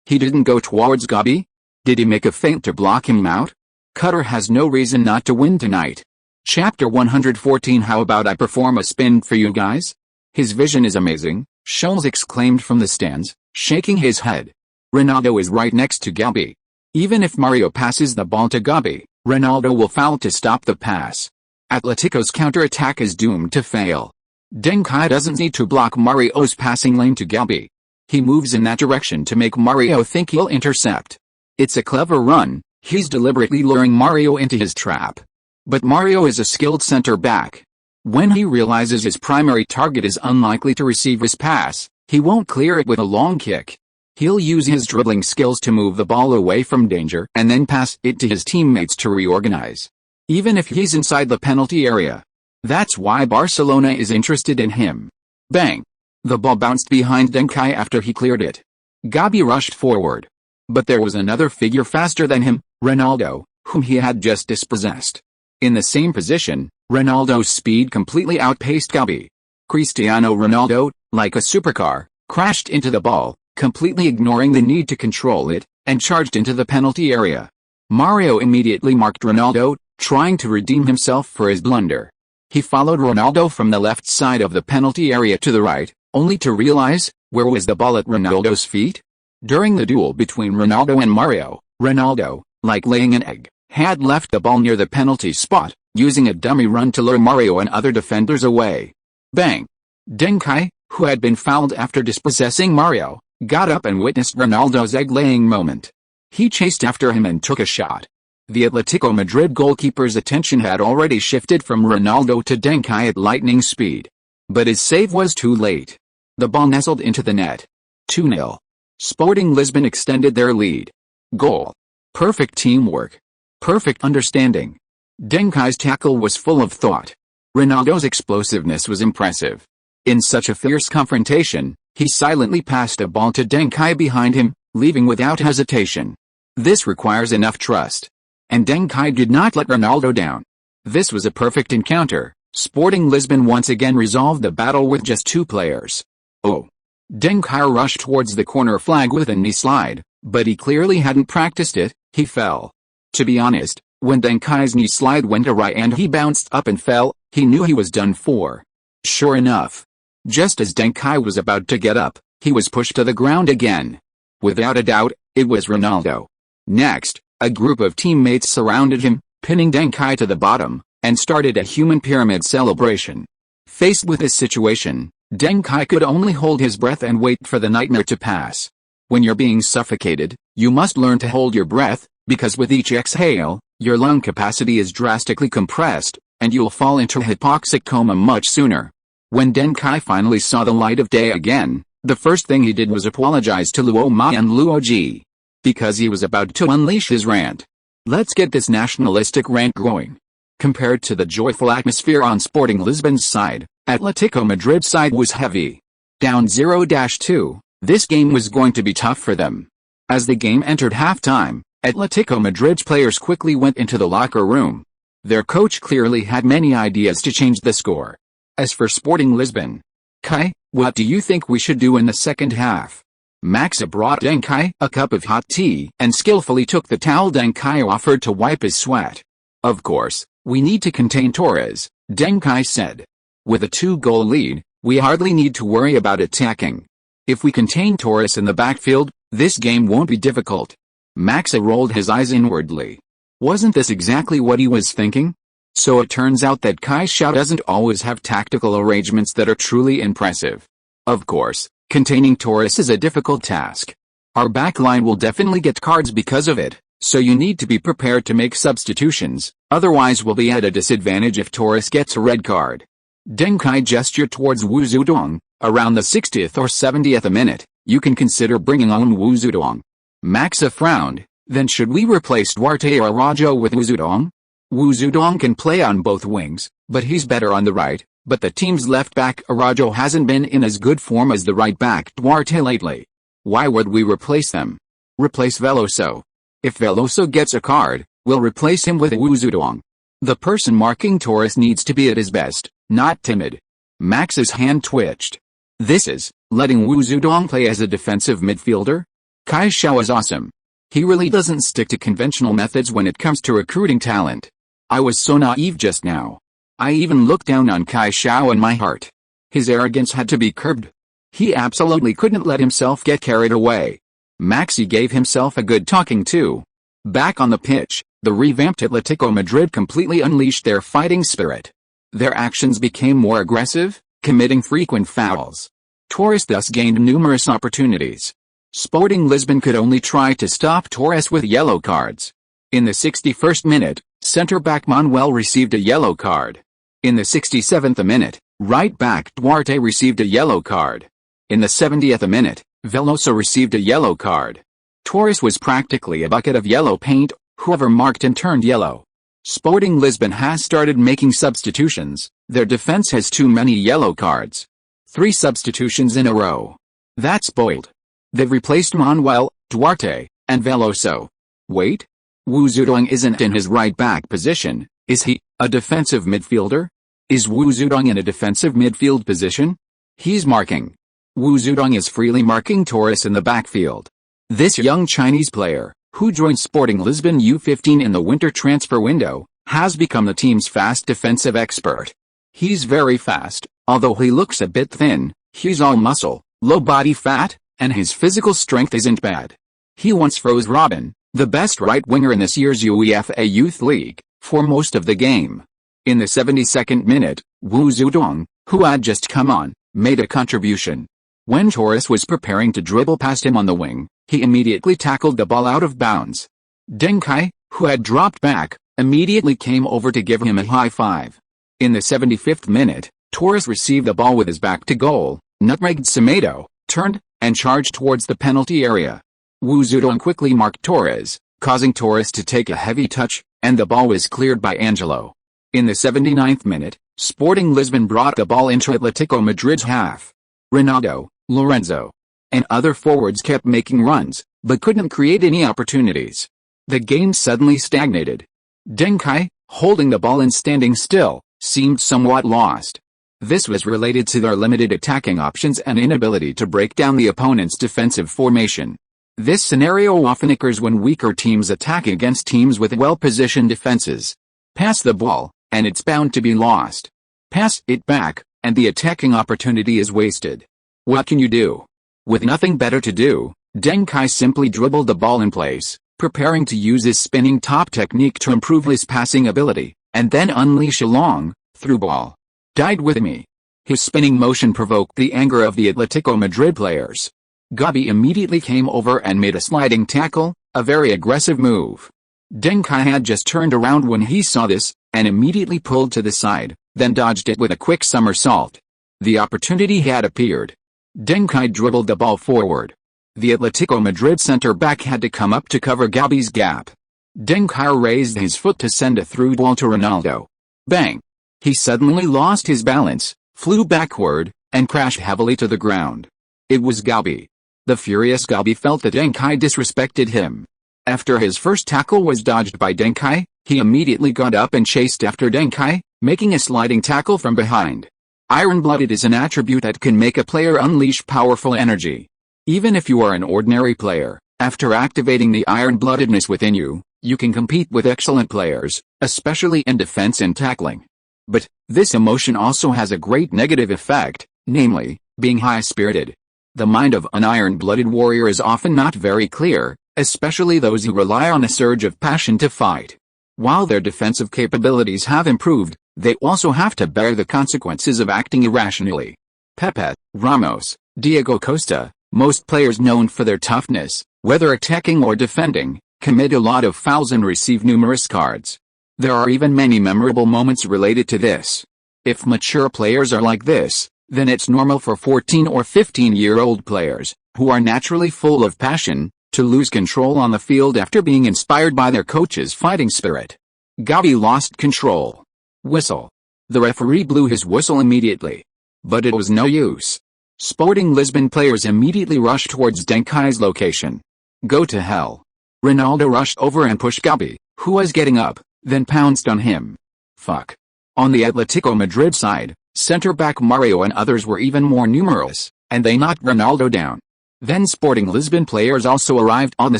He didn't go towards Gabi? Did he make a feint to block him out? Qatar has no reason not to win tonight. Chapter 114. How about I perform a spin for you guys? His vision is amazing, Scholes exclaimed from the stands, shaking his head. Ronaldo is right next to Gabi. Even if Mario passes the ball to Gabi, Ronaldo will foul to stop the pass. Atletico's counter-attack is doomed to fail. Deng Kai doesn't need to block Mario's passing lane to Gabi. He moves in that direction to make Mario think he'll intercept. It's a clever run, he's deliberately luring Mario into his trap. But Mario is a skilled center-back. When he realizes his primary target is unlikely to receive his pass, he won't clear it with a long kick. He'll use his dribbling skills to move the ball away from danger and then pass it to his teammates to reorganize. Even if he's inside the penalty area. That's why Barcelona is interested in him. Bang! The ball bounced behind Deng Kai after he cleared it. Gabi rushed forward. But there was another figure faster than him, Ronaldo, whom he had just dispossessed. In the same position, Ronaldo's speed completely outpaced Gabi. Cristiano Ronaldo, like a supercar, crashed into the ball, completely ignoring the need to control it, and charged into the penalty area. Mario immediately marked Ronaldo, trying to redeem himself for his blunder. He followed Ronaldo from the left side of the penalty area to the right, only to realize, where was the ball at Ronaldo's feet? During the duel between Ronaldo and Mario, Ronaldo, like laying an egg, had left the ball near the penalty spot, using a dummy run to lure Mario and other defenders away. Bang! Deng Kai, who had been fouled after dispossessing Mario, got up and witnessed Ronaldo's egg-laying moment. He chased after him and took a shot. The Atletico Madrid goalkeeper's attention had already shifted from Ronaldo to Deng Kai at lightning speed. But his save was too late. The ball nestled into the net. 2-0. Sporting Lisbon extended their lead. Goal. Perfect teamwork. Perfect understanding. Deng Kai's tackle was full of thought. Ronaldo's explosiveness was impressive. In such a fierce confrontation, he silently passed a ball to Deng Kai behind him, leaving without hesitation. This requires enough trust. And Deng Kai did not let Ronaldo down. This was a perfect encounter. Sporting Lisbon once again resolved the battle with just two players. Oh. Deng Kai rushed towards the corner flag with a knee slide, but he clearly hadn't practiced it. He fell. To be honest, when Deng Kai's knee slide went awry and he bounced up and fell, he knew he was done for. Sure enough. Just as Deng Kai was about to get up, he was pushed to the ground again. Without a doubt, it was Ronaldo. Next, a group of teammates surrounded him, pinning Deng Kai to the bottom, and started a human pyramid celebration. Faced with this situation, Deng Kai could only hold his breath and wait for the nightmare to pass. When you're being suffocated, you must learn to hold your breath, because with each exhale, your lung capacity is drastically compressed, and you'll fall into a hypoxic coma much sooner. When Deng Kai finally saw the light of day again, the first thing he did was apologize to Luo Ma and Luo Ji. Because he was about to unleash his rant. Let's get this nationalistic rant going. Compared to the joyful atmosphere on Sporting Lisbon's side, Atletico Madrid's side was heavy. Down 0-2, this game was going to be tough for them. As the game entered halftime, Atletico Madrid's players quickly went into the locker room. Their coach clearly had many ideas to change the score. As for Sporting Lisbon, Kai, what do you think we should do in the second half? Maxa brought Deng Kai a cup of hot tea and skillfully took the towel Deng Kai offered to wipe his sweat. Of course, we need to contain Torres, Deng Kai said. With a 2-goal lead, we hardly need to worry about attacking. If we contain Torres in the backfield, this game won't be difficult. Maxa rolled his eyes inwardly. Wasn't this exactly what he was thinking? So it turns out that Kai Shao doesn't always have tactical arrangements that are truly impressive. Of course, containing Torres is a difficult task. Our backline will definitely get cards because of it, so you need to be prepared to make substitutions, otherwise we'll be at a disadvantage if Torres gets a red card. Deng Kai gestured towards Wu Zedong. Around the 60th or 70th minute, you can consider bringing on Wu Zedong. Maxa frowned. Then should we replace Duarte or Araujo with Wu Zedong? Wu Zedong can play on both wings, but he's better on the right. But the team's left back Araujo hasn't been in as good form as the right back Duarte lately. Why would we replace them? Replace Veloso. If Veloso gets a card, we'll replace him with Wu Zedong. The person marking Torres needs to be at his best, not timid. Max's hand twitched. This is, letting Wu Zedong play as a defensive midfielder? Kai Shao is awesome. He really doesn't stick to conventional methods when it comes to recruiting talent. I was so naive just now. I even looked down on Kai Shao in my heart. His arrogance had to be curbed. He absolutely couldn't let himself get carried away. Maxi gave himself a good talking to. Back on the pitch, the revamped Atletico Madrid completely unleashed their fighting spirit. Their actions became more aggressive, committing frequent fouls. Torres thus gained numerous opportunities. Sporting Lisbon could only try to stop Torres with yellow cards. In the 61st minute, centre-back Manuel received a yellow card. In the 67th minute, right-back Duarte received a yellow card. In the 70th minute, Veloso received a yellow card. Torres was practically a bucket of yellow paint, whoever marked him turned yellow. Sporting Lisbon has started making substitutions. Their defense has too many yellow cards. 3 substitutions in a row. That's bold. They've replaced Manuel, Duarte, and Veloso. Wait? Wu Zedong isn't in his right-back position, is he? A defensive midfielder? Is Wu Zedong in a defensive midfield position? He's marking. Wu Zedong is freely marking Torres in the backfield. This young Chinese player, who joined Sporting Lisbon U15 in the winter transfer window, has become the team's fast defensive expert. He's very fast, although he looks a bit thin. He's all muscle, low body fat, and his physical strength isn't bad. He once froze Robin, the best right winger in this year's UEFA Youth League, for most of the game. In the 72nd minute, Wu Zidane, who had just come on, made a contribution. When Torres was preparing to dribble past him on the wing, he immediately tackled the ball out of bounds. Deng Kai, who had dropped back, immediately came over to give him a high five. In the 75th minute, Torres received the ball with his back to goal, nutmegged Semedo, turned, and charged towards the penalty area. Wu Zidane quickly marked Torres, causing Torres to take a heavy touch, and the ball was cleared by Angelo. In the 79th minute, Sporting Lisbon brought the ball into Atletico Madrid's half. Ronaldo, Lorenzo, and other forwards kept making runs, but couldn't create any opportunities. The game suddenly stagnated. Deng Kai, holding the ball and standing still, seemed somewhat lost. This was related to their limited attacking options and inability to break down the opponent's defensive formation. This scenario often occurs when weaker teams attack against teams with well-positioned defenses. Pass the ball, and it's bound to be lost. Pass it back, and the attacking opportunity is wasted. What can you do? With nothing better to do, Deng Kai simply dribbled the ball in place, preparing to use his spinning top technique to improve his passing ability, and then unleash a long, through ball. Died with me. His spinning motion provoked the anger of the Atletico Madrid players. Gabi immediately came over and made a sliding tackle, a very aggressive move. Deng Kai had just turned around when he saw this, and immediately pulled to the side, then dodged it with a quick somersault. The opportunity had appeared. Deng Kai dribbled the ball forward. The Atletico Madrid centre-back had to come up to cover Gabi's gap. Deng Kai raised his foot to send a through ball to Ronaldo. Bang! He suddenly lost his balance, flew backward, and crashed heavily to the ground. It was Gabi. The furious Gabi felt that Deng Kai disrespected him. After his first tackle was dodged by Deng Kai, he immediately got up and chased after Deng Kai, making a sliding tackle from behind. Iron-blooded is an attribute that can make a player unleash powerful energy. Even if you are an ordinary player, after activating the iron-bloodedness within you, you can compete with excellent players, especially in defense and tackling. But, this emotion also has a great negative effect, namely, being high-spirited. The mind of an iron-blooded warrior is often not very clear, especially those who rely on a surge of passion to fight. While their defensive capabilities have improved, they also have to bear the consequences of acting irrationally. Pepe, Ramos, Diego Costa, most players known for their toughness, whether attacking or defending, commit a lot of fouls and receive numerous cards. There are even many memorable moments related to this. If mature players are like this, then it's normal for 14 or 15-year-old players, who are naturally full of passion, to lose control on the field after being inspired by their coach's fighting spirit. Gabi lost control. Whistle. The referee blew his whistle immediately. But it was no use. Sporting Lisbon players immediately rushed towards Deng Kai's location. Go to hell. Ronaldo rushed over and pushed Gabi, who was getting up, then pounced on him. Fuck. On the Atletico Madrid side, centre-back Mario and others were even more numerous, and they knocked Ronaldo down. Then Sporting Lisbon players also arrived on the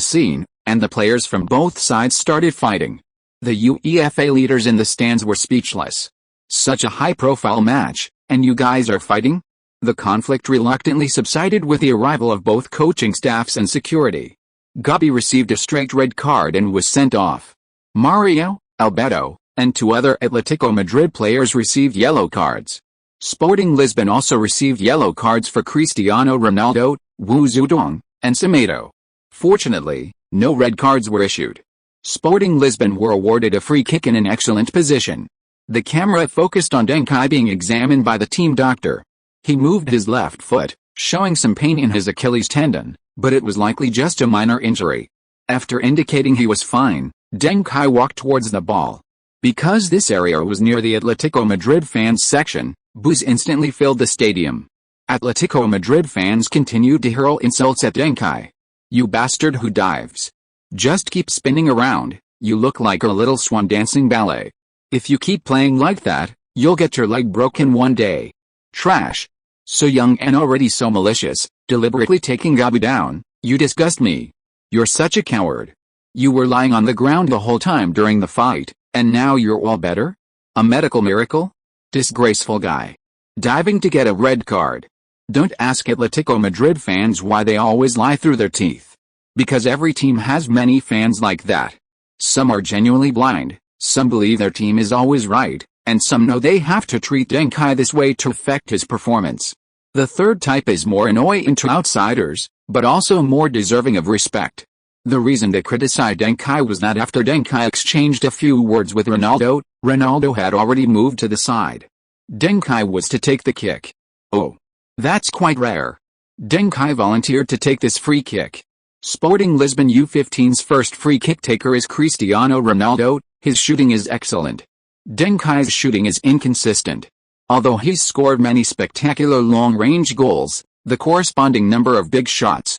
scene, and the players from both sides started fighting. The UEFA leaders in the stands were speechless. Such a high-profile match, and you guys are fighting? The conflict reluctantly subsided with the arrival of both coaching staffs and security. Gabi received a straight red card and was sent off. Mario, Alberto, and two other Atletico Madrid players received yellow cards. Sporting Lisbon also received yellow cards for Cristiano Ronaldo, Wu Zidane, and Semedo. Fortunately, no red cards were issued. Sporting Lisbon were awarded a free kick in an excellent position. The camera focused on Deng Kai being examined by the team doctor. He moved his left foot, showing some pain in his Achilles tendon, but it was likely just a minor injury. After indicating he was fine, Deng Kai walked towards the ball. Because this area was near the Atletico Madrid fans section, boos instantly filled the stadium. Atletico Madrid fans continued to hurl insults at Deng Kai. You bastard who dives. Just keep spinning around, you look like a little swan dancing ballet. If you keep playing like that, you'll get your leg broken one day. Trash. So young and already so malicious, deliberately taking Gabi down, you disgust me. You're such a coward. You were lying on the ground the whole time during the fight, and now you're all better? A medical miracle? Disgraceful guy. Diving to get a red card. Don't ask Atletico Madrid fans why they always lie through their teeth. Because every team has many fans like that. Some are genuinely blind, some believe their team is always right, and some know they have to treat Deng Kai this way to affect his performance. The third type is more annoying to outsiders, but also more deserving of respect. The reason to criticize Deng Kai was that after Deng Kai exchanged a few words with Ronaldo, Ronaldo had already moved to the side. Deng Kai was to take the kick. Oh. That's quite rare. Deng Kai volunteered to take this free kick. Sporting Lisbon U15's first free kick taker is Cristiano Ronaldo. His shooting is excellent. Deng Kai's shooting is inconsistent. Although he's scored many spectacular long-range goals, the corresponding number of big shots,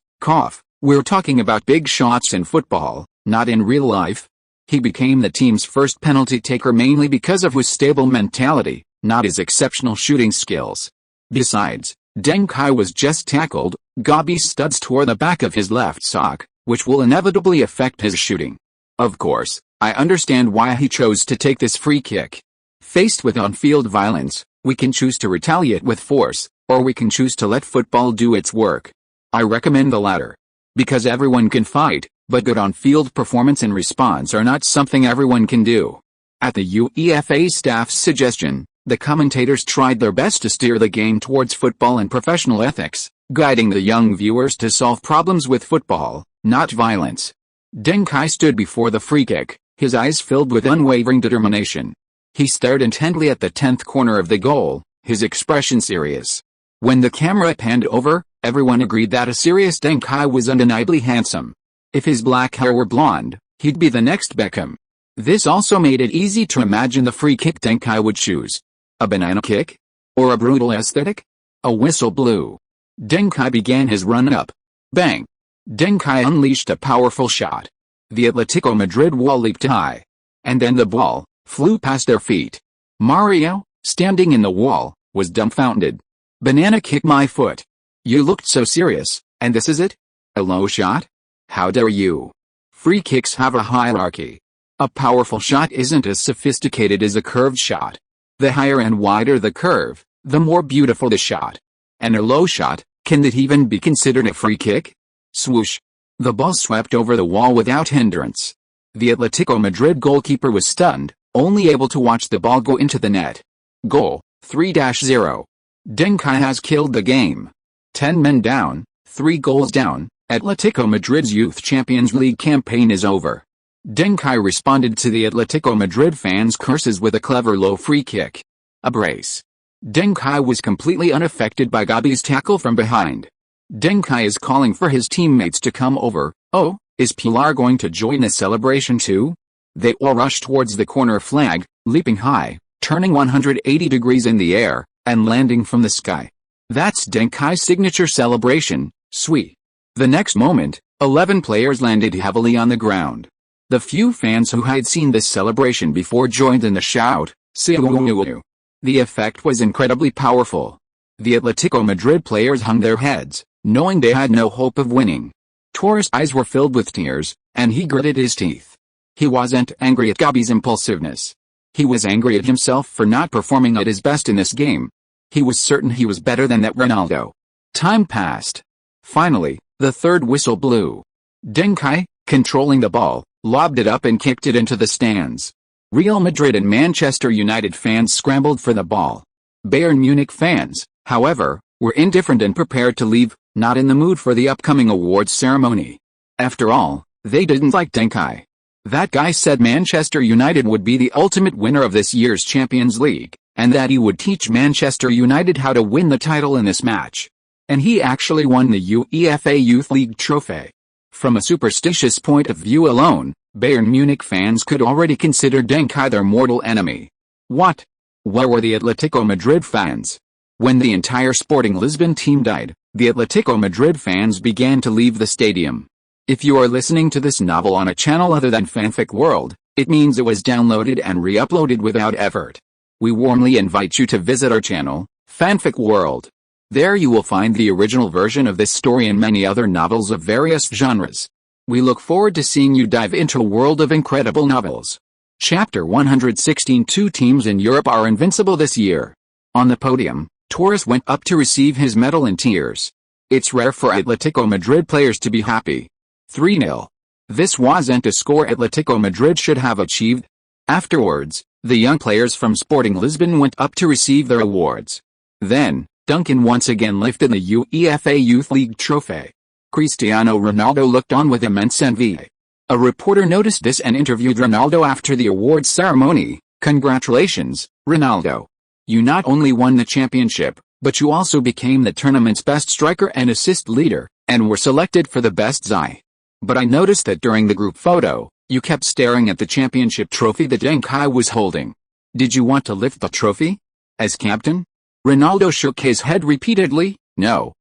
we're talking about big shots in football, not in real life. He became the team's first penalty taker mainly because of his stable mentality, not his exceptional shooting skills. Besides, Deng Kai was just tackled. Gabi's studs tore the back of his left sock, which will inevitably affect his shooting. Of course, I understand why he chose to take this free kick. Faced with on-field violence, we can choose to retaliate with force, or we can choose to let football do its work. I recommend the latter. Because everyone can fight, but good on-field performance and response are not something everyone can do. At the UEFA staff's suggestion, the commentators tried their best to steer the game towards football and professional ethics, guiding the young viewers to solve problems with football, not violence. Deng Kai stood before the free kick, his eyes filled with unwavering determination. He stared intently at the 10th corner of the goal, his expression serious. When the camera panned over, everyone agreed that a serious Deng Kai was undeniably handsome. If his black hair were blonde, he'd be the next Beckham. This also made it easy to imagine the free kick Deng Kai would choose. A banana kick? Or a brutal aesthetic? A whistle blew. Deng Kai began his run-up. Bang! Deng Kai unleashed a powerful shot. The Atletico Madrid wall leaped high. And then the ball flew past their feet. Mario, standing in the wall, was dumbfounded. Banana kick my foot. You looked so serious, and this is it? A low shot? How dare you? Free kicks have a hierarchy. A powerful shot isn't as sophisticated as a curved shot. The higher and wider the curve, the more beautiful the shot. And a low shot, can that even be considered a free kick? Swoosh. The ball swept over the wall without hindrance. The Atletico Madrid goalkeeper was stunned, only able to watch the ball go into the net. Goal, 3-0. Deng Kai has killed the game. 10 men down, 3 goals down, Atletico Madrid's Youth Champions League campaign is over. Deng Kai responded to the Atletico Madrid fans' curses with a clever low free kick. A brace. Deng Kai was completely unaffected by Gabi's tackle from behind. Deng Kai is calling for his teammates to come over. Oh, is Pilar going to join the celebration too? They all rush towards the corner flag, leaping high, turning 180 degrees in the air, and landing from the sky. That's Deng Kai's signature celebration, sweet. The next moment, 11 players landed heavily on the ground. The few fans who had seen this celebration before joined in the shout, "Siu." The effect was incredibly powerful. The Atletico Madrid players hung their heads, knowing they had no hope of winning. Torres' eyes were filled with tears, and he gritted his teeth. He wasn't angry at Gabi's impulsiveness. He was angry at himself for not performing at his best in this game. He was certain he was better than that Ronaldo. Time passed. Finally, the third whistle blew. Deng Kai, controlling the ball, lobbed it up and kicked it into the stands. Real Madrid and Manchester United fans scrambled for the ball. Bayern Munich fans, however, were indifferent and prepared to leave, not in the mood for the upcoming awards ceremony. After all, they didn't like Deng Kai. That guy said Manchester United would be the ultimate winner of this year's Champions League, and that he would teach Manchester United how to win the title in this match. And he actually won the UEFA Youth League trophy. From a superstitious point of view alone, Bayern Munich fans could already consider Deng Kai their mortal enemy. What? Where were the Atletico Madrid fans? When the entire Sporting Lisbon team died, the Atletico Madrid fans began to leave the stadium. If you are listening to this novel on a channel other than Fanfic World, it means it was downloaded and re-uploaded without effort. We warmly invite you to visit our channel, Fanfic World. There you will find the original version of this story and many other novels of various genres. We look forward to seeing you dive into a world of incredible novels. Chapter 116. Two teams in Europe are invincible this year. On the podium, Torres went up to receive his medal in tears. It's rare for Atletico Madrid players to be happy. 3-0. This wasn't a score Atletico Madrid should have achieved. Afterwards, the young players from Sporting Lisbon went up to receive their awards. Then, Duncan once again lifted the UEFA Youth League trophy. Cristiano Ronaldo looked on with immense envy. A reporter noticed this and interviewed Ronaldo after the awards ceremony. Congratulations, Ronaldo. You not only won the championship, but you also became the tournament's best striker and assist leader, and were selected for the best Zai. But I noticed that during the group photo, you kept staring at the championship trophy that Deng Kai was holding. Did you want to lift the trophy? As captain? Ronaldo shook his head repeatedly. No.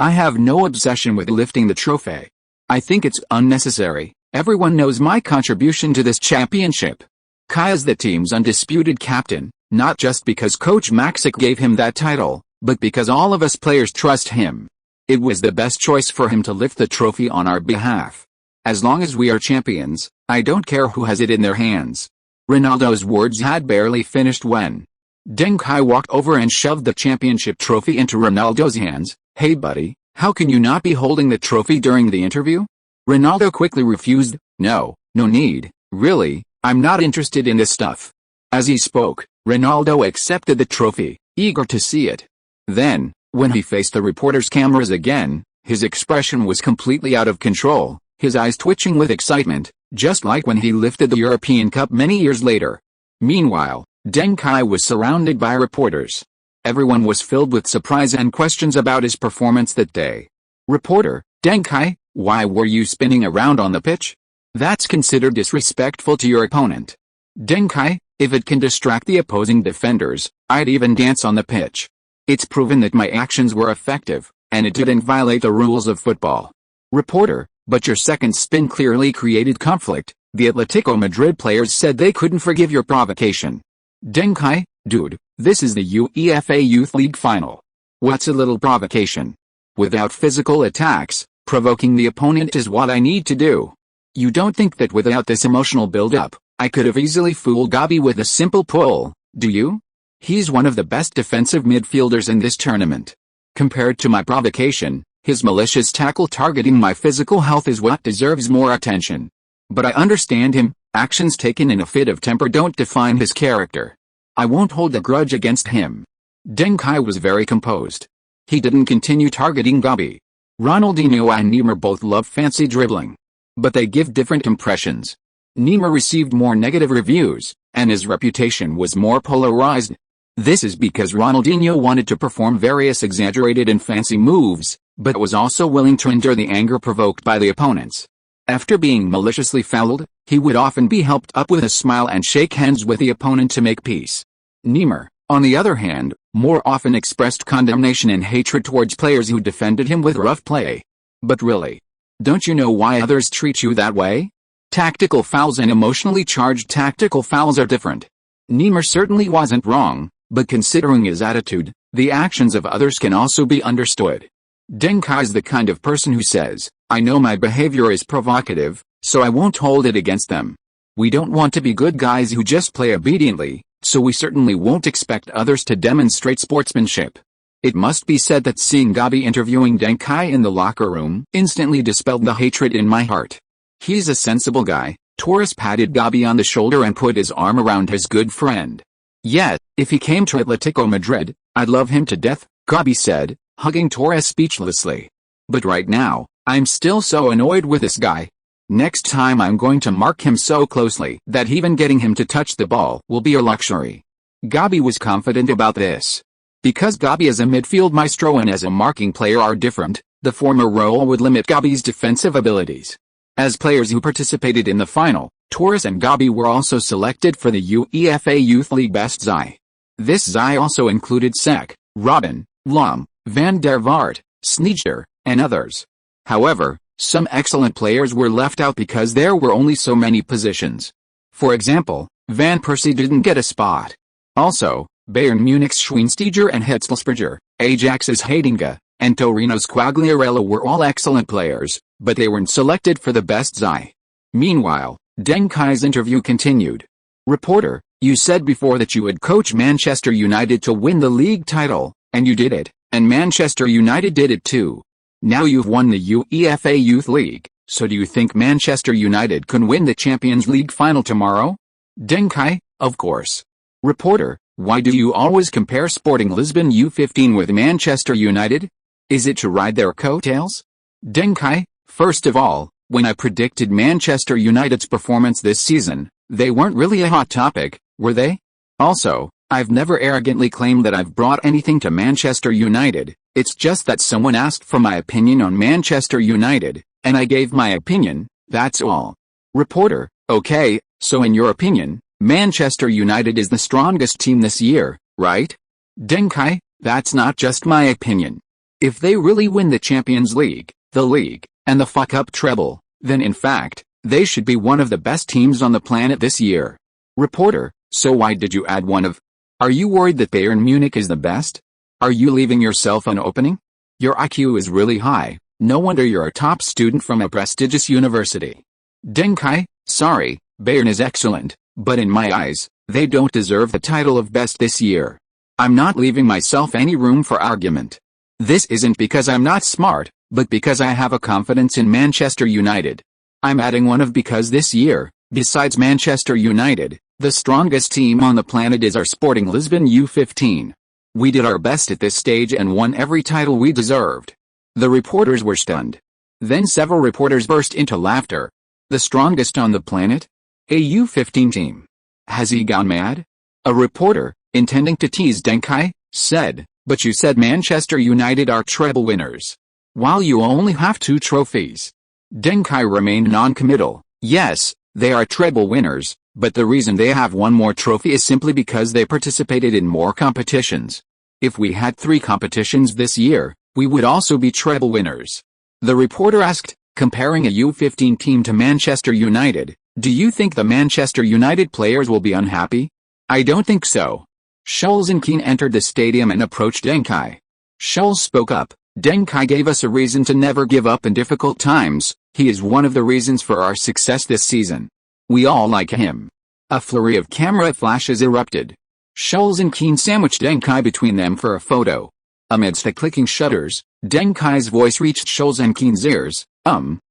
I have no obsession with lifting the trophy. I think it's unnecessary. Everyone knows my contribution to this championship. Kai is the team's undisputed captain, not just because Coach Maxick gave him that title, but because all of us players trust him. It was the best choice for him to lift the trophy on our behalf. As long as we are champions, I don't care who has it in their hands. Ronaldo's words had barely finished when Deng Kai walked over and shoved the championship trophy into Ronaldo's hands. Hey buddy, how can you not be holding the trophy during the interview? Ronaldo quickly refused. No need, really, I'm not interested in this stuff. As he spoke, Ronaldo accepted the trophy, eager to see it. Then, when he faced the reporter's cameras again, his expression was completely out of control, his eyes twitching with excitement, just like when he lifted the European Cup many years later. Meanwhile, Deng Kai was surrounded by reporters. Everyone was filled with surprise and questions about his performance that day. Reporter: Deng Kai, why were you spinning around on the pitch? That's considered disrespectful to your opponent. Deng Kai: if it can distract the opposing defenders, I'd even dance on the pitch. It's proven that my actions were effective, and it didn't violate the rules of football. Reporter: but your second spin clearly created conflict. The Atletico Madrid players said they couldn't forgive your provocation. Deng Kai: dude, this is the UEFA Youth League final. What's a little provocation? Without physical attacks, provoking the opponent is what I need to do. You don't think that without this emotional build-up, I could have easily fooled Gabi with a simple pull, do you? He's one of the best defensive midfielders in this tournament. Compared to my provocation, his malicious tackle targeting my physical health is what deserves more attention. But I understand him. Actions taken in a fit of temper don't define his character. I won't hold a grudge against him. Deng Kai was very composed. He didn't continue targeting Gabi. Ronaldinho and Neymar both love fancy dribbling. But they give different impressions. Neymar received more negative reviews, and his reputation was more polarized. This is because Ronaldinho wanted to perform various exaggerated and fancy moves, but was also willing to endure the anger provoked by the opponents. After being maliciously fouled, he would often be helped up with a smile and shake hands with the opponent to make peace. Neymar, on the other hand, more often expressed condemnation and hatred towards players who defended him with rough play. But really, don't you know why others treat you that way? Tactical fouls and emotionally charged tactical fouls are different. Neymar certainly wasn't wrong, but considering his attitude, the actions of others can also be understood. Deng Kai is the kind of person who says, I know my behavior is provocative, so I won't hold it against them. We don't want to be good guys who just play obediently, so we certainly won't expect others to demonstrate sportsmanship. It must be said that seeing Gabi interviewing Deng Kai in the locker room instantly dispelled the hatred in my heart. He's a sensible guy. Torres patted Gabi on the shoulder and put his arm around his good friend. Yet, if he came to Atletico Madrid, I'd love him to death, Gabi said, hugging Torres speechlessly. But right now, I'm still so annoyed with this guy. Next time I'm going to mark him so closely that even getting him to touch the ball will be a luxury. Gabi was confident about this. Because Gabi as a midfield maestro and as a marking player are different, the former role would limit Gabi's defensive abilities. As players who participated in the final, Torres and Gabi were also selected for the UEFA Youth League Best Zai. This Zai also included Sek, Robin, Lom, Van der Vaart, Sneijder, and others. However, some excellent players were left out because there were only so many positions. For example, Van Persie didn't get a spot. Also, Bayern Munich's Schweinsteiger and Hitzelsperger, Ajax's Heitinga, and Torino's Quagliarella were all excellent players, but they weren't selected for the best XI. Meanwhile, Deng Kai's interview continued. Reporter, you said before that you would coach Manchester United to win the league title, and you did it, and Manchester United did it too. Now you've won the UEFA Youth League, so do you think Manchester United can win the Champions League final tomorrow? Deng Kai, of course. Reporter, why do you always compare Sporting Lisbon U15 with Manchester United? Is it to ride their coattails? Deng Kai, first of all, when I predicted Manchester United's performance this season, they weren't really a hot topic, were they? Also, I've never arrogantly claimed that I've brought anything to Manchester United, it's just that someone asked for my opinion on Manchester United, and I gave my opinion, that's all. Reporter, okay, so in your opinion, Manchester United is the strongest team this year, right? Deng Kai, that's not just my opinion. If they really win the Champions League, the league, and the fuck-up treble, then in fact, they should be one of the best teams on the planet this year. Reporter, so why did you add one of? Are you worried that Bayern Munich is the best? Are you leaving yourself an opening? Your IQ is really high, no wonder you're a top student from a prestigious university. Deng Kai, sorry, Bayern is excellent, but in my eyes, they don't deserve the title of best this year. I'm not leaving myself any room for argument. This isn't because I'm not smart, but because I have a confidence in Manchester United. I'm adding one of because this year, besides Manchester United, the strongest team on the planet is our Sporting Lisbon U15. We did our best at this stage and won every title we deserved. The reporters were stunned. Then several reporters burst into laughter. The strongest on the planet? A U15 team. Has he gone mad? A reporter, intending to tease Deng Kai, said, but you said Manchester United are treble winners. While you only have 2 trophies. Deng Kai remained non-committal. Yes, they are treble winners, but the reason they have one more trophy is simply because they participated in more competitions. If we had 3 competitions this year, we would also be treble winners. The reporter asked, comparing a U15 team to Manchester United, do you think the Manchester United players will be unhappy? I don't think so. Scholes and Keane entered the stadium and approached Deng Kai. Scholes spoke up, Deng Kai gave us a reason to never give up in difficult times, he is one of the reasons for our success this season. We all like him. A flurry of camera flashes erupted. Scholes and Keane sandwiched Deng Kai between them for a photo. Amidst the clicking shutters, Deng Kai's voice reached Scholes and Keane's ears,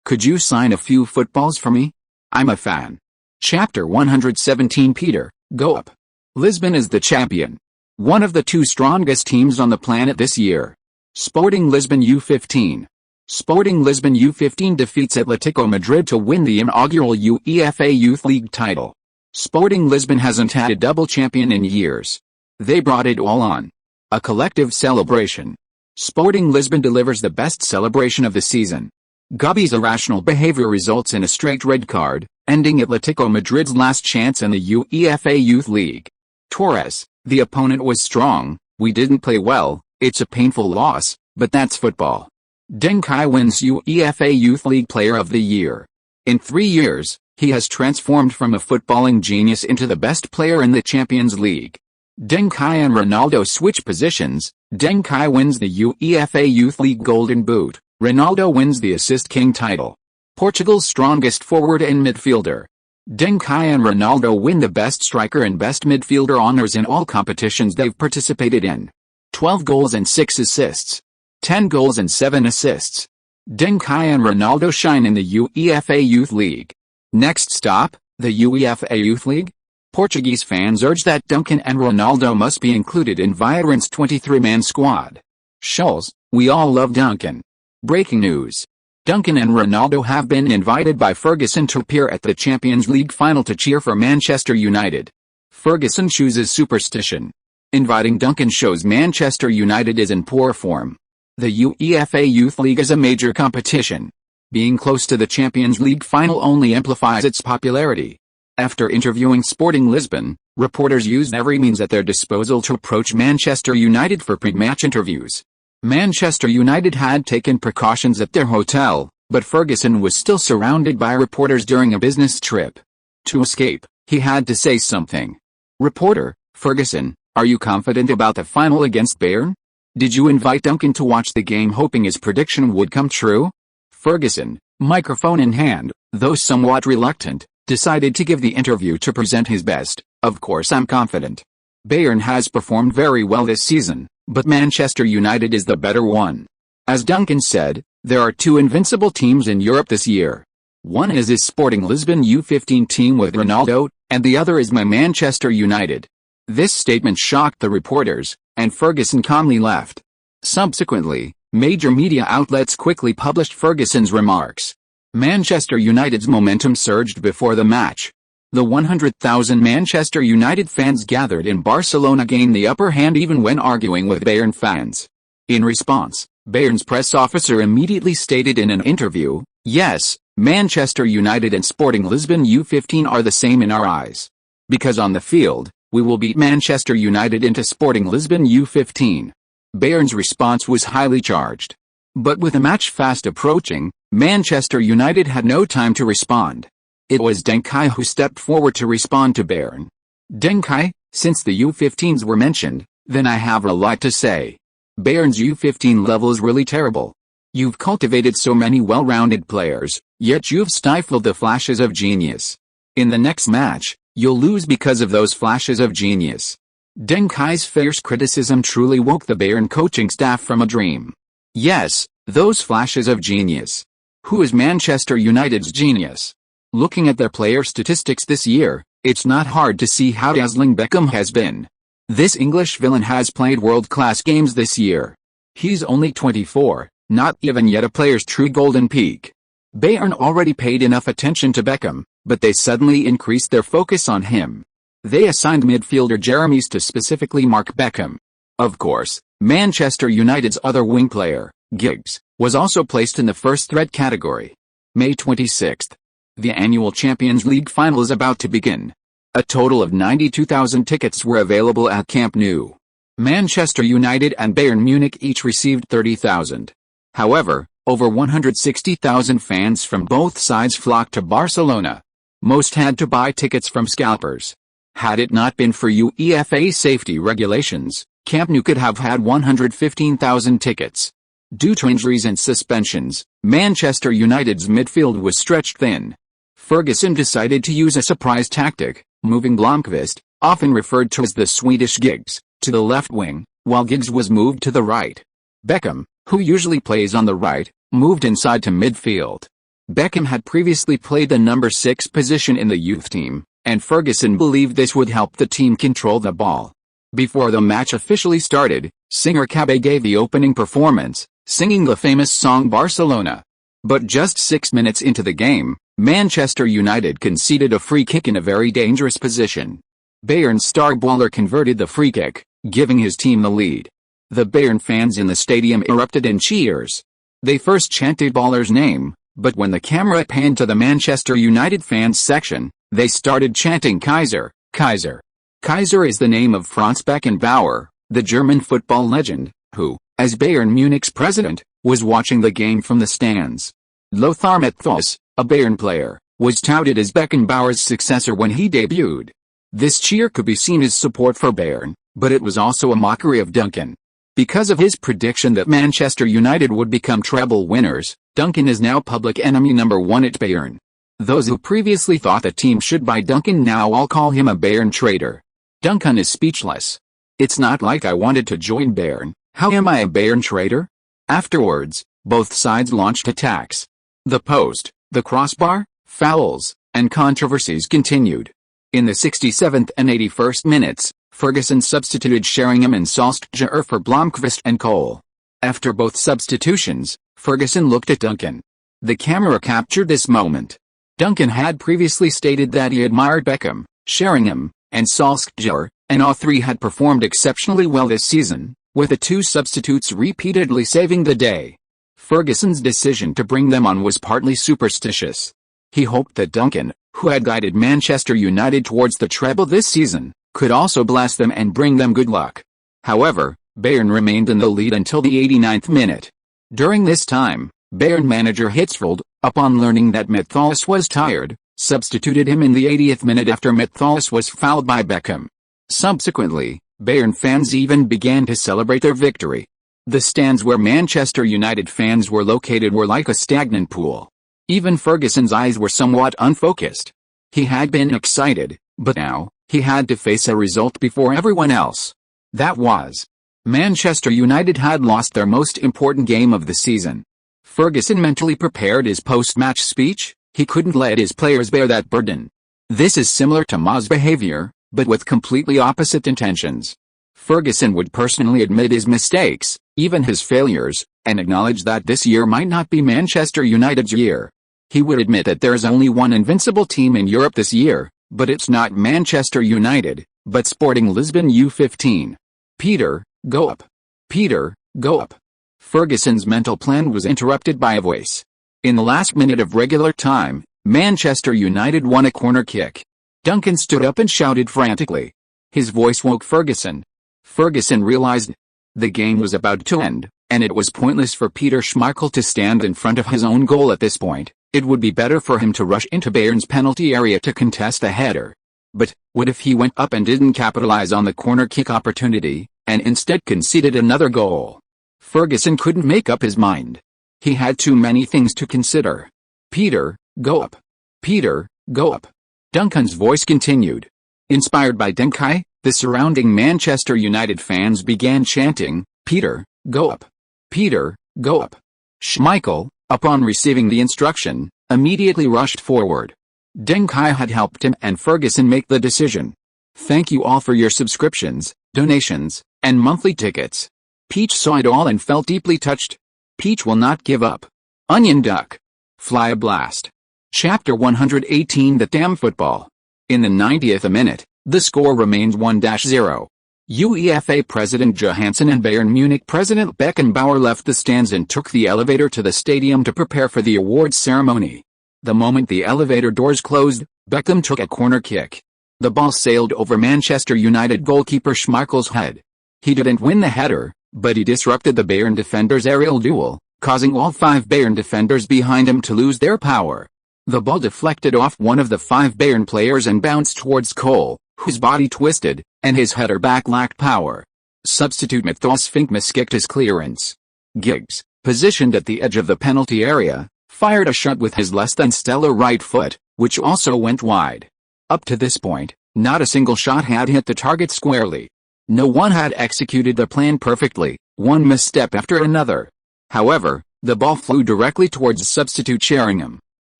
could you sign a few footballs for me? I'm a fan. Chapter 117 Peter, go up. Lisbon is the champion. One of the 2 strongest teams on the planet this year. Sporting Lisbon U15. Sporting Lisbon U15 defeats Atletico Madrid to win the inaugural UEFA Youth League title. Sporting Lisbon hasn't had a double champion in years. They brought it all on. A collective celebration. Sporting Lisbon delivers the best celebration of the season. Gabi's irrational behavior results in a straight red card, ending Atletico Madrid's last chance in the UEFA Youth League. Torres, the opponent was strong, we didn't play well, it's a painful loss, but that's football. Deng Kai wins UEFA Youth League Player of the Year. In 3 years, he has transformed from a footballing genius into the best player in the Champions League. Deng Kai and Ronaldo switch positions, Deng Kai wins the UEFA Youth League Golden Boot, Ronaldo wins the Assist King title. Portugal's strongest forward and midfielder. Deng Kai and Ronaldo win the best striker and best midfielder honors in all competitions they've participated in. 12 goals and 6 assists. 10 goals and 7 assists. Deng Kai and Ronaldo shine in the UEFA Youth League. Next stop, the UEFA Youth League? Portuguese fans urge that Duncan and Ronaldo must be included in Vibrant's 23-man squad. Scholes, we all love Duncan. Breaking news. Duncan and Ronaldo have been invited by Ferguson to appear at the Champions League final to cheer for Manchester United. Ferguson chooses superstition. Inviting Duncan shows Manchester United is in poor form. The UEFA Youth League is a major competition. Being close to the Champions League final only amplifies its popularity. After interviewing Sporting Lisbon, reporters used every means at their disposal to approach Manchester United for pre-match interviews. Manchester United had taken precautions at their hotel, but Ferguson was still surrounded by reporters during a business trip. To escape, he had to say something. Reporter, Ferguson, are you confident about the final against Bayern? Did you invite Duncan to watch the game hoping his prediction would come true? Ferguson, microphone in hand, though somewhat reluctant, decided to give the interview to present his best. Of course I'm confident. Bayern has performed very well this season, but Manchester United is the better one. As Duncan said, there are two invincible teams in Europe this year. One is his Sporting Lisbon U15 team with Ronaldo, and the other is my Manchester United. This statement shocked the reporters, and Ferguson calmly left. Subsequently, major media outlets quickly published Ferguson's remarks. Manchester United's momentum surged before the match. The 100,000 Manchester United fans gathered in Barcelona gained the upper hand even when arguing with Bayern fans. In response, Bayern's press officer immediately stated in an interview, "Yes, Manchester United and Sporting Lisbon U15 are the same in our eyes. Because on the field, we will beat Manchester United into Sporting Lisbon U15." Bayern's response was highly charged. But with the match fast approaching, Manchester United had no time to respond. It was Deng Kai who stepped forward to respond to Bayern. "Deng Kai, since the U15s were mentioned, then I have a lot to say. Bayern's U15 level is really terrible. You've cultivated so many well-rounded players, yet you've stifled the flashes of genius. In the next match, you'll lose because of those flashes of genius." Deng Kai's fierce criticism truly woke the Bayern coaching staff from a dream. Yes, those flashes of genius. Who is Manchester United's genius? Looking at their player statistics this year, it's not hard to see how dazzling Beckham has been. This English villain has played world-class games this year. He's only 24, not even yet a player's true golden peak. Bayern already paid enough attention to Beckham, but they suddenly increased their focus on him. They assigned midfielder Jeremies to specifically mark Beckham. Of course, Manchester United's other wing player, Giggs, was also placed in the first threat category. May 26. The annual Champions League final is about to begin. A total of 92,000 tickets were available at Camp Nou. Manchester United and Bayern Munich each received 30,000. However, over 160,000 fans from both sides flocked to Barcelona. Most had to buy tickets from scalpers. Had it not been for UEFA safety regulations, Camp Nou could have had 115,000 tickets. Due to injuries and suspensions, Manchester United's midfield was stretched thin. Ferguson decided to use a surprise tactic, moving Blomqvist, often referred to as the Swedish Giggs, to the left wing, while Giggs was moved to the right. Beckham, who usually plays on the right, moved inside to midfield. Beckham had previously played the number 6 position in the youth team, and Ferguson believed this would help the team control the ball. Before the match officially started, singer Kaká gave the opening performance, singing the famous song Barcelona. But just 6 minutes into the game, Manchester United conceded a free kick in a very dangerous position. Bayern's star baller converted the free kick, giving his team the lead. The Bayern fans in the stadium erupted in cheers. They first chanted baller's name, but when the camera panned to the Manchester United fans section, they started chanting Kaiser, Kaiser. Kaiser is the name of Franz Beckenbauer, the German football legend, who, as Bayern Munich's president, was watching the game from the stands. Lothar Matthäus, a Bayern player, was touted as Beckenbauer's successor when he debuted. This cheer could be seen as support for Bayern, but it was also a mockery of Duncan. Because of his prediction that Manchester United would become treble winners, Duncan is now public enemy number 1 at Bayern. Those who previously thought the team should buy Duncan now all call him a Bayern traitor. Duncan is speechless. "It's not like I wanted to join Bayern. How am I a Bayern traitor?" Afterwards, both sides launched attacks. The post, the crossbar, fouls, and controversies continued. In the 67th and 81st minutes, Ferguson substituted Sheringham and Solskjaer for Blomqvist and Cole. After both substitutions, Ferguson looked at Duncan. The camera captured this moment. Duncan had previously stated that he admired Beckham, Sheringham, and Solskjaer, and all three had performed exceptionally well this season, with the two substitutes repeatedly saving the day. Ferguson's decision to bring them on was partly superstitious. He hoped that Duncan, who had guided Manchester United towards the treble this season, could also bless them and bring them good luck. However, Bayern remained in the lead until the 89th minute. During this time, Bayern manager Hitzfeld, upon learning that Matthäus was tired, substituted him in the 80th minute after Matthäus was fouled by Beckham. Subsequently, Bayern fans even began to celebrate their victory. The stands where Manchester United fans were located were like a stagnant pool. Even Ferguson's eyes were somewhat unfocused. He had been excited, but now, he had to face a result before everyone else. That was, Manchester United had lost their most important game of the season. Ferguson mentally prepared his post-match speech. He couldn't let his players bear that burden. This is similar to Ma's behavior, but with completely opposite intentions. Ferguson would personally admit his mistakes, even his failures, and acknowledge that this year might not be Manchester United's year. He would admit that there's only one invincible team in Europe this year, but it's not Manchester United, but Sporting Lisbon U15. Peter, go up. Peter, go up. Ferguson's mental plan was interrupted by a voice. In the last minute of regular time, Manchester United won a corner kick. Duncan stood up and shouted frantically. His voice woke Ferguson. Ferguson realized the game was about to end, and it was pointless for Peter Schmeichel to stand in front of his own goal at this point. It would be better for him to rush into Bayern's penalty area to contest a header. But what if he went up and didn't capitalize on the corner kick opportunity, and instead conceded another goal? Ferguson couldn't make up his mind. He had too many things to consider. Peter, go up. Peter, go up. Duncan's voice continued. Inspired by Deng Kai, the surrounding Manchester United fans began chanting, Peter, go up. Peter, go up. Schmeichel, upon receiving the instruction, immediately rushed forward. Deng Kai had helped him and Ferguson make the decision. Thank you all for your subscriptions, donations, and monthly tickets. Peach saw it all and felt deeply touched. Peach will not give up. Onion duck. Fly a blast. Chapter 118 The Damn Football. In the 90th minute, the score remained 1-0. UEFA President Johansson and Bayern Munich President Beckenbauer left the stands and took the elevator to the stadium to prepare for the awards ceremony. The moment the elevator doors closed, Beckham took a corner kick. The ball sailed over Manchester United goalkeeper Schmeichel's head. He didn't win the header, but he disrupted the Bayern defenders' aerial duel, causing all 5 Bayern defenders behind him to lose their power. The ball deflected off one of the 5 Bayern players and bounced towards Cole, whose body twisted, and his header back lacked power. Substitute Matthias Finkmas kicked his clearance. Giggs, positioned at the edge of the penalty area, fired a shot with his less than stellar right foot, which also went wide. Up to this point, not a single shot had hit the target squarely. No one had executed the plan perfectly, one misstep after another. However, the ball flew directly towards substitute Sheringham.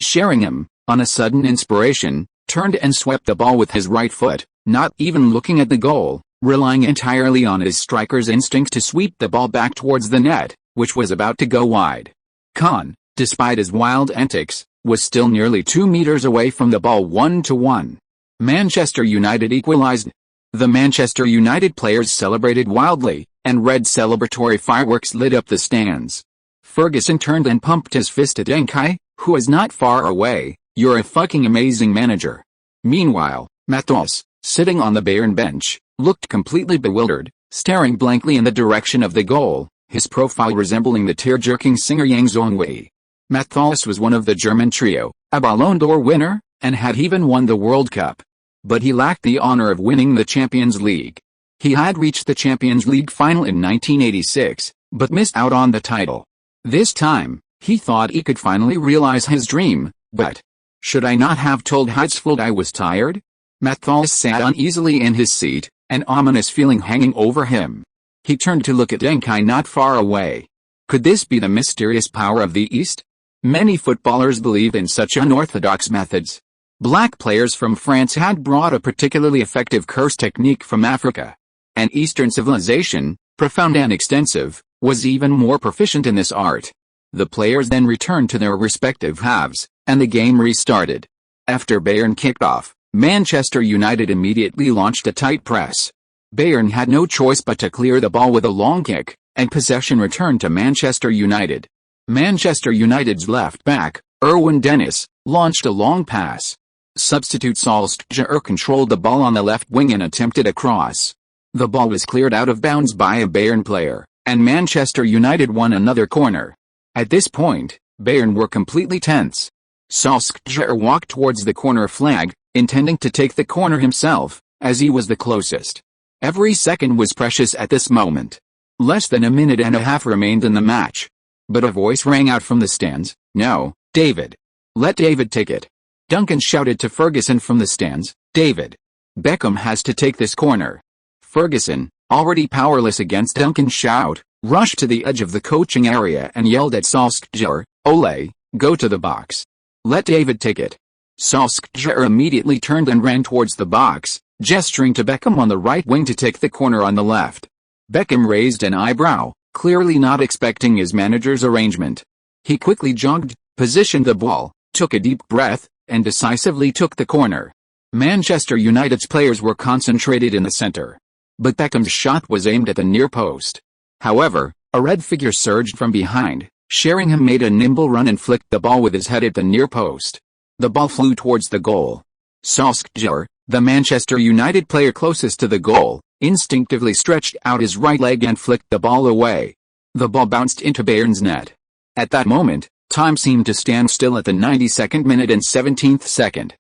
Sheringham, on a sudden inspiration, turned and swept the ball with his right foot, not even looking at the goal, relying entirely on his striker's instinct to sweep the ball back towards the net, which was about to go wide. Khan, despite his wild antics, was still nearly 2 meters away from the ball 1-1. Manchester United equalized. The Manchester United players celebrated wildly, and red celebratory fireworks lit up the stands. Ferguson turned and pumped his fist at Deng Kai, who was not far away. You're a fucking amazing manager. Meanwhile, Matthias, sitting on the Bayern bench, looked completely bewildered, staring blankly in the direction of the goal, his profile resembling the tear-jerking singer Yang Zhongwei. Matthias was one of the German trio, a Ballon d'Or winner, and had even won the World Cup. But he lacked the honor of winning the Champions League. He had reached the Champions League final in 1986, but missed out on the title. This time, he thought he could finally realize his dream, but should I not have told Hitzfeld I was tired? Matthias sat uneasily in his seat, an ominous feeling hanging over him. He turned to look at Deng Kai not far away. Could this be the mysterious power of the East? Many footballers believe in such unorthodox methods. Black players from France had brought a particularly effective curse technique from Africa. And Eastern civilization, profound and extensive, was even more proficient in this art. The players then returned to their respective halves, and the game restarted. After Bayern kicked off, Manchester United immediately launched a tight press. Bayern had no choice but to clear the ball with a long kick, and possession returned to Manchester United. Manchester United's left back, Erwin Dennis, launched a long pass. Substitute Solskjaer controlled the ball on the left wing and attempted a cross. The ball was cleared out of bounds by a Bayern player, and Manchester United won another corner. At this point, Bayern were completely tense. Solskjaer walked towards the corner flag, intending to take the corner himself, as he was the closest. Every second was precious at this moment. Less than a minute and a half remained in the match. But a voice rang out from the stands, "No, David. Let David take it." Duncan shouted to Ferguson from the stands, "David. Beckham has to take this corner." Ferguson, already powerless against Duncan's shout, rushed to the edge of the coaching area and yelled at Solskjaer, "Ole, go to the box. Let David take it." Solskjaer immediately turned and ran towards the box, gesturing to Beckham on the right wing to take the corner on the left. Beckham raised an eyebrow, clearly not expecting his manager's arrangement. He quickly jogged, positioned the ball, took a deep breath, and decisively took the corner. Manchester United's players were concentrated in the center. But Beckham's shot was aimed at the near post. However, a red figure surged from behind. Sheringham made a nimble run and flicked the ball with his head at the near post. The ball flew towards the goal. Solskjaer, the Manchester United player closest to the goal, instinctively stretched out his right leg and flicked the ball away. The ball bounced into Bayern's net. At that moment, time seemed to stand still at the 92nd minute and 17th second.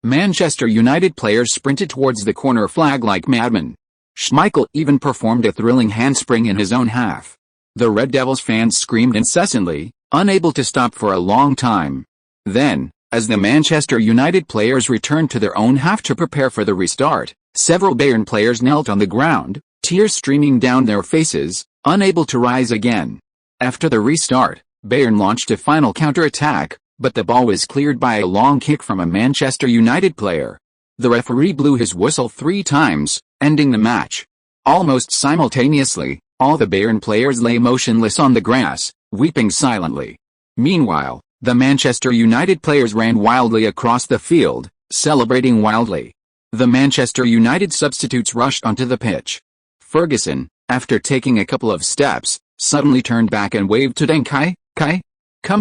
Manchester United players sprinted towards the corner flag like madmen. Schmeichel even performed a thrilling handspring in his own half. The Red Devils fans screamed incessantly, unable to stop for a long time. Then, as the Manchester United players returned to their own half to prepare for the restart, several Bayern players knelt on the ground, tears streaming down their faces, unable to rise again. After the restart, Bayern launched a final counter-attack, but the ball was cleared by a long kick from a Manchester United player. The referee blew his whistle 3 times, ending the match. Almost simultaneously, all the Bayern players lay motionless on the grass, weeping silently. Meanwhile, the Manchester United players ran wildly across the field, celebrating wildly. The Manchester United substitutes rushed onto the pitch. Ferguson, after taking a couple of steps, suddenly turned back and waved to Deng Kai, "Kai? Come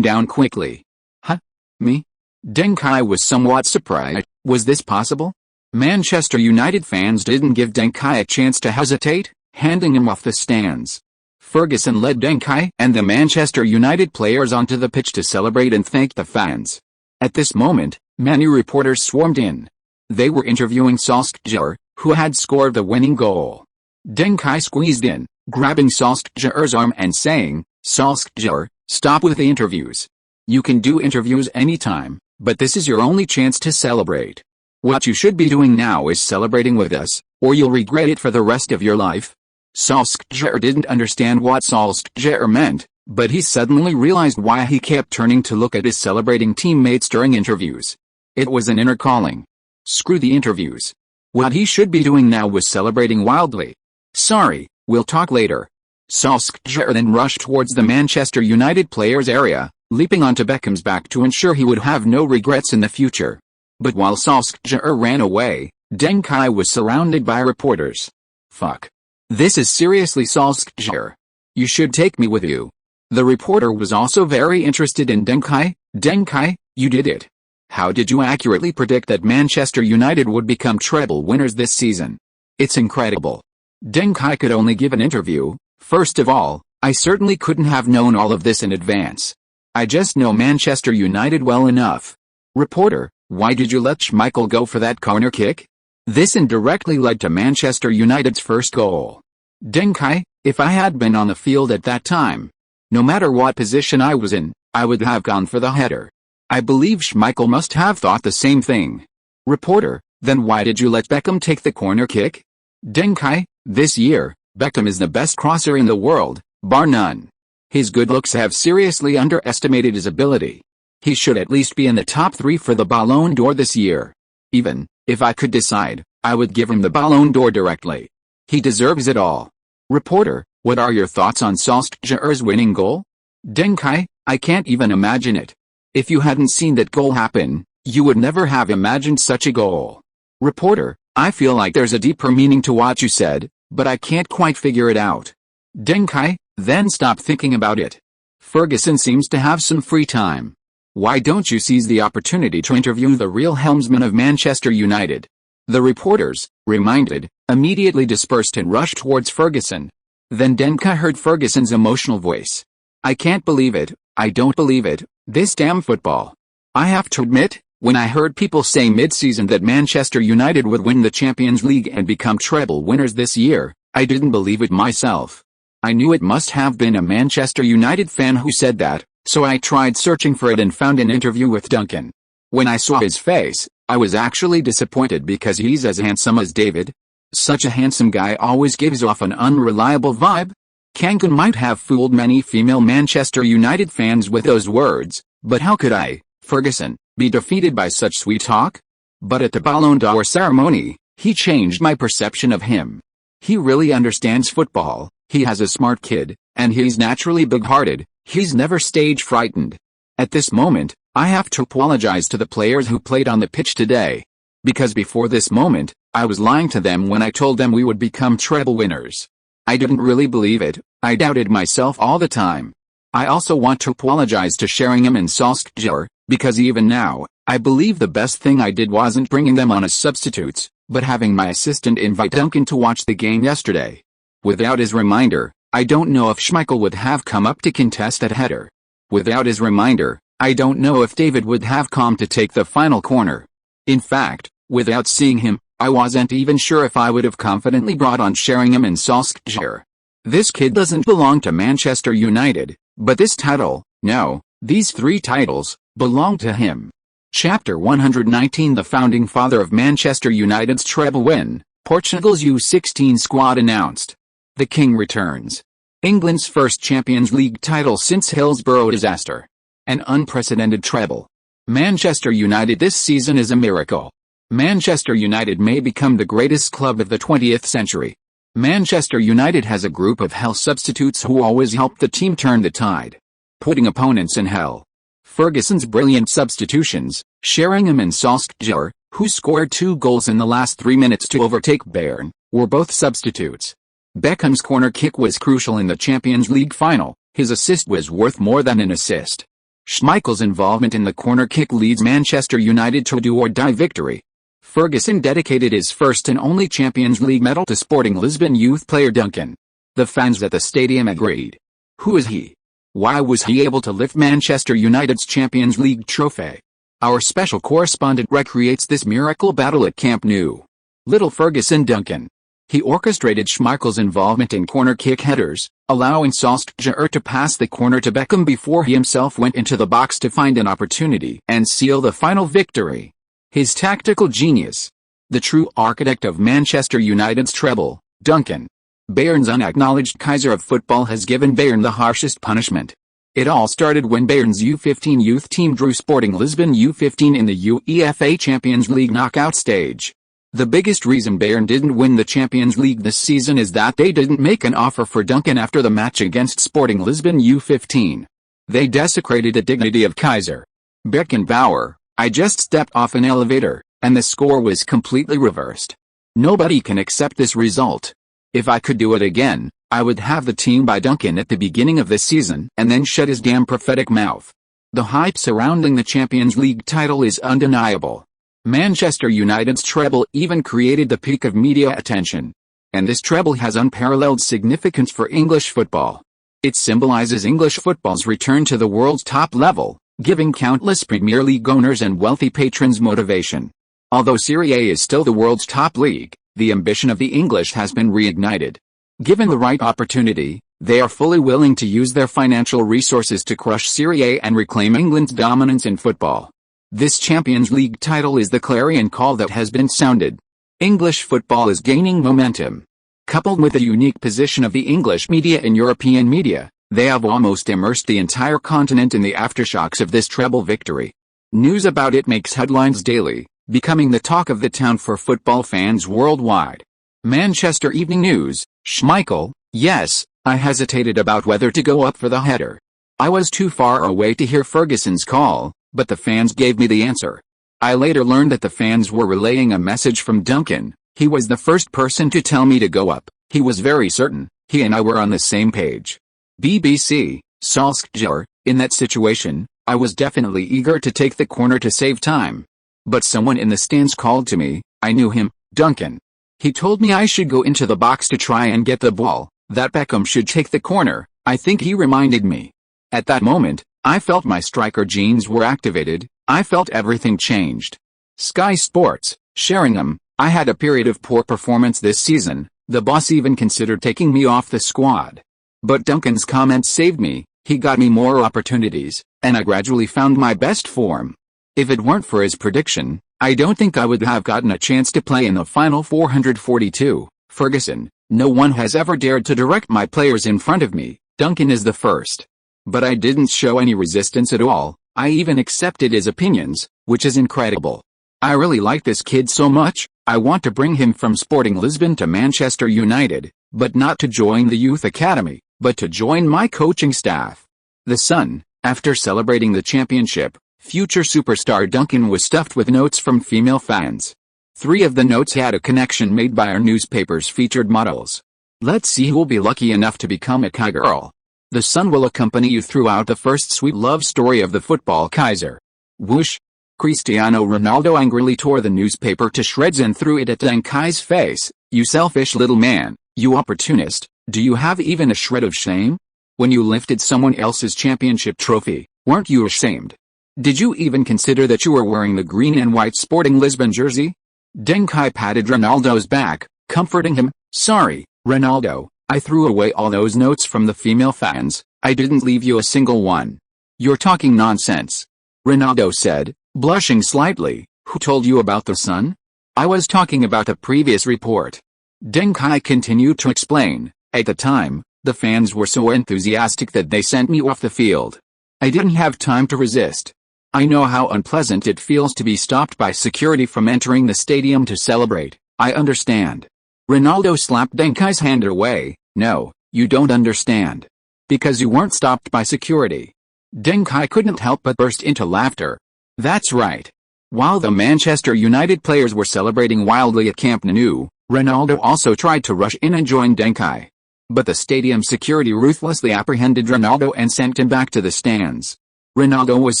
down quickly." "Huh? Me?" Deng Kai was somewhat surprised. Was this possible? Manchester United fans didn't give Deng Kai a chance to hesitate, handing him off the stands. Ferguson led Deng Kai and the Manchester United players onto the pitch to celebrate and thank the fans. At this moment, many reporters swarmed in. They were interviewing Solskjaer, who had scored the winning goal. Deng Kai squeezed in, grabbing Solskjaer's arm and saying, "Solskjaer, stop with the interviews. You can do interviews anytime, but this is your only chance to celebrate. What you should be doing now is celebrating with us, or you'll regret it for the rest of your life." Solskjaer didn't understand what Solskjaer meant, but he suddenly realized why he kept turning to look at his celebrating teammates during interviews. It was an inner calling. Screw the interviews. What he should be doing now was celebrating wildly. "Sorry, we'll talk later." Solskjaer then rushed towards the Manchester United players' area, leaping onto Beckham's back to ensure he would have no regrets in the future. But while Solskjaer ran away, Deng Kai was surrounded by reporters. "Fuck. This is seriously Solskjaer. You should take me with you." The reporter was also very interested in Deng Kai. "Deng Kai, you did it. How did you accurately predict that Manchester United would become treble winners this season? It's incredible." Deng Kai could only give an interview. "First of all, I certainly couldn't have known all of this in advance. I just know Manchester United well enough." Reporter: "Why did you let Schmeichel go for that corner kick? This indirectly led to Manchester United's first goal." Deng Kai: "If I had been on the field at that time, no matter what position I was in, I would have gone for the header. I believe Schmeichel must have thought the same thing." Reporter: "Then why did you let Beckham take the corner kick?" Deng Kai: "This year, Beckham is the best crosser in the world, bar none. His good looks have seriously underestimated his ability. He should at least be in the top 3 for the Ballon d'Or this year. Even if I could decide, I would give him the Ballon d'Or directly. He deserves it all." Reporter: "What are your thoughts on Solskjaer's winning goal?" Deng Kai: "I can't even imagine it. If you hadn't seen that goal happen, you would never have imagined such a goal." Reporter: "I feel like there's a deeper meaning to what you said, but I can't quite figure it out." Deng Kai: "Then stop thinking about it. Ferguson seems to have some free time. Why don't you seize the opportunity to interview the real helmsman of Manchester United?" The reporters, reminded, immediately dispersed and rushed towards Ferguson. Then Deng Kai heard Ferguson's emotional voice. "I can't believe it, I don't believe it, this damn football. I have to admit, when I heard people say mid-season that Manchester United would win the Champions League and become treble winners this year, I didn't believe it myself. I knew it must have been a Manchester United fan who said that, so I tried searching for it and found an interview with Duncan. When I saw his face, I was actually disappointed because he's as handsome as David. Such a handsome guy always gives off an unreliable vibe. Kangan might have fooled many female Manchester United fans with those words, but how could I, Ferguson, be defeated by such sweet talk? But at the Ballon d'Or ceremony, he changed my perception of him. He really understands football, he has a smart kid, and he's naturally big-hearted, he's never stage frightened. At this moment, I have to apologize to the players who played on the pitch today. Because before this moment, I was lying to them when I told them we would become treble winners. I didn't really believe it, I doubted myself all the time. I also want to apologize to Sheringham and Solskjaer, because even now, I believe the best thing I did wasn't bringing them on as substitutes, but having my assistant invite Duncan to watch the game yesterday. Without his reminder, I don't know if Schmeichel would have come up to contest that header. Without his reminder, I don't know if David would have come to take the final corner. In fact, without seeing him, I wasn't even sure if I would have confidently brought on Sheringham and Solskjaer. This kid doesn't belong to Manchester United, but this title, no, these 3 titles, belong to him. Chapter 119. The founding father of Manchester United's treble win, Portugal's U16 squad announced. The King returns. England's first Champions League title since Hillsborough disaster. An unprecedented treble. Manchester United this season is a miracle. Manchester United may become the greatest club of the 20th century. Manchester United has a group of hell substitutes who always help the team turn the tide, putting opponents in hell. Ferguson's brilliant substitutions, Sheringham and Solskjaer, who scored 2 goals in the last 3 minutes to overtake Bayern, were both substitutes. Beckham's corner kick was crucial in the Champions League final, his assist was worth more than an assist. Schmeichel's involvement in the corner kick leads Manchester United to a do-or-die victory. Ferguson dedicated his first and only Champions League medal to Sporting Lisbon youth player Duncan. The fans at the stadium agreed. Who is he? Why was he able to lift Manchester United's Champions League trophy? Our special correspondent recreates this miracle battle at Camp Nou. Little Ferguson Duncan. He orchestrated Schmeichel's involvement in corner kick headers, allowing Solskjaer to pass the corner to Beckham before he himself went into the box to find an opportunity and seal the final victory. His tactical genius. The true architect of Manchester United's treble, Duncan. Bayern's unacknowledged Kaiser of football has given Bayern the harshest punishment. It all started when Bayern's U15 youth team drew Sporting Lisbon U15 in the UEFA Champions League knockout stage. The biggest reason Bayern didn't win the Champions League this season is that they didn't make an offer for Duncan after the match against Sporting Lisbon U15. They desecrated the dignity of Kaiser. Beckenbauer. I just stepped off an elevator, and the score was completely reversed. Nobody can accept this result. If I could do it again, I would have the team by Duncan at the beginning of the season and then shut his damn prophetic mouth. The hype surrounding the Champions League title is undeniable. Manchester United's treble even created the peak of media attention. And this treble has unparalleled significance for English football. It symbolizes English football's return to the world's top level, giving countless Premier League owners and wealthy patrons motivation. Although Serie A is still the world's top league, the ambition of the English has been reignited. Given the right opportunity, they are fully willing to use their financial resources to crush Serie A and reclaim England's dominance in football. This Champions League title is the clarion call that has been sounded. English football is gaining momentum. Coupled with the unique position of the English media in European media, they have almost immersed the entire continent in the aftershocks of this treble victory. News about it makes headlines daily, becoming the talk of the town for football fans worldwide. Manchester Evening News, Schmeichel, yes, I hesitated about whether to go up for the header. I was too far away to hear Ferguson's call, but the fans gave me the answer. I later learned that the fans were relaying a message from Duncan. He was the first person to tell me to go up. He was very certain, he and I were on the same page. BBC, Solskjaer, in that situation, I was definitely eager to take the corner to save time. But someone in the stands called to me. I knew him, Duncan. He told me I should go into the box to try and get the ball, that Beckham should take the corner. I think he reminded me. At that moment, I felt my striker genes were activated. I felt everything changed. Sky Sports, Sheringham, I had a period of poor performance this season, The boss even considered taking me off the squad. But Duncan's comments saved me. He got me more opportunities, and I gradually found my best form. If it weren't for his prediction, I don't think I would have gotten a chance to play in the final 442. Ferguson, no one has ever dared to direct my players in front of me. Duncan is the first. But I didn't show any resistance at all. I even accepted his opinions, which is incredible. I really like this kid so much. I want to bring him from Sporting Lisbon to Manchester United, but not to join the youth academy, but to join my coaching staff. The Sun, after celebrating the championship, future superstar Duncan was stuffed with notes from female fans. 3 of the notes had a connection made by our newspaper's featured models. Let's see who'll be lucky enough to become a Kai girl. The Sun will accompany you throughout the first sweet love story of the football Kaiser. Whoosh! Cristiano Ronaldo angrily tore the newspaper to shreds and threw it at Deng Kai's face. You selfish little man, you opportunist, do you have even a shred of shame? When you lifted someone else's championship trophy, weren't you ashamed? Did you even consider that you were wearing the green and white Sporting Lisbon jersey? Deng Kai patted Ronaldo's back, comforting him. Sorry, Ronaldo, I threw away all those notes from the female fans. I didn't leave you a single one. You're talking nonsense. Ronaldo said, blushing slightly. Who told you about the Sun? I was talking about a previous report. Deng Kai continued to explain. At the time, the fans were so enthusiastic that they sent me off the field. I didn't have time to resist. I know how unpleasant it feels to be stopped by security from entering the stadium to celebrate. I understand. Ronaldo slapped Deng Kai's hand away. No, you don't understand. Because you weren't stopped by security. Deng Kai couldn't help but burst into laughter. That's right. While the Manchester United players were celebrating wildly at Camp Nou, Ronaldo also tried to rush in and join Deng Kai. But the stadium security ruthlessly apprehended Ronaldo and sent him back to the stands. Ronaldo was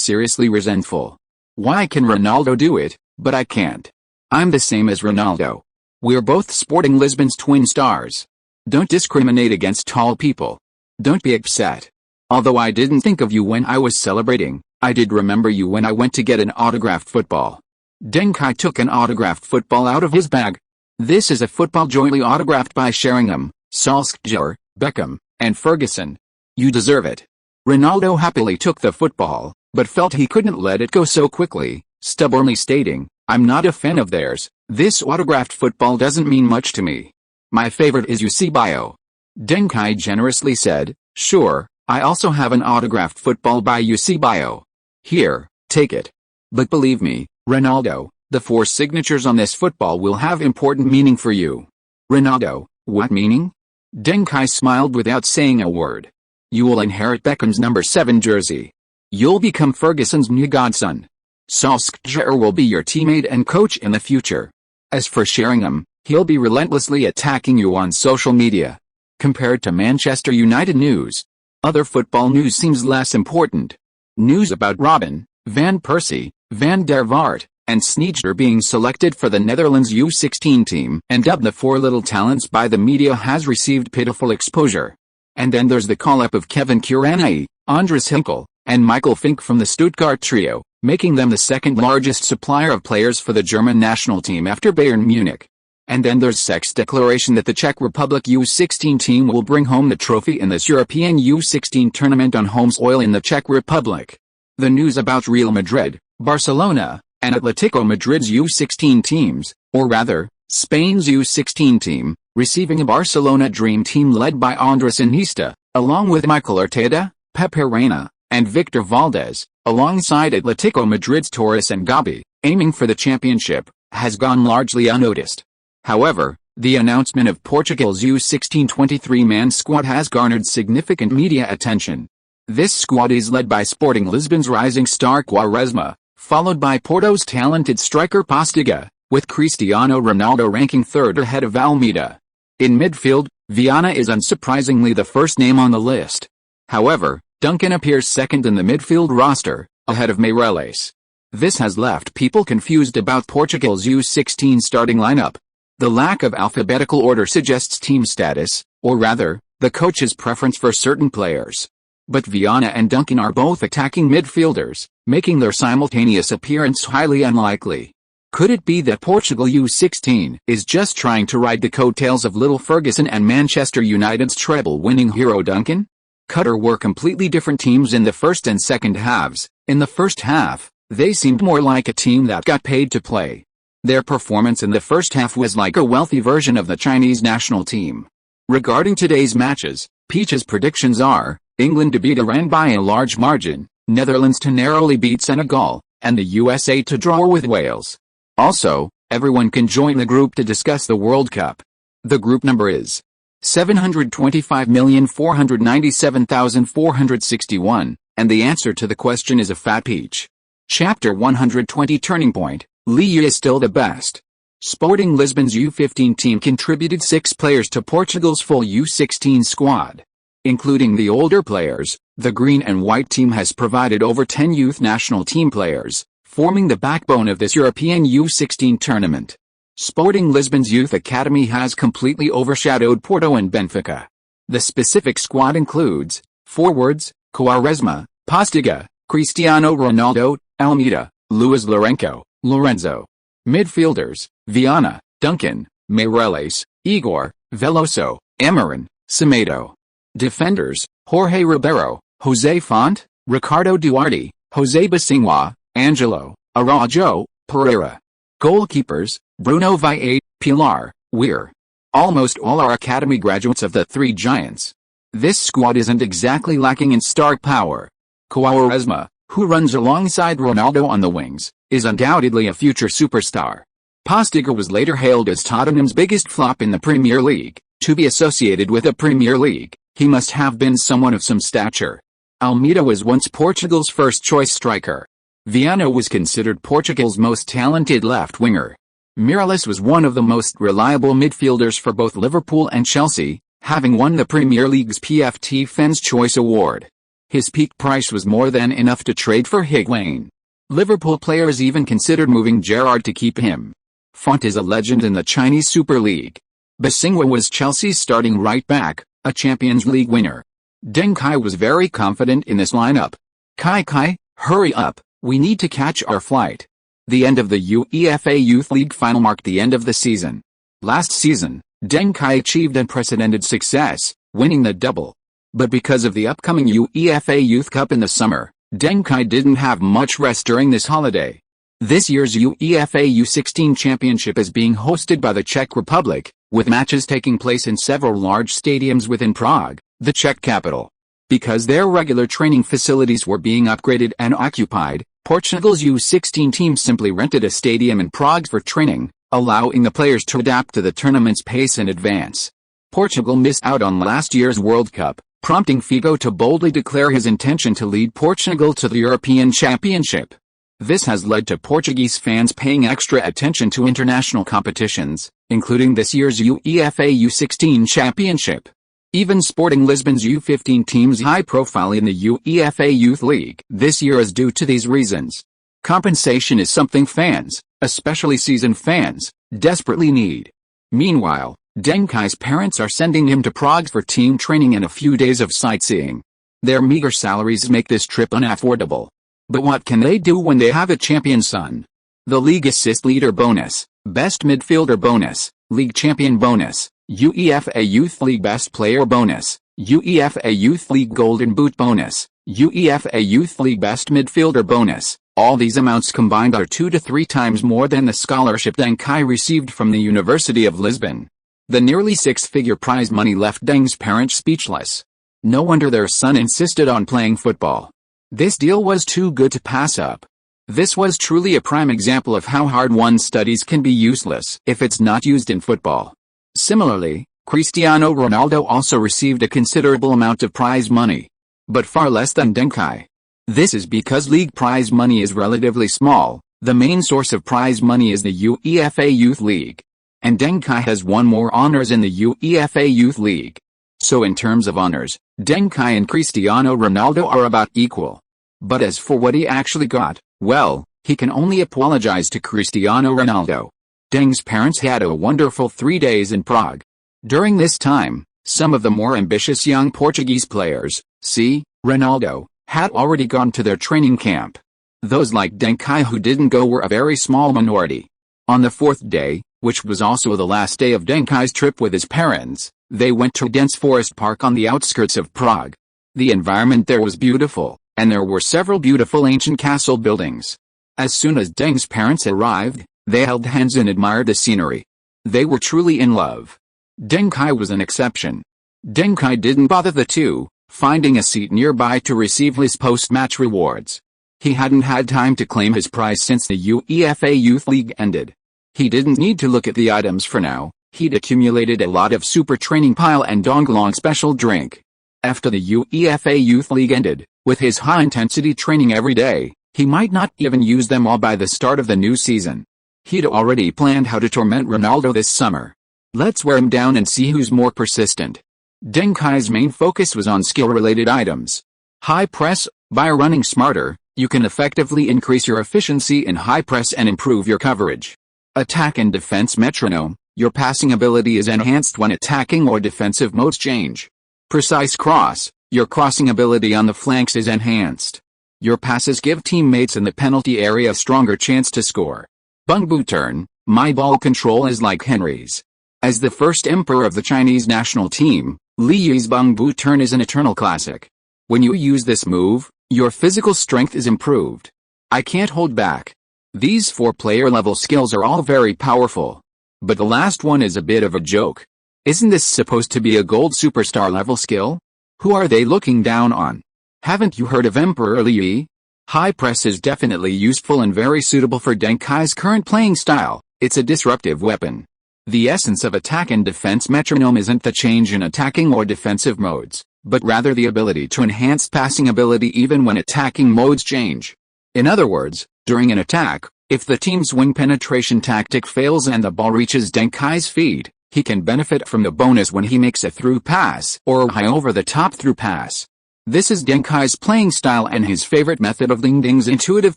seriously resentful. Why can Ronaldo do it, but I can't? I'm the same as Ronaldo. We're both Sporting Lisbon's twin stars. Don't discriminate against tall people. Don't be upset. Although I didn't think of you when I was celebrating, I did remember you when I went to get an autographed football. Deng Kai took an autographed football out of his bag. This is a football jointly autographed by Sheringham, Solskjaer, Beckham, and Ferguson. You deserve it. Ronaldo happily took the football, but felt he couldn't let it go so quickly, stubbornly stating, I'm not a fan of theirs. This autographed football doesn't mean much to me. My favorite is Eusebio. Deng Kai generously said, sure, I also have an autographed football by Eusebio. Here, take it. But believe me, Ronaldo, the 4 signatures on this football will have important meaning for you. Ronaldo, what meaning? Deng Kai smiled without saying a word. You will inherit Beckham's number 7 jersey. You'll become Ferguson's new godson. Solskjaer will be your teammate and coach in the future. As for Sheringham, he'll be relentlessly attacking you on social media. Compared to Manchester United news, other football news seems less important. News about Robin, Van Persie, Van der Vaart, and Sneijder being selected for the Netherlands U16 team and dubbed the 4 little talents by the media has received pitiful exposure. And then there's the call-up of Kevin Kuranyi, Andres Hinkel, and Michael Fink from the Stuttgart trio, making them the 2nd largest supplier of players for the German national team after Bayern Munich. And then there's Czech's declaration that the Czech Republic U16 team will bring home the trophy in this European U16 tournament on home soil in the Czech Republic. The news about Real Madrid, Barcelona, and Atletico Madrid's U16 teams, or rather, Spain's U16 team, receiving a Barcelona dream team led by Andres Iniesta, along with Mikel Arteta, Pepe Reina, and Victor Valdez, alongside Atletico Madrid's Torres and Gabi, aiming for the championship, has gone largely unnoticed. However, the announcement of Portugal's U16 23-man squad has garnered significant media attention. This squad is led by Sporting Lisbon's rising star Quaresma, followed by Porto's talented striker Postiga, with Cristiano Ronaldo ranking 3rd ahead of Almeida. In midfield, Viana is unsurprisingly the first name on the list. However, Duncan appears 2nd in the midfield roster, ahead of Meireles. This has left people confused about Portugal's U16 starting lineup. The lack of alphabetical order suggests team status, or rather, the coach's preference for certain players. But Viana and Duncan are both attacking midfielders, making their simultaneous appearance highly unlikely. Could it be that Portugal U16 is just trying to ride the coattails of little Ferguson and Manchester United's treble-winning hero Duncan? Qatar were completely different teams in the first and second halves. In the first half, they seemed more like a team that got paid to play. Their performance in the first half was like a wealthy version of the Chinese national team. Regarding today's matches, Peach's predictions are: England to beat Iran by a large margin, Netherlands to narrowly beat Senegal, and the USA to draw with Wales. Also, everyone can join the group to discuss the World Cup. The group number is 725,497,461, and the answer to the question is a fat peach. Chapter 120 Turning Point, Liga is still the best. Sporting Lisbon's U15 team contributed 6 players to Portugal's full U16 squad. Including the older players, the green and white team has provided over 10 youth national team players, forming the backbone of this European U16 tournament. Sporting Lisbon's youth academy has completely overshadowed Porto and Benfica. The specific squad includes forwards: Quaresma, Postiga, Cristiano Ronaldo, Almeida, Luis Lourenço, Lorenzo. Midfielders: Viana, Duncan, Meireles, Igor, Veloso, Emerin, Semedo. Defenders: Jorge Ribeiro, Jose Font, Ricardo Duarte, Jose Basingwa, Angelo, Araujo, Pereira. Goalkeepers: Bruno Vieira, Pilar, Weir. Almost all are academy graduates of the three giants. This squad isn't exactly lacking in star power. Quaresma, who runs alongside Ronaldo on the wings, is undoubtedly a future superstar. Postiga was later hailed as Tottenham's biggest flop in the Premier League. To be associated with the Premier League, he must have been someone of some stature. Almeida was once Portugal's first-choice striker. Viana was considered Portugal's most talented left-winger. Meireles was one of the most reliable midfielders for both Liverpool and Chelsea, having won the Premier League's PFT Fans' Choice Award. His peak price was more than enough to trade for Higuain. Liverpool players even considered moving Gerrard to keep him. Font is a legend in the Chinese Super League. Basingwa was Chelsea's starting right-back, a Champions League winner. Deng Kai was very confident in this lineup. Kai, hurry up, we need to catch our flight. The end of the UEFA Youth League final marked the end of the season. Last season, Deng Kai achieved unprecedented success, winning the double. But because of the upcoming UEFA Youth Cup in the summer, Deng Kai didn't have much rest during this holiday. This year's UEFA U16 Championship is being hosted by the Czech Republic, with matches taking place in several large stadiums within Prague, the Czech capital. Because their regular training facilities were being upgraded and occupied, Portugal's U16 team simply rented a stadium in Prague for training, allowing the players to adapt to the tournament's pace and advance. Portugal missed out on last year's World Cup, prompting Figo to boldly declare his intention to lead Portugal to the European Championship. This has led to Portuguese fans paying extra attention to international competitions, including this year's UEFA U16 Championship. Even Sporting Lisbon's U15 team's high profile in the UEFA Youth League this year is due to these reasons. Compensation is something fans, especially seasoned fans, desperately need. Meanwhile, Deng Kai's parents are sending him to Prague for team training and a few days of sightseeing. Their meager salaries make this trip unaffordable. But what can they do when they have a champion son? The league assist leader bonus, best midfielder bonus, league champion bonus, UEFA Youth League best player bonus, UEFA Youth League golden boot bonus, UEFA Youth League best midfielder bonus. All these amounts combined are 2 to 3 times more than the scholarship Deng Kai received from the University of Lisbon. The nearly 6-figure prize money left Deng's parents speechless. No wonder their son insisted on playing football. This deal was too good to pass up. This was truly a prime example of how hard one studies can be useless if it's not used in football. Similarly, Cristiano Ronaldo also received a considerable amount of prize money, but far less than Deng Kai. This is because league prize money is relatively small. The main source of prize money is the UEFA Youth League, and Deng Kai has won more honors in the UEFA Youth League. So in terms of honors, Deng Kai and Cristiano Ronaldo are about equal. But as for what he actually got, well, he can only apologize to Cristiano Ronaldo. Deng's parents had a wonderful 3 days in Prague. During this time, some of the more ambitious young Portuguese players, see, Ronaldo, had already gone to their training camp. Those like Deng Kai who didn't go were a very small minority. On the fourth day, which was also the last day of Deng Kai's trip with his parents, they went to a dense forest park on the outskirts of Prague. The environment there was beautiful, and there were several beautiful ancient castle buildings. As soon as Deng's parents arrived, they held hands and admired the scenery. They were truly in love. Deng Kai was an exception. Deng Kai didn't bother the two, finding a seat nearby to receive his post-match rewards. He hadn't had time to claim his prize since the UEFA Youth League ended. He didn't need to look at the items for now. He'd accumulated a lot of super training pile and Donglong special drink. After the UEFA Youth League ended, with his high-intensity training every day, he might not even use them all by the start of the new season. He'd already planned how to torment Ronaldo this summer. Let's wear him down and see who's more persistent. Deng Kai's main focus was on skill-related items. High press. By running smarter, you can effectively increase your efficiency in high press and improve your coverage. Attack and defense metronome. Your passing ability is enhanced when attacking or defensive modes change. Precise cross. Your crossing ability on the flanks is enhanced. Your passes give teammates in the penalty area a stronger chance to score. Bung Bu turn. My ball control is like Henry's. As the first emperor of the Chinese national team, Li Yi's Bung Bu turn is an eternal classic. When you use this move, your physical strength is improved. I can't hold back. These 4-player level skills are all very powerful. But the last one is a bit of a joke. Isn't this supposed to be a gold superstar level skill? Who are they looking down on? Haven't you heard of Emperor Li Yi? High press is definitely useful and very suitable for Deng Kai's current playing style. It's a disruptive weapon. The essence of attack and defense metronome isn't the change in attacking or defensive modes, but rather the ability to enhance passing ability even when attacking modes change. In other words, during an attack, if the team's wing penetration tactic fails and the ball reaches Deng Kai's feet, he can benefit from the bonus when he makes a through pass or a high over-the-top through pass. This is Deng Kai's playing style and his favorite method of Ding Ding's intuitive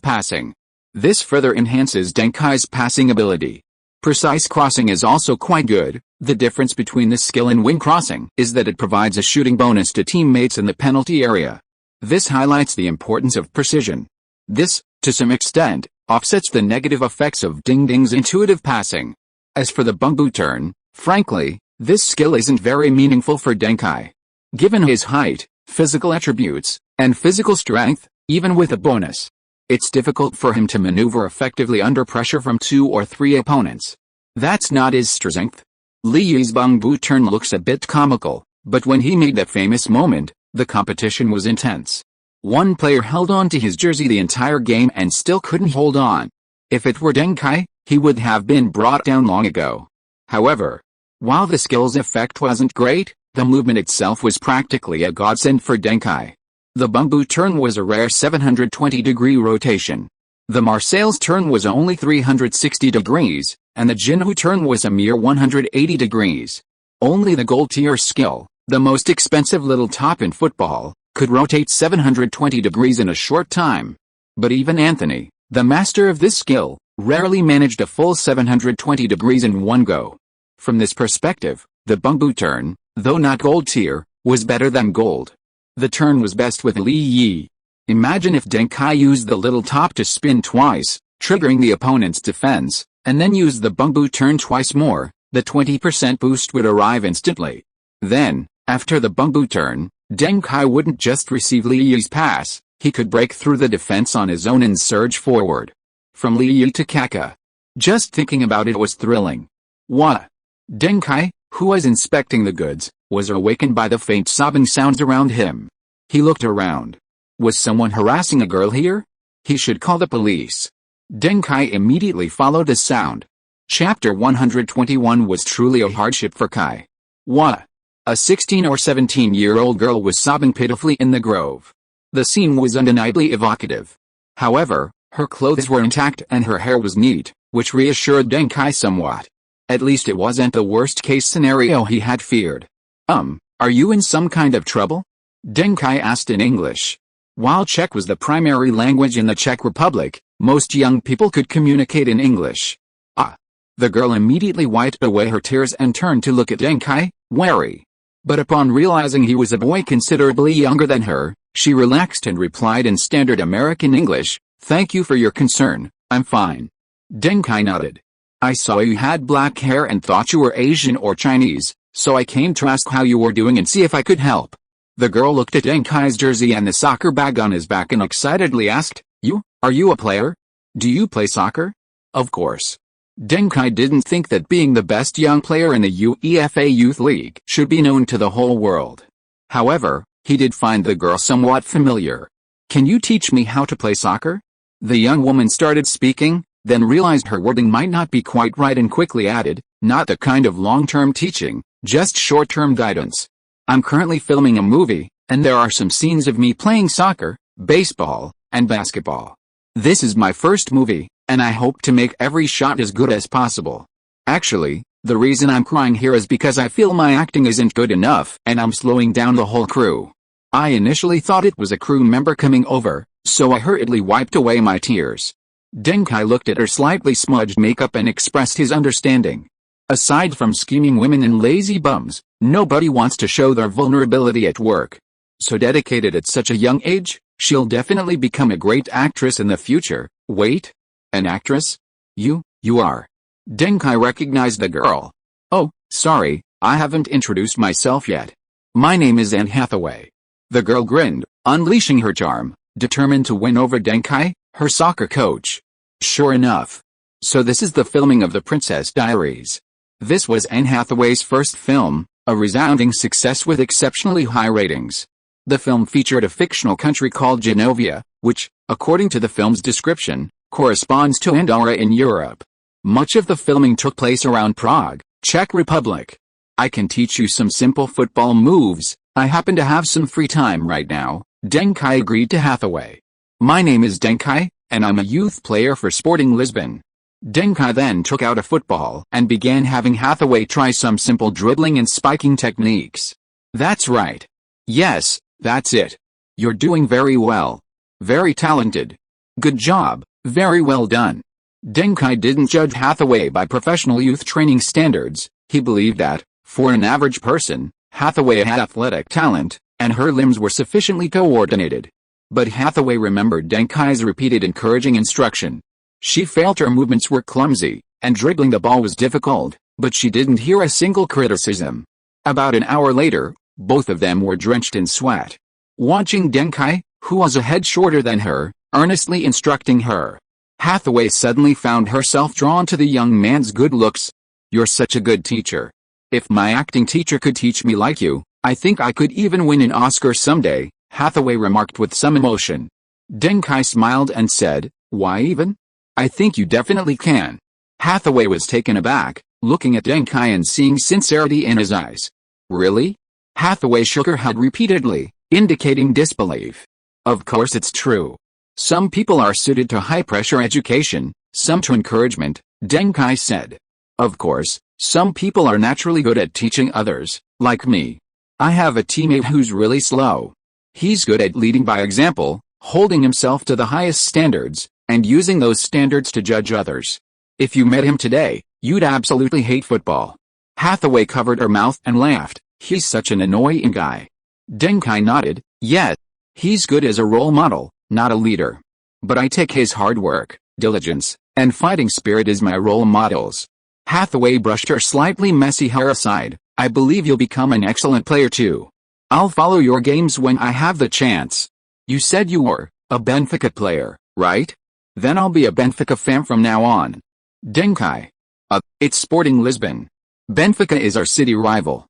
passing. This further enhances Deng Kai's passing ability. Precise crossing is also quite good. The difference between this skill and wing crossing is that it provides a shooting bonus to teammates in the penalty area. This highlights the importance of precision. This, to some extent, offsets the negative effects of Ding Ding's intuitive passing. As for the Bung Bu turn, frankly, this skill isn't very meaningful for Deng Kai. Given his height, physical attributes, and physical strength, even with a bonus, it's difficult for him to maneuver effectively under pressure from 2 or 3 opponents. That's not his strength. Li Yi's Bung Bu turn looks a bit comical, but when he made that famous moment, the competition was intense. One player held on to his jersey the entire game and still couldn't hold on. If it were Deng Kai, he would have been brought down long ago. However, while the skill's effect wasn't great, the movement itself was practically a godsend for Deng Kai. The Bung Bu turn was a rare 720-degree rotation. The Marseille's turn was only 360 degrees, and the Jinhu turn was a mere 180 degrees. Only the gold-tier skill, the most expensive little top in football, could rotate 720 degrees in a short time. But even Anthony, the master of this skill, rarely managed a full 720 degrees in one go. From this perspective, the Bung Bu turn, though not gold-tier, was better than gold. The turn was best with Li Yi. Imagine if Deng Kai used the little top to spin twice, triggering the opponent's defense, and then used the Bung Bu turn twice more. The 20% boost would arrive instantly. Then, after the Bung Bu turn, Deng Kai wouldn't just receive Li Yi's pass, he could break through the defense on his own and surge forward. From Li Yi to Kaká. Just thinking about it was thrilling. What? Deng Kai, who was inspecting the goods, was awakened by the faint sobbing sounds around him. He looked around. Was someone harassing a girl here? He should call the police. Deng Kai immediately followed the sound. Chapter 121 was truly a hardship for Kai. What? A 16 or 17-year-old girl was sobbing pitifully in the grove. The scene was undeniably evocative. However, her clothes were intact and her hair was neat, which reassured Deng Kai somewhat. At least it wasn't the worst-case scenario he had feared. Are you in some kind of trouble? Deng Kai asked in English. While Czech was the primary language in the Czech Republic, most young people could communicate in English. The girl immediately wiped away her tears and turned to look at Deng Kai, wary. But upon realizing he was a boy considerably younger than her, she relaxed and replied in standard American English, "Thank you for your concern, I'm fine." Deng Kai nodded. I saw you had black hair and thought you were Asian or Chinese, so I came to ask how you were doing and see if I could help. The girl looked at Deng Kai's jersey and the soccer bag on his back and excitedly asked, Are you a player? Do you play soccer? Of course. Deng Kai didn't think that being the best young player in the UEFA Youth League should be known to the whole world. However, he did find the girl somewhat familiar. Can you teach me how to play soccer? The young woman started speaking, then realized her wording might not be quite right and quickly added, not the kind of long-term teaching, just short-term guidance. I'm currently filming a movie, and there are some scenes of me playing soccer, baseball, and basketball. This is my first movie, and I hope to make every shot as good as possible. Actually, the reason I'm crying here is because I feel my acting isn't good enough and I'm slowing down the whole crew. I initially thought it was a crew member coming over, so I hurriedly wiped away my tears. Deng Kai looked at her slightly smudged makeup and expressed his understanding. Aside from scheming women and lazy bums, nobody wants to show their vulnerability at work. So dedicated at such a young age, she'll definitely become a great actress in the future. Wait? An actress? You are. Deng Kai recognized the girl. Oh, sorry, I haven't introduced myself yet. My name is Anne Hathaway. The girl grinned, unleashing her charm, determined to win over Deng Kai, her soccer coach. Sure enough. So this is the filming of The Princess Diaries. This was Anne Hathaway's first film, a resounding success with exceptionally high ratings. The film featured a fictional country called Genovia, which, according to the film's description, corresponds to Andorra in Europe. Much of the filming took place around Prague, Czech Republic. I can teach you some simple football moves. I happen to have some free time right now, Deng Kai agreed to Hathaway. My name is Deng Kai, and I'm a youth player for Sporting Lisbon. Deng Kai then took out a football and began having Hathaway try some simple dribbling and spiking techniques. That's right. Yes, that's it. You're doing very well. Very talented. Good job, very well done. Deng Kai didn't judge Hathaway by professional youth training standards. He believed that, for an average person, Hathaway had athletic talent, and her limbs were sufficiently coordinated. But Hathaway remembered Deng Kai's repeated encouraging instruction. She felt her movements were clumsy, and dribbling the ball was difficult, but she didn't hear a single criticism. About an hour later, both of them were drenched in sweat. Watching Deng Kai, who was a head shorter than her, earnestly instructing her, Hathaway suddenly found herself drawn to the young man's good looks. You're such a good teacher. If my acting teacher could teach me like you, I think I could even win an Oscar someday, Hathaway remarked with some emotion. Deng Kai smiled and said, Why even? I think you definitely can. Hathaway was taken aback, looking at Deng Kai and seeing sincerity in his eyes. Really? Hathaway shook her head repeatedly, indicating disbelief. Of course it's true. Some people are suited to high-pressure education, some to encouragement, Deng Kai said. Of course, some people are naturally good at teaching others, like me. I have a teammate who's really slow. He's good at leading by example, holding himself to the highest standards, and using those standards to judge others. If you met him today, you'd absolutely hate football. Hathaway covered her mouth and laughed. He's such an annoying guy. Deng Kai nodded. Yes. He's good as a role model, not a leader. But I take his hard work, diligence, and fighting spirit as my role models. Hathaway brushed her slightly messy hair aside. I believe you'll become an excellent player too. I'll follow your games when I have the chance. You said you were a Benfica player, right? Then I'll be a Benfica fan from now on. Deng Kai. It's Sporting Lisbon. Benfica is our city rival.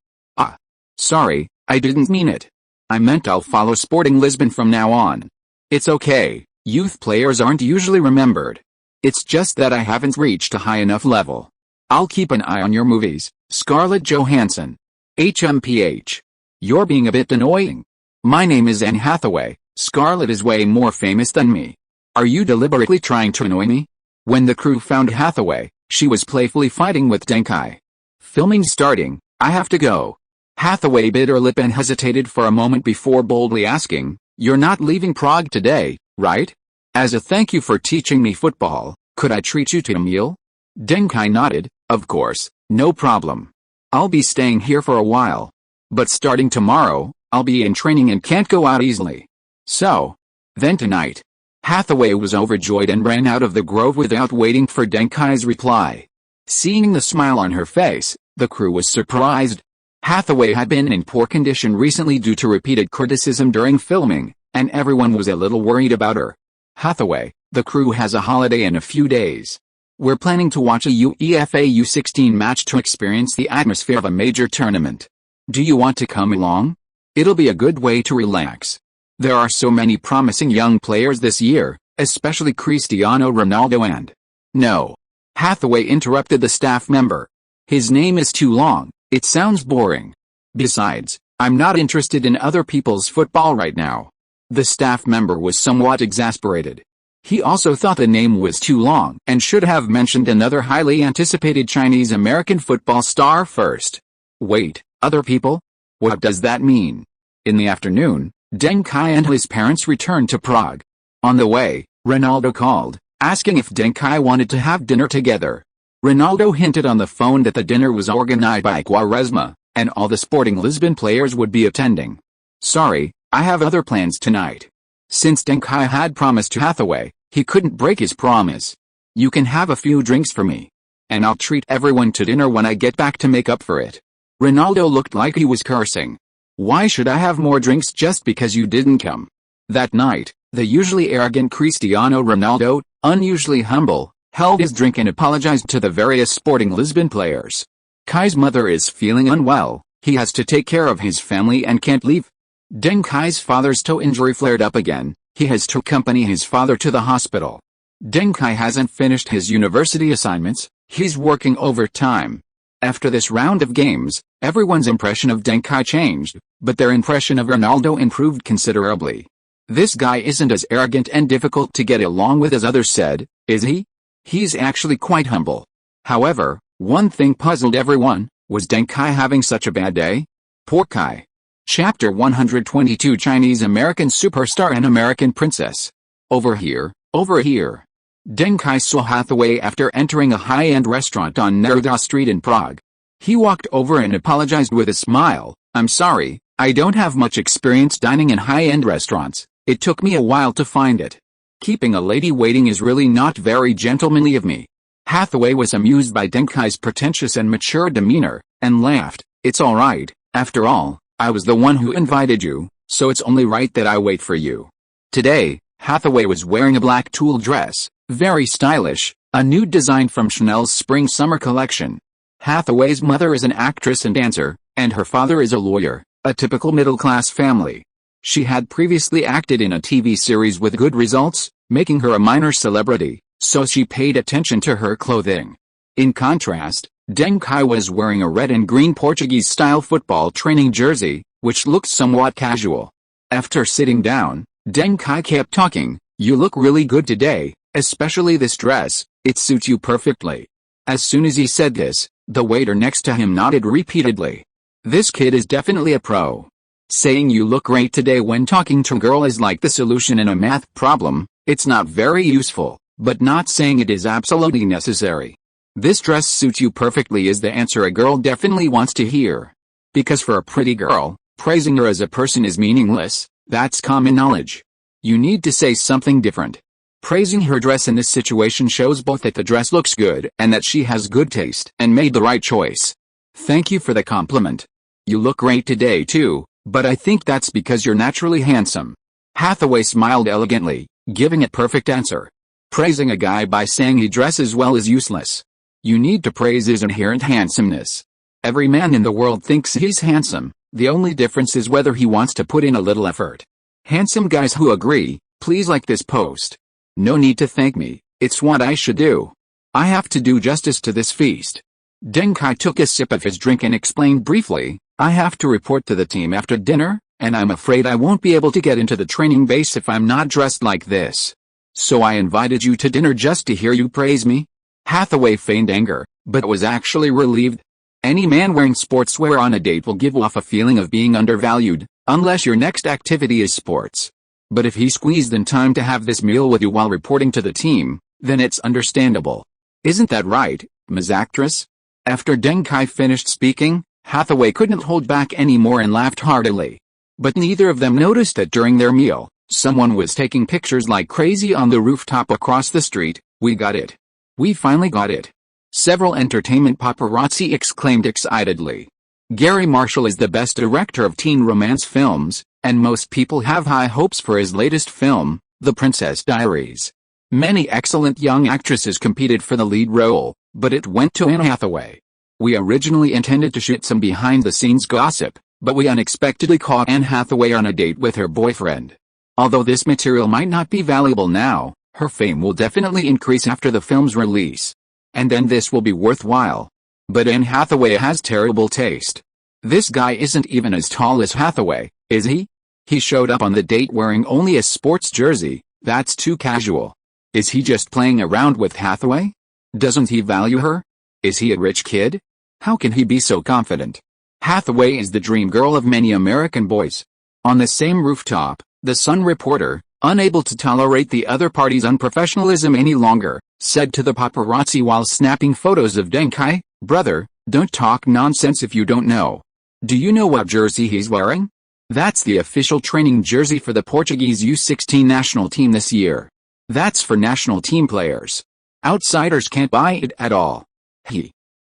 Sorry, I didn't mean it. I meant I'll follow Sporting Lisbon from now on. It's okay, youth players aren't usually remembered. It's just that I haven't reached a high enough level. I'll keep an eye on your movies, Scarlett Johansson. HMPH. You're being a bit annoying. My name is Anne Hathaway. Scarlett is way more famous than me. Are you deliberately trying to annoy me? When the crew found Hathaway, she was playfully fighting with Deng Kai. Filming starting, I have to go. Hathaway bit her lip and hesitated for a moment before boldly asking, You're not leaving Prague today, right? As a thank you for teaching me football, could I treat you to a meal? Deng Kai nodded. Of course, no problem. I'll be staying here for a while. But starting tomorrow, I'll be in training and can't go out easily. So, then tonight. Hathaway was overjoyed and ran out of the grove without waiting for Deng Kai's reply. Seeing the smile on her face, the crew was surprised. Hathaway had been in poor condition recently due to repeated criticism during filming, and everyone was a little worried about her. Hathaway, the crew has a holiday in a few days. We're planning to watch a UEFA U16 match to experience the atmosphere of a major tournament. Do you want to come along? It'll be a good way to relax. There are so many promising young players this year, especially Cristiano Ronaldo and... No. Hathaway interrupted the staff member. His name is too long, it sounds boring. Besides, I'm not interested in other people's football right now. The staff member was somewhat exasperated. He also thought the name was too long and should have mentioned another highly anticipated Chinese-American football star first. Wait, other people? What does that mean? In the afternoon, Deng Kai and his parents returned to Prague. On the way, Ronaldo called, asking if Deng Kai wanted to have dinner together. Ronaldo hinted on the phone that the dinner was organized by Quaresma, and all the Sporting Lisbon players would be attending. Sorry, I have other plans tonight. Since Deng Kai had promised to Hathaway, he couldn't break his promise. You can have a few drinks for me. And I'll treat everyone to dinner when I get back to make up for it. Ronaldo looked like he was cursing. Why should I have more drinks just because you didn't come? That night, the usually arrogant Cristiano Ronaldo, unusually humble, held his drink and apologized to the various Sporting Lisbon players. Kai's mother is feeling unwell, he has to take care of his family and can't leave. Deng Kai's father's toe injury flared up again, he has to accompany his father to the hospital. Deng Kai hasn't finished his university assignments, he's working overtime. After this round of games, everyone's impression of Deng Kai changed, but their impression of Ronaldo improved considerably. This guy isn't as arrogant and difficult to get along with as others said, is he? He's actually quite humble. However, one thing puzzled everyone, was Deng Kai having such a bad day? Poor Kai. Chapter 122 Chinese-American Superstar and American Princess. Over here, over here. Deng Kai saw Hathaway after entering a high-end restaurant on Neruda Street in Prague. He walked over and apologized with a smile. I'm sorry, I don't have much experience dining in high-end restaurants, it took me a while to find it. Keeping a lady waiting is really not very gentlemanly of me. Hathaway was amused by Deng Kai's pretentious and mature demeanor, and laughed. It's alright, after all, I was the one who invited you, so it's only right that I wait for you. Today, Hathaway was wearing a black tulle dress, very stylish, a nude design from Chanel's spring-summer collection. Hathaway's mother is an actress and dancer, and her father is a lawyer, a typical middle-class family. She had previously acted in a TV series with good results, making her a minor celebrity, so she paid attention to her clothing. In contrast, Deng Kai was wearing a red and green Portuguese-style football training jersey, which looked somewhat casual. After sitting down, Deng Kai kept talking. You look really good today, especially this dress, it suits you perfectly. As soon as he said this, the waiter next to him nodded repeatedly. This kid is definitely a pro. Saying you look great today when talking to a girl is like the solution in a math problem, it's not very useful, but not saying it is absolutely necessary. This dress suits you perfectly is the answer a girl definitely wants to hear. Because for a pretty girl, praising her as a person is meaningless, that's common knowledge. You need to say something different. Praising her dress in this situation shows both that the dress looks good and that she has good taste and made the right choice. Thank you for the compliment. You look great today too, but I think that's because you're naturally handsome. Hathaway smiled elegantly, giving a perfect answer. Praising a guy by saying he dresses well is useless. You need to praise his inherent handsomeness. Every man in the world thinks he's handsome, the only difference is whether he wants to put in a little effort. Handsome guys who agree, please like this post. No need to thank me, it's what I should do. I have to do justice to this feast. Deng Kai took a sip of his drink and explained briefly, I have to report to the team after dinner, and I'm afraid I won't be able to get into the training base if I'm not dressed like this. So I invited you to dinner just to hear you praise me. Hathaway feigned anger, but was actually relieved. Any man wearing sportswear on a date will give off a feeling of being undervalued, unless your next activity is sports. But if he squeezed in time to have this meal with you while reporting to the team, then it's understandable. Isn't that right, Ms. Actress? After Deng Kai finished speaking, Hathaway couldn't hold back anymore and laughed heartily. But neither of them noticed that during their meal, someone was taking pictures like crazy on the rooftop across the street. We got it. We finally got it. Several entertainment paparazzi exclaimed excitedly. Gary Marshall is the best director of teen romance films, and most people have high hopes for his latest film, The Princess Diaries. Many excellent young actresses competed for the lead role, but it went to Anne Hathaway. We originally intended to shoot some behind-the-scenes gossip, but we unexpectedly caught Anne Hathaway on a date with her boyfriend. Although this material might not be valuable now, her fame will definitely increase after the film's release. And then this will be worthwhile. But Anne Hathaway has terrible taste. This guy isn't even as tall as Hathaway, is he? He showed up on the date wearing only a sports jersey. That's too casual. Is he just playing around with Hathaway? Doesn't he value her? Is he a rich kid? How can he be so confident? Hathaway is the dream girl of many American boys. On the same rooftop, the Sun reporter, unable to tolerate the other party's unprofessionalism any longer, said to the paparazzi while snapping photos of Deng Kai, "Brother, don't talk nonsense if you don't know. Do you know what jersey he's wearing? That's the official training jersey for the Portuguese U16 national team this year. That's for national team players. Outsiders can't buy it at all."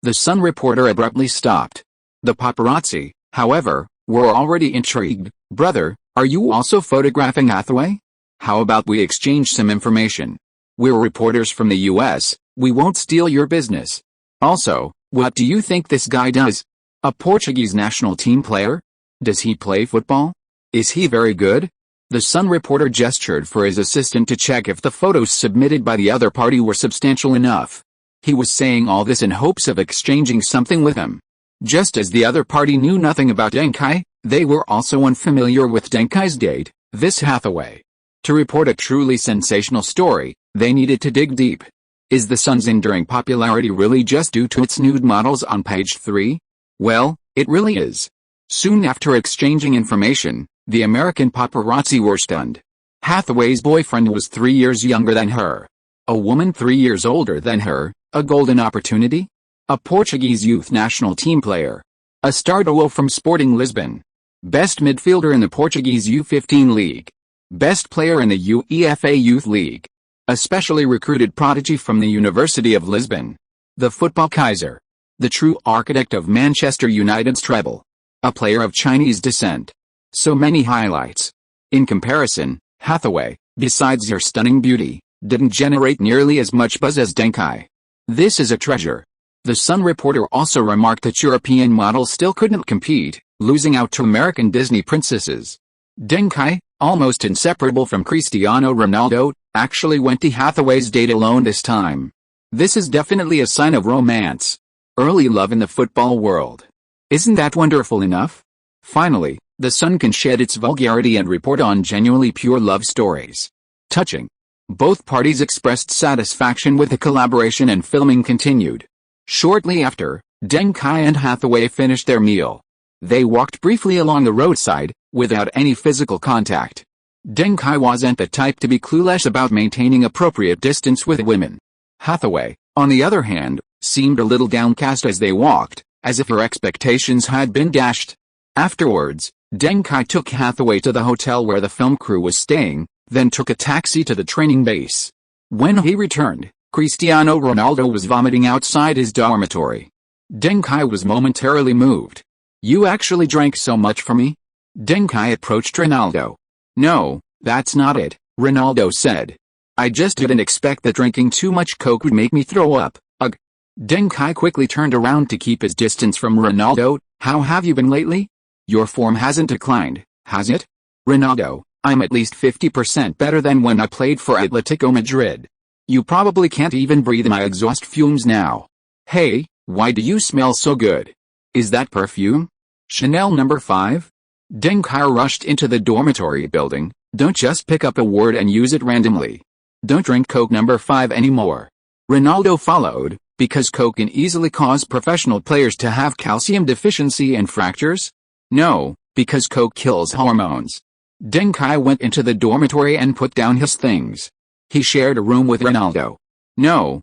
The Sun reporter abruptly stopped. The paparazzi, however, were already intrigued. "Brother, are you also photographing Hathaway? How about we exchange some information? We're reporters from the US, we won't steal your business. Also, what do you think this guy does? A Portuguese national team player? Does he play football? Is he very good?" The Sun reporter gestured for his assistant to check if the photos submitted by the other party were substantial enough. He was saying all this in hopes of exchanging something with him. Just as the other party knew nothing about Deng Kai, they were also unfamiliar with Deng Kai's date, this Hathaway. To report a truly sensational story, they needed to dig deep. Is the Sun's enduring popularity really just due to its nude models on page 3? Well, it really is. Soon after exchanging information, the American paparazzi were stunned. Hathaway's boyfriend was 3 years younger than her. A woman 3 years older than her, a golden opportunity? A Portuguese youth national team player. A star duo from Sporting Lisbon. Best midfielder in the Portuguese U15 League. Best player in the UEFA Youth League. A specially recruited prodigy from the University of Lisbon. The football Kaiser. The true architect of Manchester United's treble. A player of Chinese descent. So many highlights. In comparison, Hathaway, besides her stunning beauty, didn't generate nearly as much buzz as Deng Kai. This is a treasure. The Sun reporter also remarked that European models still couldn't compete, losing out to American Disney princesses. Deng Kai, almost inseparable from Cristiano Ronaldo, actually went to Hathaway's date alone this time. This is definitely a sign of romance. Early love in the football world. Isn't that wonderful enough? Finally, the Sun can shed its vulgarity and report on genuinely pure love stories. Touching. Both parties expressed satisfaction with the collaboration and filming continued. Shortly after, Deng Kai and Hathaway finished their meal. They walked briefly along the roadside, without any physical contact. Deng Kai wasn't the type to be clueless about maintaining appropriate distance with women. Hathaway, on the other hand, seemed a little downcast as they walked, as if her expectations had been dashed. Afterwards, Deng Kai took Hathaway to the hotel where the film crew was staying, then took a taxi to the training base. When he returned, Cristiano Ronaldo was vomiting outside his dormitory. Deng Kai was momentarily moved. "You actually drank so much for me?" Deng Kai approached Ronaldo. "No, that's not it," Ronaldo said. "I just didn't expect that drinking too much Coke would make me throw up. Ugh." Deng Kai quickly turned around to keep his distance from Ronaldo. "How have you been lately? Your form hasn't declined, has it?" "Ronaldo, I'm at least 50% better than when I played for Atletico Madrid. You probably can't even breathe my exhaust fumes now. Hey, why do you smell so good? Is that perfume? Chanel number 5? Deng Kai rushed into the dormitory building. "Don't just pick up a word and use it randomly. Don't drink Coke number 5 anymore." Ronaldo followed, because Coke can easily cause professional players to have calcium deficiency and fractures? No, because Coke kills hormones. Deng Kai went into the dormitory and put down his things. He shared a room with Ronaldo. No,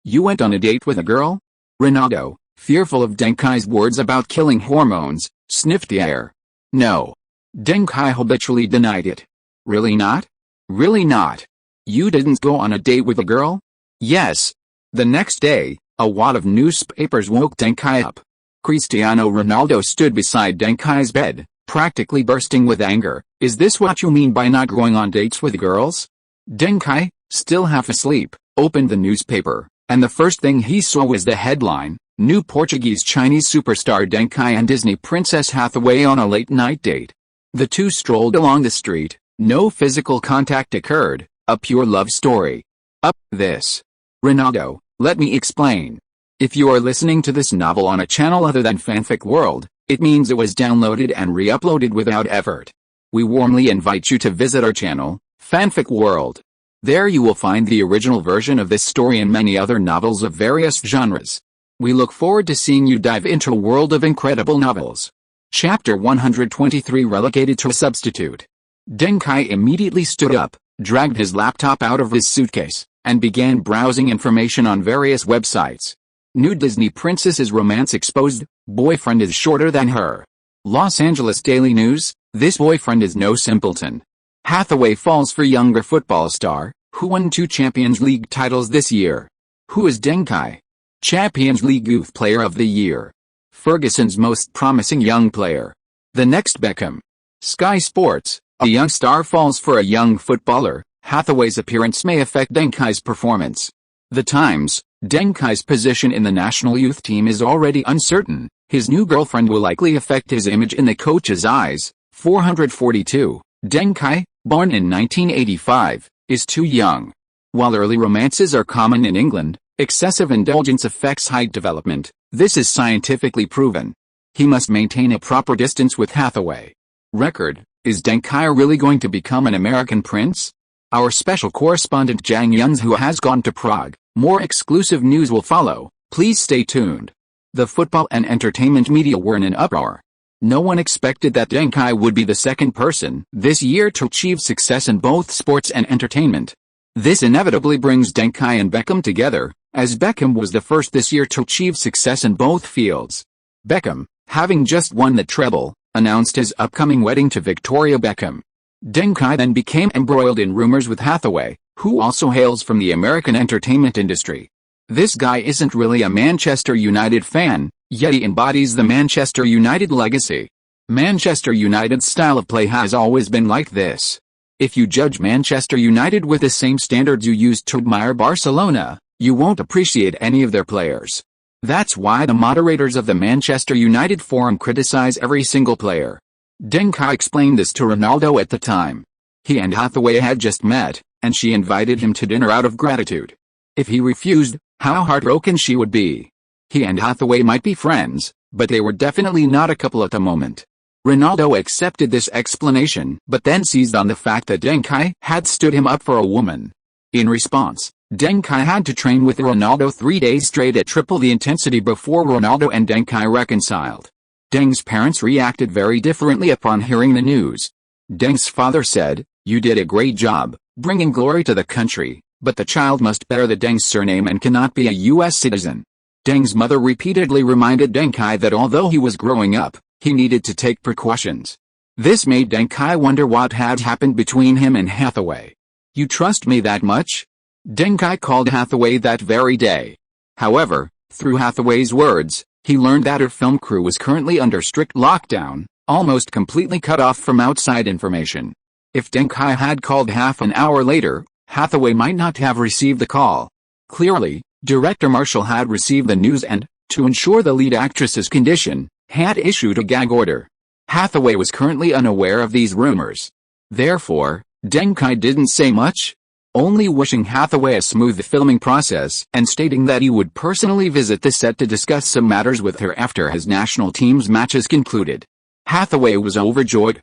you went on a date with a girl?" Ronaldo, fearful of Deng Kai's words about killing hormones, sniffed the air. "No." Deng Kai habitually denied it. "Really not? Really not? You didn't go on a date with a girl?" "Yes. The next day, A wad of newspapers woke Deng Kai up. Cristiano Ronaldo stood beside Deng Kai's bed, practically bursting with anger. "Is this what you mean by not going on dates with girls?" Deng Kai, still half asleep, opened the newspaper, and the first thing he saw was the headline: "New Portuguese-Chinese superstar Deng Kai and Disney Princess Hathaway on a late-night date." The two strolled along the street. No physical contact occurred, a pure love story. This. Ronaldo, let me explain. If you are listening to this novel on a channel other than Fanfic World, it means it was downloaded and re-uploaded without effort. We warmly invite you to visit our channel, Fanfic World. There you will find the original version of this story and many other novels of various genres. We look forward to seeing you dive into a world of incredible novels. Chapter 123 Relegated to a Substitute. Deng Kai immediately stood up, dragged his laptop out of his suitcase, and began browsing information on various websites. New Disney princess's romance exposed, boyfriend is shorter than her. Los Angeles Daily News, this boyfriend is no simpleton. Hathaway falls for younger football star, who won 2 Champions League titles this year. Who is Deng Kai? Champions League Youth Player of the Year. Ferguson's most promising young player. The next Beckham. Sky Sports, a young star falls for a young footballer. Hathaway's appearance may affect Deng Kai's performance. The Times, Deng Kai's position in the national youth team is already uncertain. His new girlfriend will likely affect his image in the coach's eyes. 442. Deng Kai, born in 1985, is too young. While early romances are common in England, excessive indulgence affects height development. This is scientifically proven. He must maintain a proper distance with Hathaway. Record, is Deng Kai really going to become an American prince? Our special correspondent Jang Yunzu has gone to Prague. More exclusive news will follow. Please stay tuned. The football and entertainment media were in an uproar. No one expected that Deng Kai would be the second person this year to achieve success in both sports and entertainment. This inevitably brings Deng Kai and Beckham together, as Beckham was the first this year to achieve success in both fields. Beckham, having just won the treble, announced his upcoming wedding to Victoria Beckham. Deng Kai then became embroiled in rumors with Hathaway, who also hails from the American entertainment industry. This guy isn't really a Manchester United fan, yet he embodies the Manchester United legacy. Manchester United's style of play has always been like this. If you judge Manchester United with the same standards you used to admire Barcelona, you won't appreciate any of their players. That's why the moderators of the Manchester United forum criticize every single player. Deng Kai explained this to Ronaldo at the time. He and Hathaway had just met, and she invited him to dinner out of gratitude. If he refused, how heartbroken she would be. He and Hathaway might be friends, but they were definitely not a couple at the moment. Ronaldo accepted this explanation, but then seized on the fact that Deng Kai had stood him up for a woman. In response, Deng Kai had to train with Ronaldo 3 days straight at triple the intensity before Ronaldo and Deng Kai reconciled. Deng's parents reacted very differently upon hearing the news. Deng's father said, "You did a great job, bringing glory to the country, but the child must bear the Deng surname and cannot be a U.S. citizen." Deng's mother repeatedly reminded Deng Kai that although he was growing up, he needed to take precautions. This made Deng Kai wonder what had happened between him and Hathaway. "You trust me that much?" Deng Kai called Hathaway that very day. However, through Hathaway's words, he learned that her film crew was currently under strict lockdown, almost completely cut off from outside information. If Deng Kai had called half an hour later, Hathaway might not have received the call. Clearly, Director Marshall had received the news and, to ensure the lead actress's condition, had issued a gag order. Hathaway was currently unaware of these rumors. Therefore, Deng Kai didn't say much, only wishing Hathaway a smooth filming process and stating that he would personally visit the set to discuss some matters with her after his national team's matches concluded. Hathaway was overjoyed.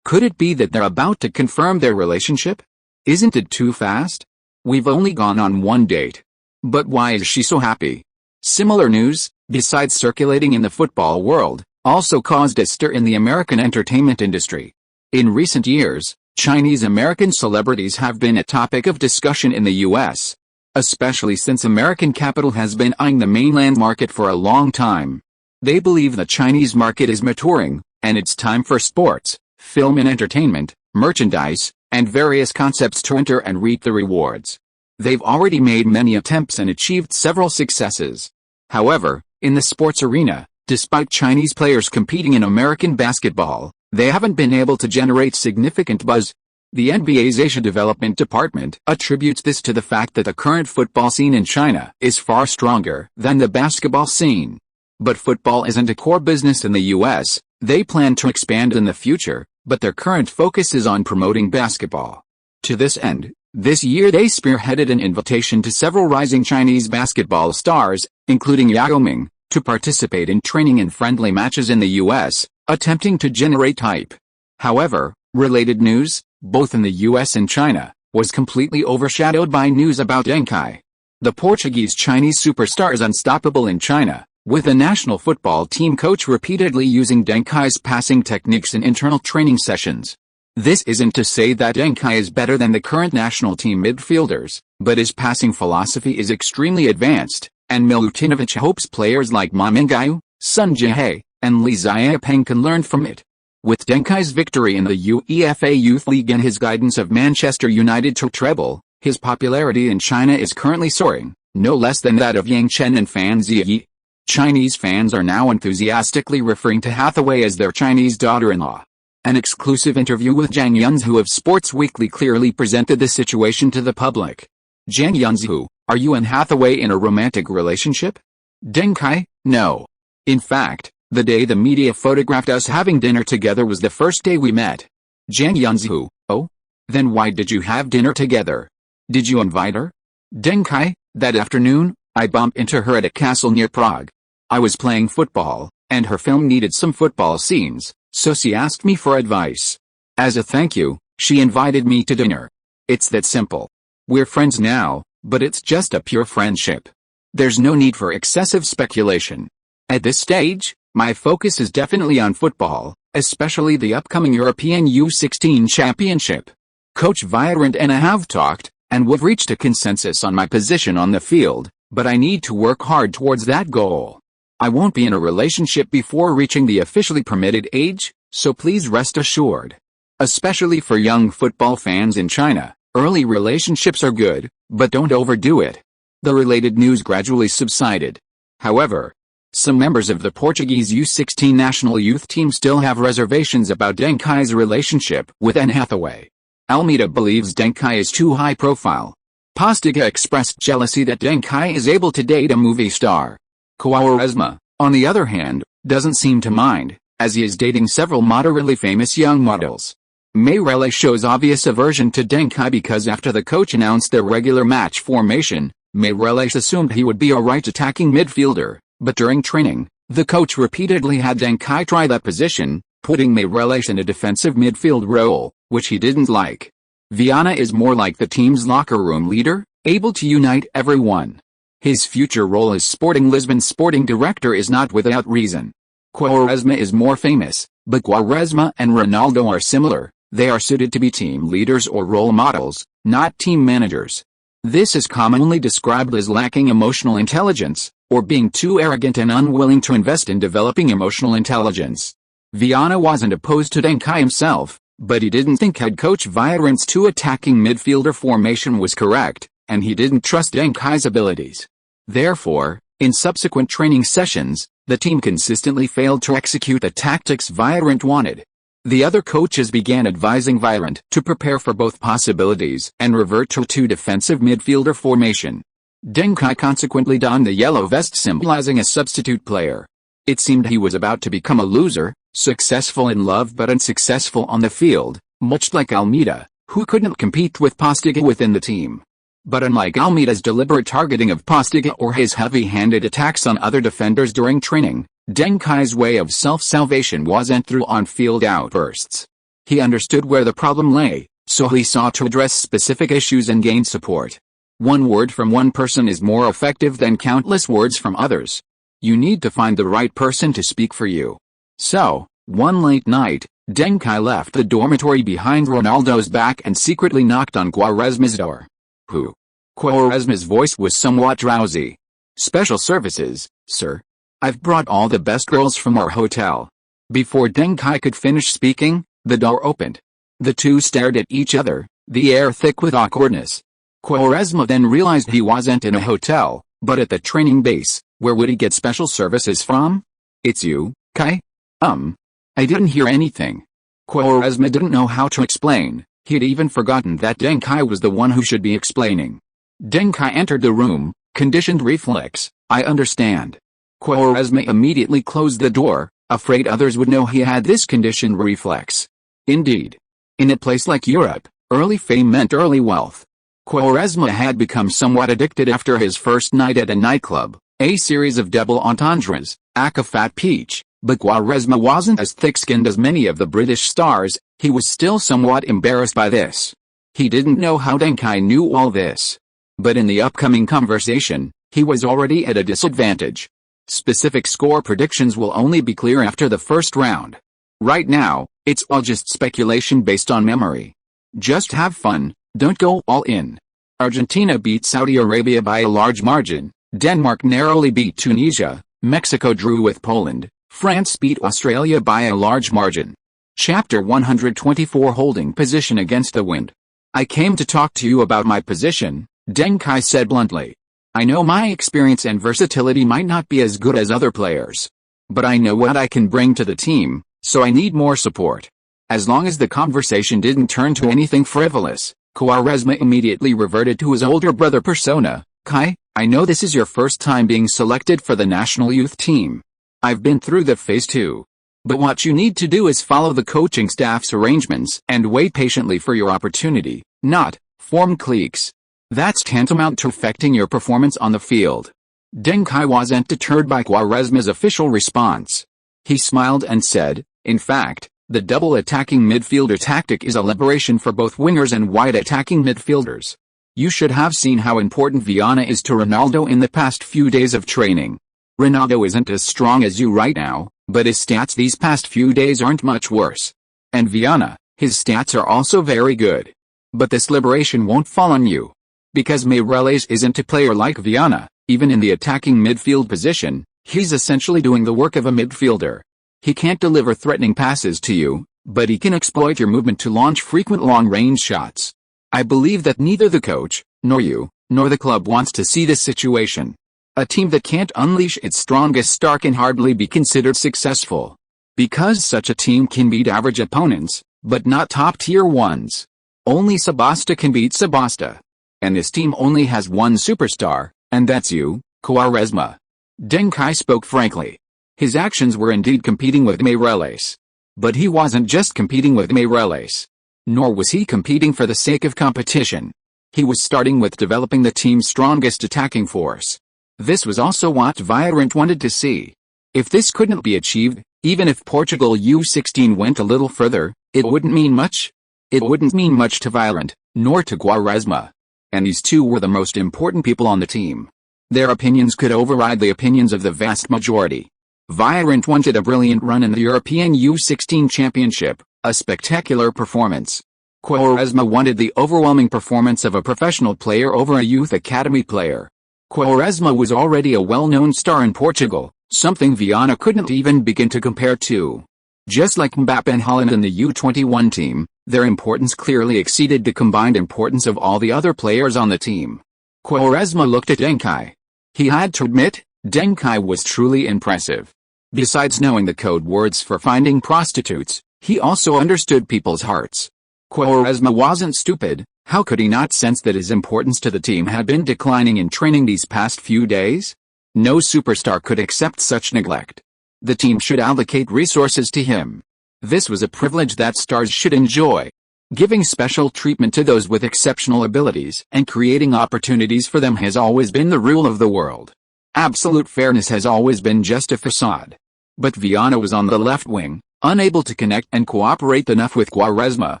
Could it be that they're about to confirm their relationship? Isn't it too fast? We've only gone on one date. But why is she so happy? Similar news, besides circulating in the football world, also caused a stir in the American entertainment industry. In recent years, Chinese-American celebrities have been a topic of discussion in the U.S., especially since American capital has been eyeing the mainland market for a long time. They believe the Chinese market is maturing, and it's time for sports, film and entertainment, merchandise, and various concepts to enter and reap the rewards. They've already made many attempts and achieved several successes. However, in the sports arena, despite Chinese players competing in American basketball, they haven't been able to generate significant buzz. The NBA's Asia Development Department attributes this to the fact that the current football scene in China is far stronger than the basketball scene. But football isn't a core business in the US. They plan to expand in the future, but their current focus is on promoting basketball. To this end, this year they spearheaded an invitation to several rising Chinese basketball stars, including Yao Ming, to participate in training and friendly matches in the US, attempting to generate hype. However, related news, both in the US and China, was completely overshadowed by news about Deng Kai. The Portuguese-Chinese superstar is unstoppable in China, with the national football team coach repeatedly using Deng Kai's passing techniques in internal training sessions. This isn't to say that Deng Kai is better than the current national team midfielders, but his passing philosophy is extremely advanced, and Milutinovic hopes players like Ma Mingyu, Sun Jiahe, and Li Xiaopeng can learn from it. With Deng Kai's victory in the UEFA Youth League and his guidance of Manchester United to treble, his popularity in China is currently soaring, no less than that of Yang Chen and Fan Ziyi. Chinese fans are now enthusiastically referring to Hathaway as their Chinese daughter-in-law. An exclusive interview with Zhang Yunzhu of Sports Weekly clearly presented the situation to the public. Zhang Yunzhu, are you and Hathaway in a romantic relationship? Deng Kai, no. In fact, the day the media photographed us having dinner together was the first day we met. Zhang Yunzhu, oh? Then why did you have dinner together? Did you invite her? Deng Kai, that afternoon, I bumped into her at a castle near Prague. I was playing football, and her film needed some football scenes, so she asked me for advice. As a thank you, she invited me to dinner. It's that simple. We're friends now, but it's just a pure friendship. There's no need for excessive speculation. At this stage, my focus is definitely on football, especially the upcoming European U16 Championship. Coach Viorant and I have talked, and we've reached a consensus on my position on the field, but I need to work hard towards that goal. I won't be in a relationship before reaching the officially permitted age, so please rest assured. Especially for young football fans in China, early relationships are good, but don't overdo it. The related news gradually subsided. However, some members of the Portuguese U16 national youth team still have reservations about Deng Kai's relationship with Anne Hathaway. Almeida believes Deng Kai is too high profile. Postiga expressed jealousy that Deng Kai is able to date a movie star. Quaresma, on the other hand, doesn't seem to mind, as he is dating several moderately famous young models. Mayrele shows obvious aversion to Deng Kai because after the coach announced their regular match formation, Mayrele assumed he would be a right attacking midfielder, but during training, the coach repeatedly had Deng Kai try that position, putting Mayrele in a defensive midfield role, which he didn't like. Viana is more like the team's locker room leader, able to unite everyone. His future role as Sporting Lisbon's sporting director is not without reason. Quaresma is more famous, but Quaresma and Ronaldo are similar. They are suited to be team leaders or role models, not team managers. This is commonly described as lacking emotional intelligence, or being too arrogant and unwilling to invest in developing emotional intelligence. Viana wasn't opposed to Deng Kai himself, but he didn't think head coach Viorant's two attacking midfielder formation was correct, and he didn't trust Deng Kai's abilities. Therefore, in subsequent training sessions, the team consistently failed to execute the tactics Viorant wanted. The other coaches began advising Viorant to prepare for both possibilities and revert to a two-defensive midfielder formation. Deng Kai consequently donned the yellow vest symbolizing a substitute player. It seemed he was about to become a loser, successful in love but unsuccessful on the field, much like Almeida, who couldn't compete with Postiga within the team. But unlike Almeida's deliberate targeting of Postiga or his heavy-handed attacks on other defenders during training, Deng Kai's way of self-salvation wasn't through on-field outbursts. He understood where the problem lay, so he sought to address specific issues and gain support. One word from one person is more effective than countless words from others. You need to find the right person to speak for you. So, one late night, Deng Kai left the dormitory behind Ronaldo's back and secretly knocked on Quaresma's door. Who? Quaresma's voice was somewhat drowsy. Special services, sir. I've brought all the best girls from our hotel. Before Deng Kai could finish speaking, the door opened. The two stared at each other, the air thick with awkwardness. Quaresma then realized he wasn't in a hotel, but at the training base. Where would he get special services from? It's you, Kai? I didn't hear anything. Quaresma didn't know how to explain. He'd even forgotten that Deng Kai was the one who should be explaining. Deng Kai entered the room, conditioned reflex. I understand. Quaresma immediately closed the door, afraid others would know he had this conditioned reflex. Indeed. In a place like Europe, early fame meant early wealth. Quaresma had become somewhat addicted after his first night at a nightclub, a series of double entendres, aka fat peach, but Quaresma wasn't as thick-skinned as many of the British stars. He was still somewhat embarrassed by this. He didn't know how Deng Kai knew all this. But in the upcoming conversation, he was already at a disadvantage. Specific score predictions will only be clear after the first round. Right now, it's all just speculation based on memory. Just have fun, don't go all in. Argentina beat Saudi Arabia by a large margin, Denmark narrowly beat Tunisia, Mexico drew with Poland, France beat Australia by a large margin. Chapter 124 Holding Position Against the Wind. I came to talk to you about my position, Deng Kai said bluntly. I know my experience and versatility might not be as good as other players. But I know what I can bring to the team, so I need more support. As long as the conversation didn't turn to anything frivolous, Quaresma immediately reverted to his older brother persona. Kai, I know this is your first time being selected for the national youth team. I've been through the phase too. But what you need to do is follow the coaching staff's arrangements and wait patiently for your opportunity, not form cliques. That's tantamount to affecting your performance on the field. Deng Kai wasn't deterred by Quaresma's official response. He smiled and said, in fact, the double attacking midfielder tactic is a liberation for both wingers and wide attacking midfielders. You should have seen how important Viana is to Ronaldo in the past few days of training. Ronaldo isn't as strong as you right now, but his stats these past few days aren't much worse. And Viana, his stats are also very good. But this liberation won't fall on you. Because Meireles isn't a player like Viana, even in the attacking midfield position, he's essentially doing the work of a midfielder. He can't deliver threatening passes to you, but he can exploit your movement to launch frequent long-range shots. I believe that neither the coach, nor you, nor the club wants to see this situation. A team that can't unleash its strongest star can hardly be considered successful. Because such a team can beat average opponents, but not top-tier ones. Only Sabasta can beat Sabasta. And this team only has one superstar, and that's you, Quaresma. Deng Kai spoke frankly. His actions were indeed competing with Meireles. But he wasn't just competing with Meireles. Nor was he competing for the sake of competition. He was starting with developing the team's strongest attacking force. This was also what Viorent wanted to see. If this couldn't be achieved, even if Portugal U16 went a little further, it wouldn't mean much. It wouldn't mean much to Viorent, nor to Quaresma. And these two were the most important people on the team. Their opinions could override the opinions of the vast majority. Viorent wanted a brilliant run in the European U16 Championship, a spectacular performance. Quaresma wanted the overwhelming performance of a professional player over a youth academy player. Quaresma was already a well-known star in Portugal, something Viana couldn't even begin to compare to. Just like Mbappe and Haaland in the U21 team, their importance clearly exceeded the combined importance of all the other players on the team. Quaresma looked at Deng Kai. He had to admit, Deng Kai was truly impressive. Besides knowing the code words for finding prostitutes, he also understood people's hearts. Quaresma wasn't stupid. How could he not sense that his importance to the team had been declining in training these past few days? No superstar could accept such neglect. The team should allocate resources to him. This was a privilege that stars should enjoy. Giving special treatment to those with exceptional abilities and creating opportunities for them has always been the rule of the world. Absolute fairness has always been just a facade. But Viana was on the left wing, unable to connect and cooperate enough with Quaresma.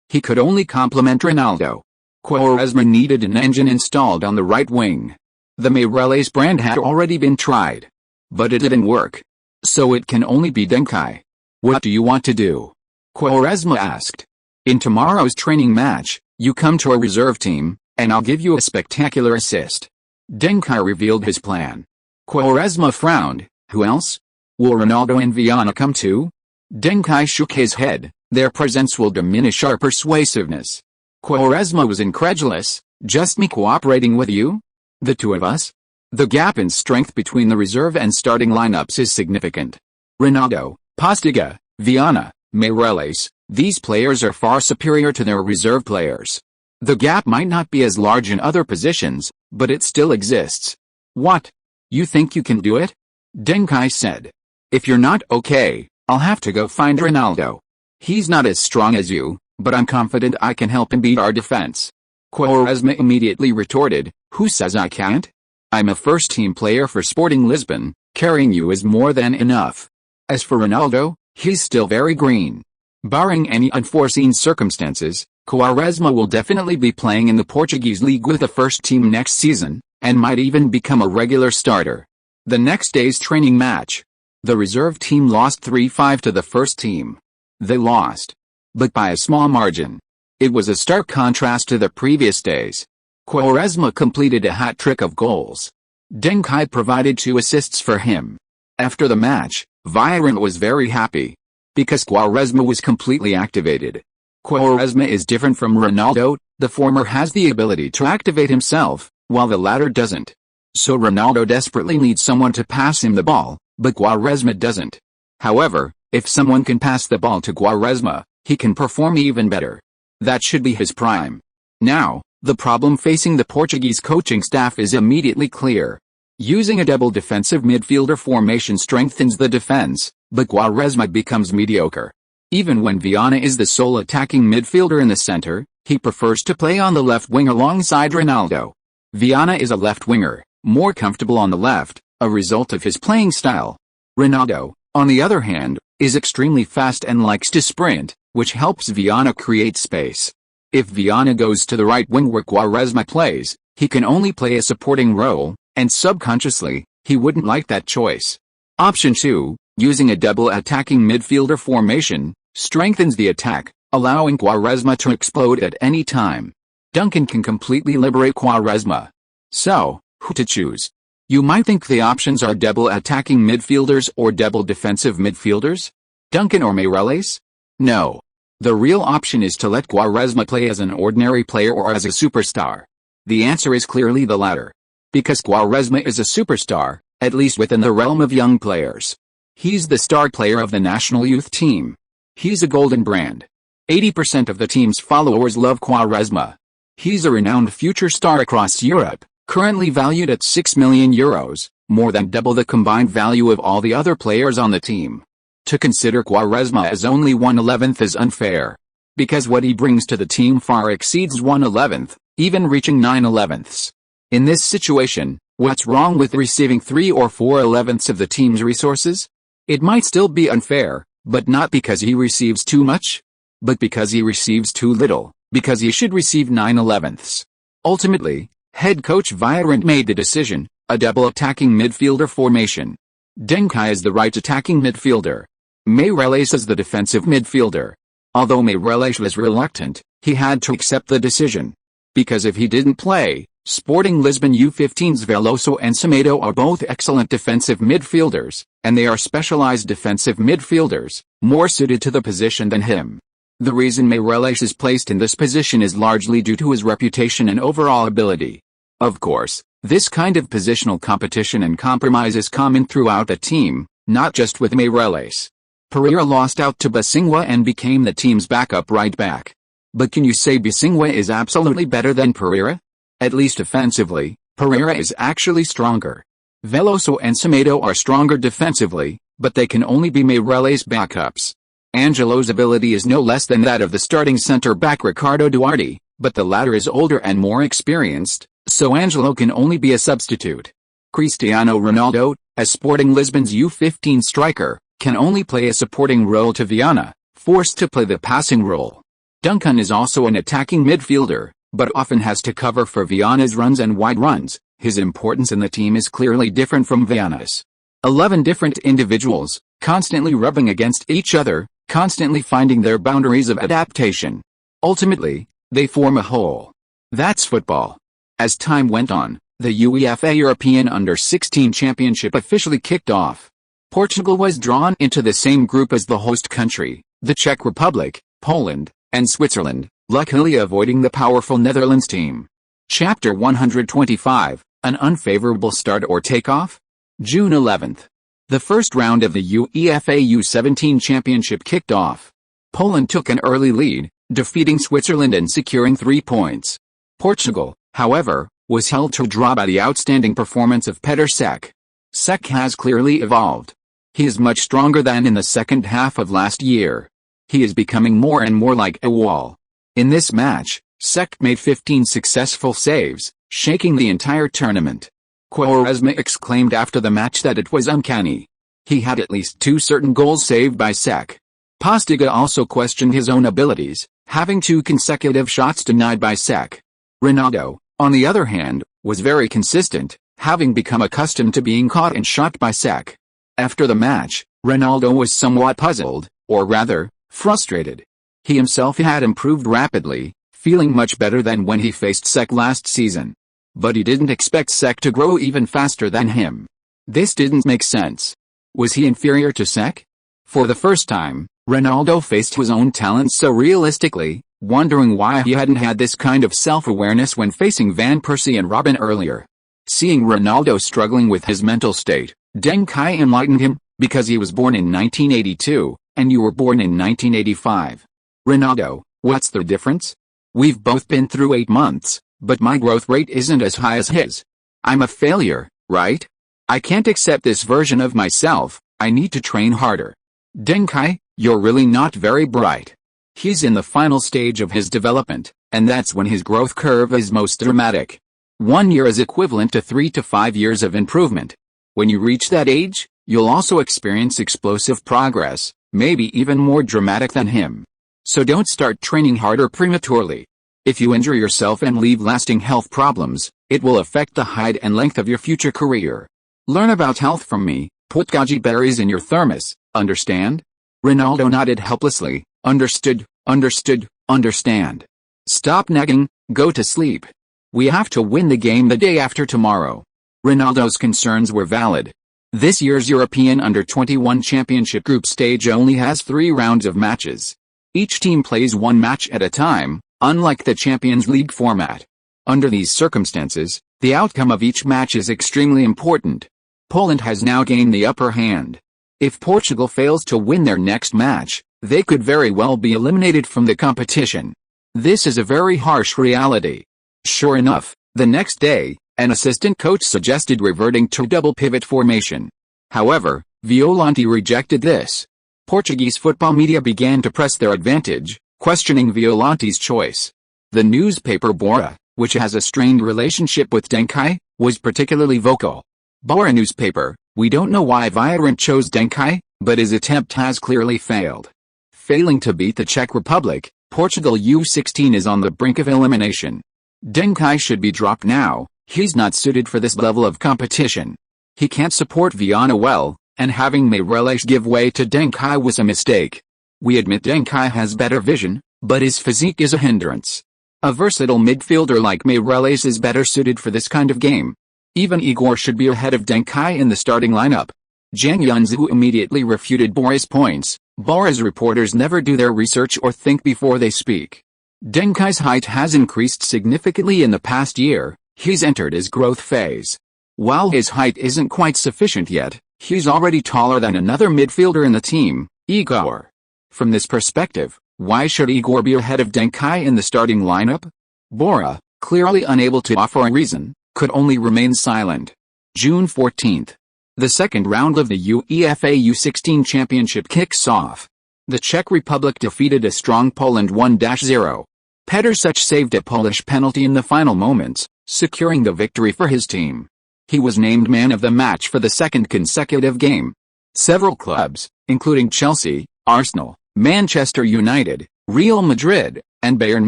He could only complement Ronaldo. Quaresma needed an engine installed on the right wing. The Meireles brand had already been tried. But it didn't work. So it can only be Deng Kai. What do you want to do? Quaresma asked. In tomorrow's training match, you come to a reserve team, and I'll give you a spectacular assist. Deng Kai revealed his plan. Quaresma frowned. Who else? Will Ronaldo and Viana come too? Deng Kai shook his head. Their presence will diminish our persuasiveness. Quaresma was incredulous. Just me cooperating with you? The two of us? The gap in strength between the reserve and starting lineups is significant. Ronaldo, Postiga, Viana, Meireles, these players are far superior to their reserve players. The gap might not be as large in other positions, but it still exists. What? You think you can do it? Deng Kai said. If you're not okay, I'll have to go find Ronaldo. He's not as strong as you, but I'm confident I can help him beat our defense. Quaresma immediately retorted, who says I can't? I'm a first-team player for Sporting Lisbon, carrying you is more than enough. As for Ronaldo, he's still very green. Barring any unforeseen circumstances, Quaresma will definitely be playing in the Portuguese league with the first team next season, and might even become a regular starter. The next day's training match. The reserve team lost 3-5 to the first team. They lost, but by a small margin. It was a stark contrast to the previous days. Quaresma completed a hat-trick of goals. Deng Kai provided 2 assists for him. After the match, Viran was very happy. Because Quaresma was completely activated. Quaresma is different from Ronaldo, the former has the ability to activate himself, while the latter doesn't. So Ronaldo desperately needs someone to pass him the ball, but Quaresma doesn't. However, if someone can pass the ball to Quaresma, he can perform even better. That should be his prime. Now, the problem facing the Portuguese coaching staff is immediately clear. Using a double defensive midfielder formation strengthens the defense, but Quaresma becomes mediocre. Even when Viana is the sole attacking midfielder in the center, he prefers to play on the left wing alongside Ronaldo. Viana is a left winger, more comfortable on the left, a result of his playing style. Ronaldo, on the other hand, is extremely fast and likes to sprint, which helps Viana create space. If Viana goes to the right wing where Quaresma plays, he can only play a supporting role, and subconsciously, he wouldn't like that choice. Option 2, using a double attacking midfielder formation, strengthens the attack, allowing Quaresma to explode at any time. Duncan can completely liberate Quaresma. So, who to choose? You might think the options are double attacking midfielders or double defensive midfielders? Duncan or Meireles? No. The real option is to let Quaresma play as an ordinary player or as a superstar. The answer is clearly the latter. Because Quaresma is a superstar, at least within the realm of young players. He's the star player of the national youth team. He's a golden brand. 80% of the team's followers love Quaresma. He's a renowned future star across Europe, currently valued at €6 million, more than double the combined value of all the other players on the team. To consider Quaresma as only 1/11th is unfair. Because what he brings to the team far exceeds 1/11th, even reaching 9/11ths. In this situation, what's wrong with receiving 3 or 4/11ths of the team's resources? It might still be unfair, but not because he receives too much, but because he receives too little, because he should receive 9/11ths. Ultimately, head coach Viran made the decision, a double attacking midfielder formation. Deng Kai is the right attacking midfielder. Meireles is the defensive midfielder. Although Meireles was reluctant, he had to accept the decision. Because if he didn't play, Sporting Lisbon U15's Veloso and Semedo are both excellent defensive midfielders, and they are specialized defensive midfielders, more suited to the position than him. The reason Meireles is placed in this position is largely due to his reputation and overall ability. Of course, this kind of positional competition and compromise is common throughout the team, not just with Meireles. Pereira lost out to Basingwa and became the team's backup right back. But can you say Basingwa is absolutely better than Pereira? At least offensively, Pereira is actually stronger. Veloso and Semedo are stronger defensively, but they can only be Meireles' backups. Angelo's ability is no less than that of the starting centre-back Ricardo Duarte, but the latter is older and more experienced, so Angelo can only be a substitute. Cristiano Ronaldo, as Sporting Lisbon's U15 striker, can only play a supporting role to Viana, forced to play the passing role. Duncan is also an attacking midfielder, but often has to cover for Viana's runs and wide runs. His importance in the team is clearly different from Viana's. 11 different individuals, constantly rubbing against each other, constantly finding their boundaries of adaptation. Ultimately, they form a whole. That's football. As time went on, the UEFA European Under-16 Championship officially kicked off. Portugal was drawn into the same group as the host country, the Czech Republic, Poland, and Switzerland, luckily avoiding the powerful Netherlands team. Chapter 125, An Unfavorable Start or Takeoff? June 11th. The first round of the UEFA U17 Championship kicked off. Poland took an early lead, defeating Switzerland and securing 3 points. Portugal, however, was held to a draw by the outstanding performance of Petr Cech. Cech has clearly evolved. He is much stronger than in the second half of last year. He is becoming more and more like a wall. In this match, Cech made 15 successful saves, shaking the entire tournament. Quaresma exclaimed after the match that it was uncanny. He had at least 2 certain goals saved by Cech. Postiga also questioned his own abilities, having 2 consecutive shots denied by Cech. Ronaldo, on the other hand, was very consistent, having become accustomed to being caught and shot by Cech. After the match, Ronaldo was somewhat puzzled, or rather, frustrated. He himself had improved rapidly, feeling much better than when he faced Cech last season. But he didn't expect Cech to grow even faster than him. This didn't make sense. Was he inferior to Cech? For the first time, Ronaldo faced his own talents so realistically, wondering why he hadn't had this kind of self-awareness when facing Van Persie and Robben earlier. Seeing Ronaldo struggling with his mental state, Deng Kai enlightened him, because he was born in 1982, and you were born in 1985. Ronaldo, what's the difference? We've both been through 8 months, but my growth rate isn't as high as his. I'm a failure, right? I can't accept this version of myself, I need to train harder. Deng Kai, you're really not very bright. He's in the final stage of his development, and that's when his growth curve is most dramatic. 1 year is equivalent to 3 to 5 years of improvement. When you reach that age, you'll also experience explosive progress, maybe even more dramatic than him. So don't start training harder prematurely. If you injure yourself and leave lasting health problems, it will affect the height and length of your future career. Learn about health from me, put goji berries in your thermos, understand? Ronaldo nodded helplessly, understood, understand. Stop nagging, go to sleep. We have to win the game the day after tomorrow. Ronaldo's concerns were valid. This year's European Under-21 Championship group stage only has 3 rounds of matches. Each team plays 1 match at a time, unlike the Champions League format. Under these circumstances, the outcome of each match is extremely important. Poland has now gained the upper hand. If Portugal fails to win their next match, they could very well be eliminated from the competition. This is a very harsh reality. Sure enough, the next day, an assistant coach suggested reverting to double pivot formation. However, Violante rejected this. Portuguese football media began to press their advantage, questioning Violante's choice. The newspaper Bora, which has a strained relationship with Deng Kai, was particularly vocal. Bora newspaper, we don't know why Viorant chose Deng Kai, but his attempt has clearly failed. Failing to beat the Czech Republic, Portugal U16 is on the brink of elimination. Deng Kai should be dropped now. He's not suited for this level of competition. He can't support Viana well, and having Meireles give way to Deng Kai was a mistake. We admit Deng Kai has better vision, but his physique is a hindrance. A versatile midfielder like Meireles is better suited for this kind of game. Even Igor should be ahead of Deng Kai in the starting lineup. Zhang Yunzu immediately refuted Bora's points. Bora's reporters never do their research or think before they speak. Deng Kai's height has increased significantly in the past year. He's entered his growth phase. While his height isn't quite sufficient yet, he's already taller than another midfielder in the team, Igor. From this perspective, why should Igor be ahead of Deng Kai in the starting lineup? Bora, clearly unable to offer a reason, could only remain silent. June 14th. The second round of the UEFA U16 Championship kicks off. The Czech Republic defeated a strong Poland 1-0. Petr Cech saved a Polish penalty in the final moments, securing the victory for his team. He was named man of the match for the second consecutive game. Several clubs, including Chelsea, Arsenal, Manchester United, Real Madrid, and Bayern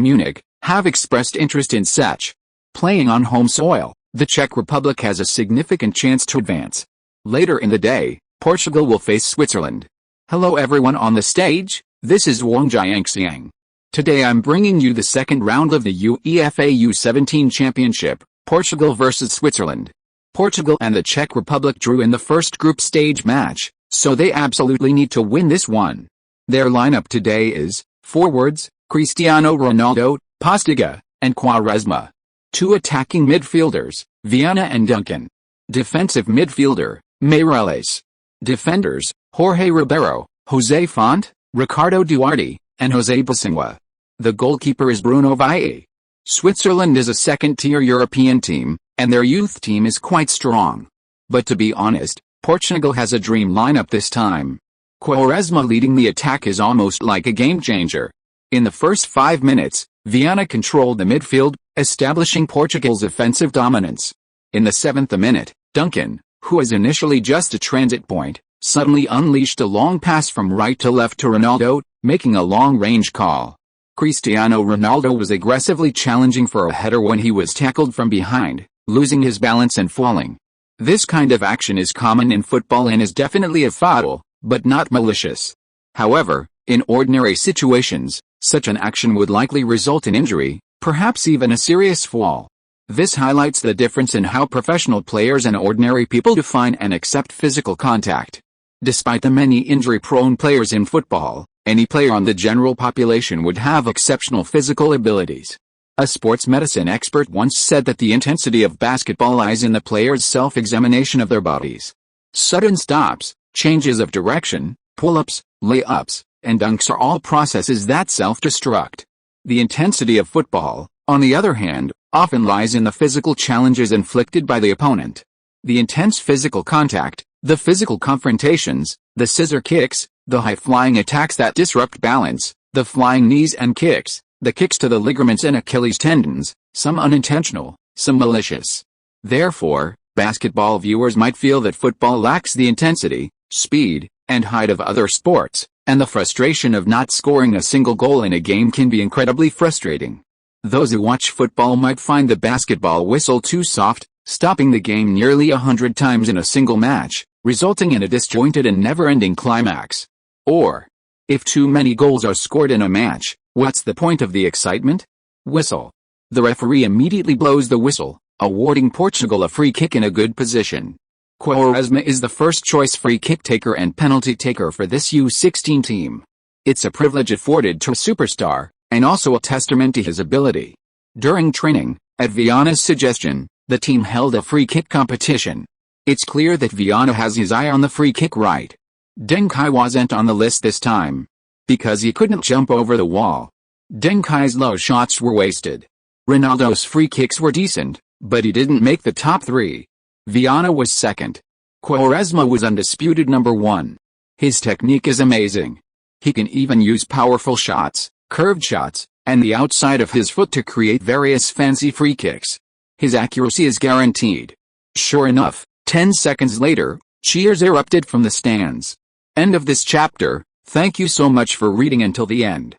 Munich, have expressed interest in Cech. Playing on home soil, the Czech Republic has a significant chance to advance. Later in the day, Portugal will face Switzerland. Hello everyone on the stage, this is Wang Jiangxiang. Today I'm bringing you the second round of the UEFA U17 Championship, Portugal vs Switzerland. Portugal and the Czech Republic drew in the first group stage match, so they absolutely need to win this one. Their lineup today is, forwards, Cristiano Ronaldo, Postiga, and Quaresma. Two attacking midfielders, Viana and Duncan. Defensive midfielder, Meireles. Defenders, Jorge Ribeiro, Jose Font, Ricardo Duarte, and Jose Bosingwa. The goalkeeper is Bruno Valle. Switzerland is a second-tier European team, and their youth team is quite strong. But to be honest, Portugal has a dream lineup this time. Quaresma leading the attack is almost like a game-changer. In the first 5 minutes, Viana controlled the midfield, establishing Portugal's offensive dominance. In the 7th minute, Duncan, who was initially just a transit point, suddenly unleashed a long pass from right to left to Ronaldo, making a long-range call. Cristiano Ronaldo was aggressively challenging for a header when he was tackled from behind, losing his balance and falling. This kind of action is common in football and is definitely a foul, but not malicious. However, in ordinary situations, such an action would likely result in injury, perhaps even a serious fall. This highlights the difference in how professional players and ordinary people define and accept physical contact. Despite the many injury-prone players in football, any player on the general population would have exceptional physical abilities. A sports medicine expert once said that the intensity of basketball lies in the player's self-examination of their bodies. Sudden stops, changes of direction, pull-ups, lay-ups, and dunks are all processes that self-destruct. The intensity of football, on the other hand, often lies in the physical challenges inflicted by the opponent. The intense physical contact, the physical confrontations, the scissor kicks, the high-flying attacks that disrupt balance, the flying knees and kicks, the kicks to the ligaments and Achilles tendons, some unintentional, some malicious. Therefore, basketball viewers might feel that football lacks the intensity, speed, and height of other sports, and the frustration of not scoring a single goal in a game can be incredibly frustrating. Those who watch football might find the basketball whistle too soft, stopping the game nearly 100 times in a single match, resulting in a disjointed and never-ending climax. Or, if too many goals are scored in a match, what's the point of the excitement? Whistle. The referee immediately blows the whistle, awarding Portugal a free kick in a good position. Quaresma is the first-choice free kick taker and penalty taker for this U16 team. It's a privilege afforded to a superstar, and also a testament to his ability. During training, at Viana's suggestion, the team held a free kick competition. It's clear that Viana has his eye on the free kick right. Deng Kai wasn't on the list this time, because he couldn't jump over the wall. Deng Kai's low shots were wasted. Ronaldo's free kicks were decent, but he didn't make the top 3. Viana was second. Quaresma was undisputed number 1. His technique is amazing. He can even use powerful shots, curved shots, and the outside of his foot to create various fancy free kicks. His accuracy is guaranteed. Sure enough, 10 seconds later, cheers erupted from the stands. End of this chapter. Thank you so much for reading until the end.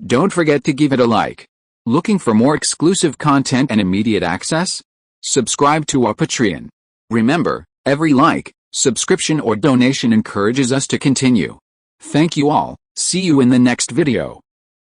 Don't forget to give it a like. Looking for more exclusive content and immediate access? Subscribe to our Patreon. Remember, every like, subscription or donation encourages us to continue. Thank you all. See you in the next video.